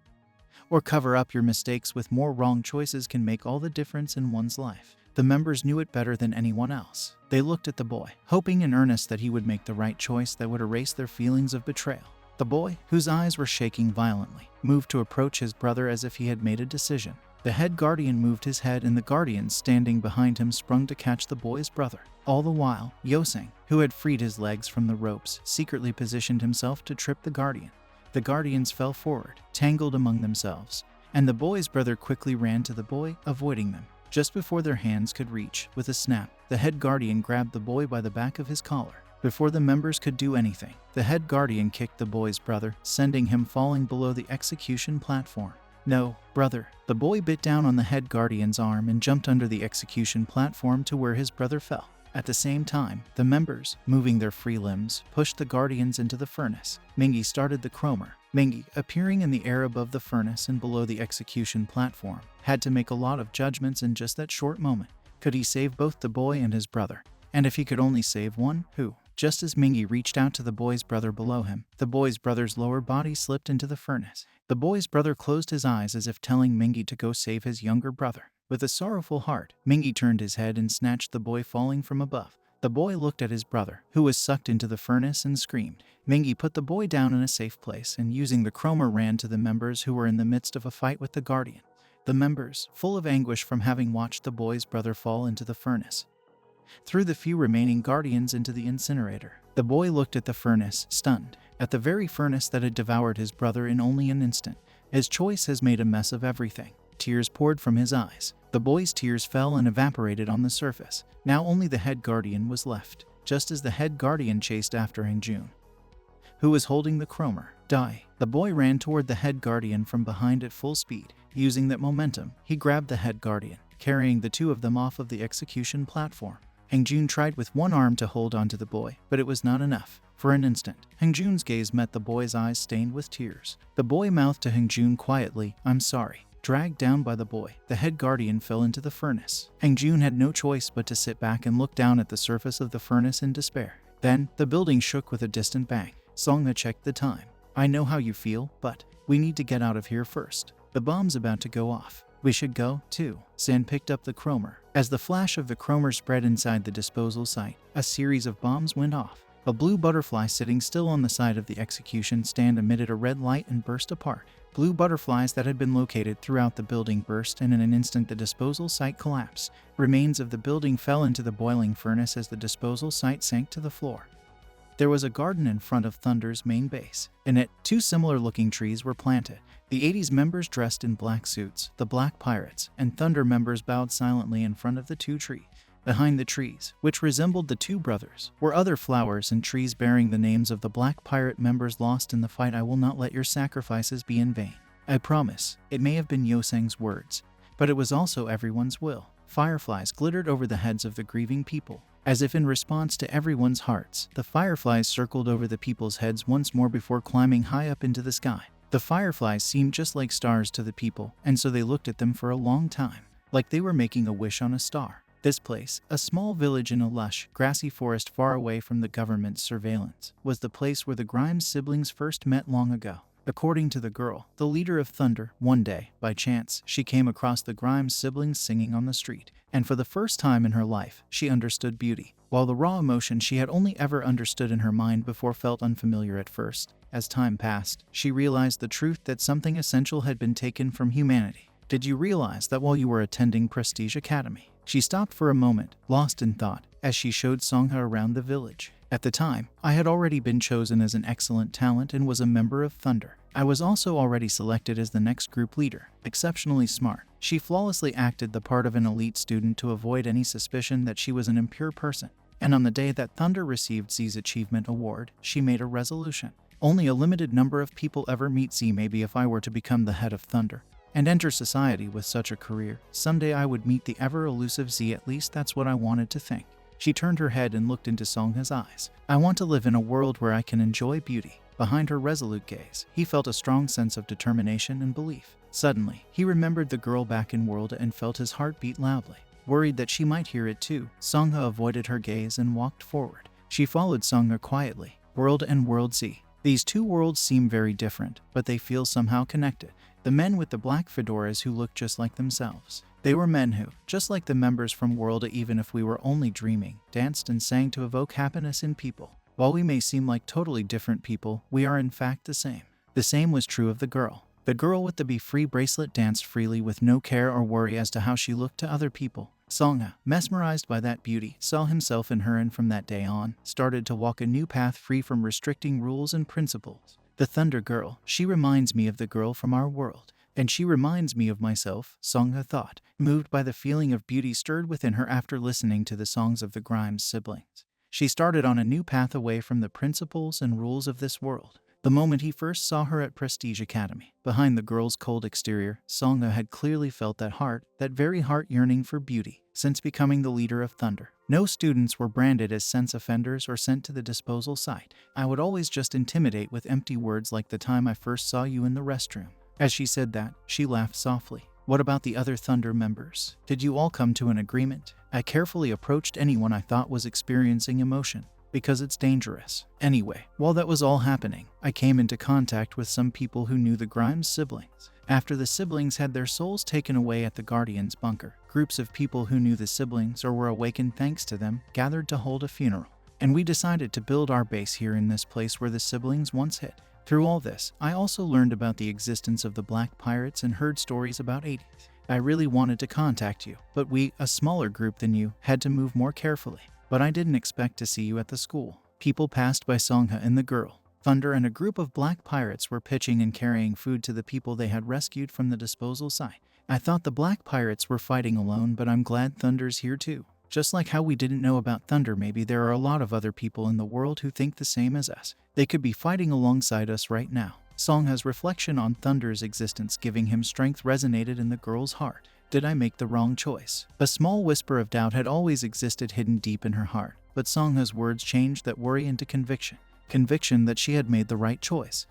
or cover up your mistakes with more wrong choices can make all the difference in one's life. The members knew it better than anyone else. They looked at the boy, hoping in earnest that he would make the right choice that would erase their feelings of betrayal. The boy, whose eyes were shaking violently, moved to approach his brother as if he had made a decision. The head guardian moved his head and the guardians standing behind him sprung to catch the boy's brother. All the while, Yoseng, who had freed his legs from the ropes, secretly positioned himself to trip the guardian. The guardians fell forward, tangled among themselves, and the boy's brother quickly ran to the boy, avoiding them. Just before their hands could reach, with a snap, the head guardian grabbed the boy by the back of his collar. Before the members could do anything, the head guardian kicked the boy's brother, sending him falling below the execution platform. No, brother. The boy bit down on the head guardian's arm and jumped under the execution platform to where his brother fell. At the same time, the members, moving their free limbs, pushed the guardians into the furnace. Mingi started the Cromer. Mingi, appearing in the air above the furnace and below the execution platform, had to make a lot of judgments in just that short moment. Could he save both the boy and his brother? And if he could only save one, who? Just as Mingi reached out to the boy's brother below him, the boy's brother's lower body slipped into the furnace. The boy's brother closed his eyes as if telling Mingi to go save his younger brother. With a sorrowful heart, Mingi turned his head and snatched the boy falling from above. The boy looked at his brother, who was sucked into the furnace, and screamed. Mingi put the boy down in a safe place and using the Cromer ran to the members who were in the midst of a fight with the guardian. The members, full of anguish from having watched the boy's brother fall into the furnace, threw the few remaining guardians into the incinerator. The boy looked at the furnace, stunned. At the very furnace that had devoured his brother in only an instant. His choice has made a mess of everything. Tears poured from his eyes. The boy's tears fell and evaporated on the surface. Now only the head guardian was left. just as the head guardian chased after Hangjun, who was holding the Cromer die. The boy ran toward the head guardian from behind at full speed. Using that momentum, he grabbed the head guardian, carrying the two of them off of the execution platform. Hangjun tried with one arm to hold onto the boy, but it was not enough. For an instant, Hangjun's gaze met the boy's eyes stained with tears. The boy mouthed to Hangjun quietly, "I'm sorry." Dragged down by the boy, the head guardian fell into the furnace. Hangjun had no choice but to sit back and look down at the surface of the furnace in despair. Then, the building shook with a distant bang. Songha checked the time. "I know how you feel, but we need to get out of here first. The bomb's about to go off. We should go, too." San picked up the Cromer. As the flash of the Cromer spread inside the disposal site, a series of bombs went off. A blue butterfly sitting still on the side of the execution stand emitted a red light and burst apart. Blue butterflies that had been located throughout the building burst, and in an instant the disposal site collapsed. Remains of the building fell into the boiling furnace as the disposal site sank to the floor. There was a garden in front of Thunder's main base. In it, two similar-looking trees were planted. The ATEEZ members dressed in black suits, the Black Pirates, and Thunder members bowed silently in front of the two trees. Behind the trees, which resembled the two brothers, were other flowers and trees bearing the names of the Black Pirate members lost in the fight. "I will not let your sacrifices be in vain. I promise." It may have been Yoseng's words, but it was also everyone's will. Fireflies glittered over the heads of the grieving people. As if in response to everyone's hearts, the fireflies circled over the people's heads once more before climbing high up into the sky. The fireflies seemed just like stars to the people, and so they looked at them for a long time, like they were making a wish on a star. This place, a small village in a lush, grassy forest far away from the government's surveillance, was the place where the Grimes siblings first met long ago. According to the girl, the leader of Thunder, one day, by chance, she came across the Grimes siblings singing on the street, and for the first time in her life, she understood beauty. While the raw emotion she had only ever understood in her mind before felt unfamiliar at first, as time passed, she realized the truth that something essential had been taken from humanity. "Did you realize that while you were attending Prestige Academy?" She stopped for a moment, lost in thought, as she showed Songha around the village. "At the time, I had already been chosen as an excellent talent and was a member of Thunder. I was also already selected as the next group leader. Exceptionally smart, she flawlessly acted the part of an elite student to avoid any suspicion that she was an impure person. And on the day that Thunder received Z's Achievement Award, she made a resolution. Only a limited number of people ever meet Z. Maybe if I were to become the head of Thunder and enter society with such a career, someday I would meet the ever-elusive Z. At least that's what I wanted to think." She turned her head and looked into Songha's eyes. "I want to live in a world where I can enjoy beauty." Behind her resolute gaze, he felt a strong sense of determination and belief. Suddenly, he remembered the girl back in World and felt his heart beat loudly. Worried that she might hear it too, Songha avoided her gaze and walked forward. She followed Songha quietly. World and World Z. These two worlds seem very different, but they feel somehow connected. The men with the black fedoras who looked just like themselves. They were men who, just like the members from World, even if we were only dreaming, danced and sang to evoke happiness in people. While we may seem like totally different people, we are in fact the same. The same was true of the girl. The girl with the Be Free bracelet danced freely with no care or worry as to how she looked to other people. Songha, mesmerized by that beauty, saw himself in her and from that day on, started to walk a new path free from restricting rules and principles. The Thunder Girl, she reminds me of the girl from our world. And she reminds me of myself, Songha thought, moved by the feeling of beauty stirred within her after listening to the songs of the Grimes siblings. She started on a new path away from the principles and rules of this world. The moment he first saw her at Prestige Academy, behind the girl's cold exterior, Songha had clearly felt that very heart yearning for beauty. Since becoming the leader of Thunder, no students were branded as sense offenders or sent to the disposal site. "I would always just intimidate with empty words like the time I first saw you in the restroom." As she said that, she laughed softly. "What about the other Thunder members? Did you all come to an agreement?" "I carefully approached anyone I thought was experiencing emotion, because it's dangerous. Anyway, while that was all happening, I came into contact with some people who knew the Grimes siblings. After the siblings had their souls taken away at the Guardian's bunker, groups of people who knew the siblings or were awakened thanks to them gathered to hold a funeral. And we decided to build our base here in this place where the siblings once hid. Through all this, I also learned about the existence of the Black Pirates and heard stories about ATEEZ. I really wanted to contact you, but we, a smaller group than you, had to move more carefully. But I didn't expect to see you at the school." People passed by Songha and the girl. Thunder and a group of black pirates were pitching and carrying food to the people they had rescued from the disposal site. "I thought the black pirates were fighting alone, but I'm glad Thunder's here too." Just like how we didn't know about thunder, maybe there are a lot of other people in the world who think the same as us. They could be fighting alongside us right now. Songha's reflection on Thunder's existence giving him strength resonated in the girl's heart. Did I make the wrong choice? A small whisper of doubt had always existed hidden deep in her heart, but Songha's words changed that worry into conviction. Conviction that she had made the right choice.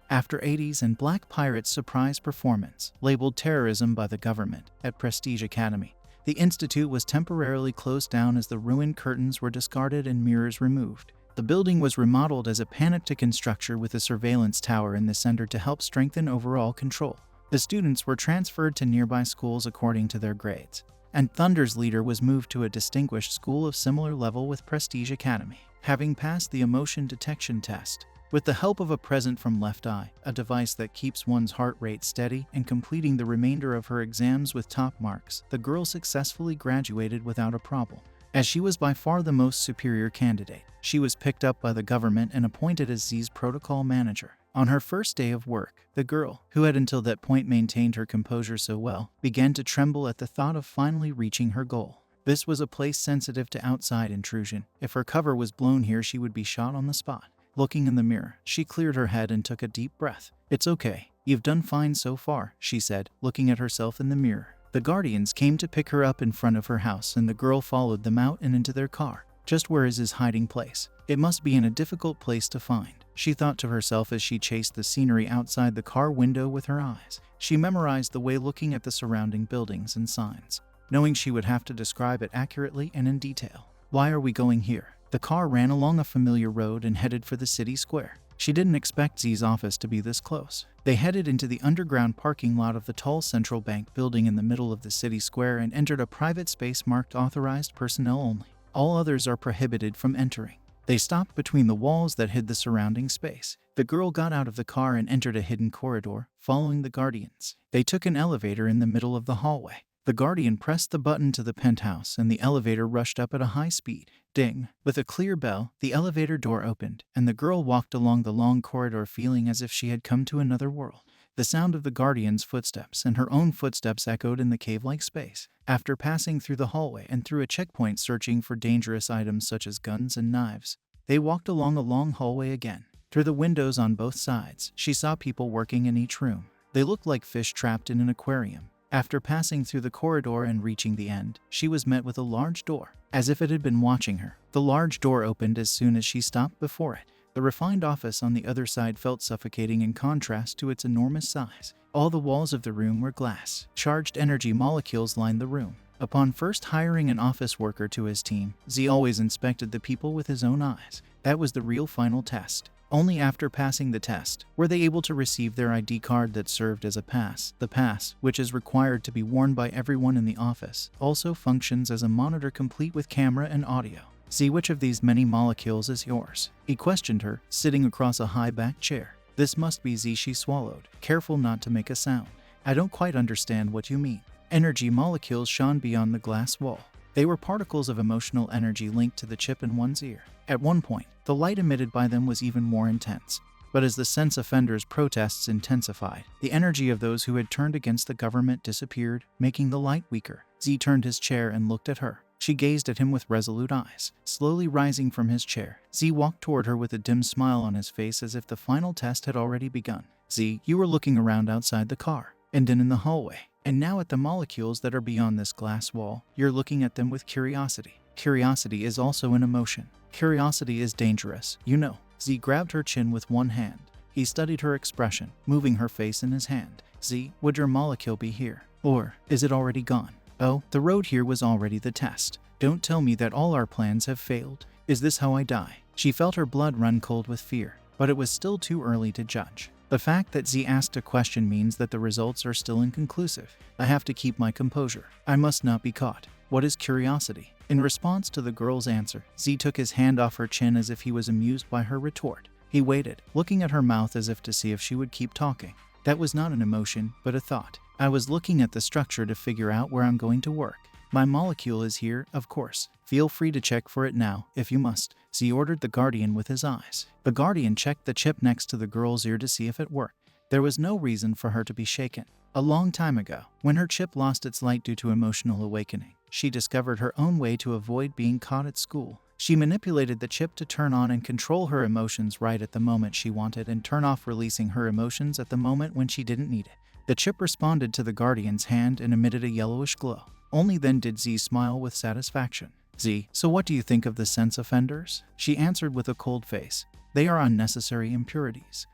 After ATEEZ and Black Pirate's surprise performance, labeled terrorism by the government, at Prestige Academy, the institute was temporarily closed down as the ruined curtains were discarded and mirrors removed. The building was remodeled as a panopticon structure with a surveillance tower in the center to help strengthen overall control. The students were transferred to nearby schools according to their grades, and Thunder's leader was moved to a distinguished school of similar level with Prestige Academy. Having passed the emotion detection test, with the help of a present from Left Eye, a device that keeps one's heart rate steady, and completing the remainder of her exams with top marks, the girl successfully graduated without a problem. As she was by far the most superior candidate, she was picked up by the government and appointed as Z's protocol manager. On her first day of work, the girl, who had until that point maintained her composure so well, began to tremble at the thought of finally reaching her goal. This was a place sensitive to outside intrusion. If her cover was blown here, she would be shot on the spot. Looking in the mirror, she cleared her head and took a deep breath. "It's okay. You've done fine so far," she said, looking at herself in the mirror. The Guardians came to pick her up in front of her house, and the girl followed them out and into their car. Just where is his hiding place? It must be in a difficult place to find, she thought to herself as she chased the scenery outside the car window with her eyes. She memorized the way, looking at the surrounding buildings and signs, knowing she would have to describe it accurately and in detail. Why are we going here? The car ran along a familiar road and headed for the city square. She didn't expect Z's office to be this close. They headed into the underground parking lot of the tall central bank building in the middle of the city square and entered a private space marked authorized personnel only. All others are prohibited from entering. They stopped between the walls that hid the surrounding space. The girl got out of the car and entered a hidden corridor, following the Guardians. They took an elevator in the middle of the hallway. The Guardian pressed the button to the penthouse and the elevator rushed up at a high speed. Ding! With a clear bell, the elevator door opened, and the girl walked along the long corridor feeling as if she had come to another world. The sound of the Guardian's footsteps and her own footsteps echoed in the cave-like space. After passing through the hallway and through a checkpoint searching for dangerous items such as guns and knives, they walked along a long hallway again. Through the windows on both sides, she saw people working in each room. They looked like fish trapped in an aquarium. After passing through the corridor and reaching the end, she was met with a large door, as if it had been watching her. The large door opened as soon as she stopped before it. The refined office on the other side felt suffocating in contrast to its enormous size. All the walls of the room were glass. Charged energy molecules lined the room. Upon first hiring an office worker to his team, Z always inspected the people with his own eyes. That was the real final test. Only after passing the test were they able to receive their ID card that served as a pass. The pass, which is required to be worn by everyone in the office, also functions as a monitor complete with camera and audio. "See which of these many molecules is yours?" he questioned her, sitting across a high-backed chair. "This must be Z," she swallowed, careful not to make a sound. "I don't quite understand what you mean." Energy molecules shone beyond the glass wall. They were particles of emotional energy linked to the chip in one's ear. At one point, the light emitted by them was even more intense. But as the sense offenders' protests intensified, the energy of those who had turned against the government disappeared, making the light weaker. Z turned his chair and looked at her. She gazed at him with resolute eyes. Slowly rising from his chair, Z walked toward her with a dim smile on his face as if the final test had already begun. "Z, you were looking around outside the car, and then in the hallway, and now at the molecules that are beyond this glass wall. You're looking at them with curiosity. Curiosity is also an emotion. Curiosity is dangerous, you know." Z grabbed her chin with one hand. He studied her expression, moving her face in his hand. "Z, would your molecule be here? Or is it already gone?" "Oh, the road here was already the test. Don't tell me that all our plans have failed. Is this how I die?" She felt her blood run cold with fear, but it was still too early to judge. The fact that Z asked a question means that the results are still inconclusive. I have to keep my composure. I must not be caught. What is curiosity? In response to the girl's answer, Z took his hand off her chin as if he was amused by her retort. He waited, looking at her mouth as if to see if she would keep talking. "That was not an emotion, but a thought. I was looking at the structure to figure out where I'm going to work. My molecule is here, of course. Feel free to check for it now, if you must." Z ordered the Guardian with his eyes. The Guardian checked the chip next to the girl's ear to see if it worked. There was no reason for her to be shaken. A long time ago, when her chip lost its light due to emotional awakening, she discovered her own way to avoid being caught at school. She manipulated the chip to turn on and control her emotions right at the moment she wanted and turn off releasing her emotions at the moment when she didn't need it. The chip responded to the Guardian's hand and emitted a yellowish glow. Only then did Z smile with satisfaction. Z, so what do you think of the sense offenders? She answered with a cold face. They are unnecessary impurities.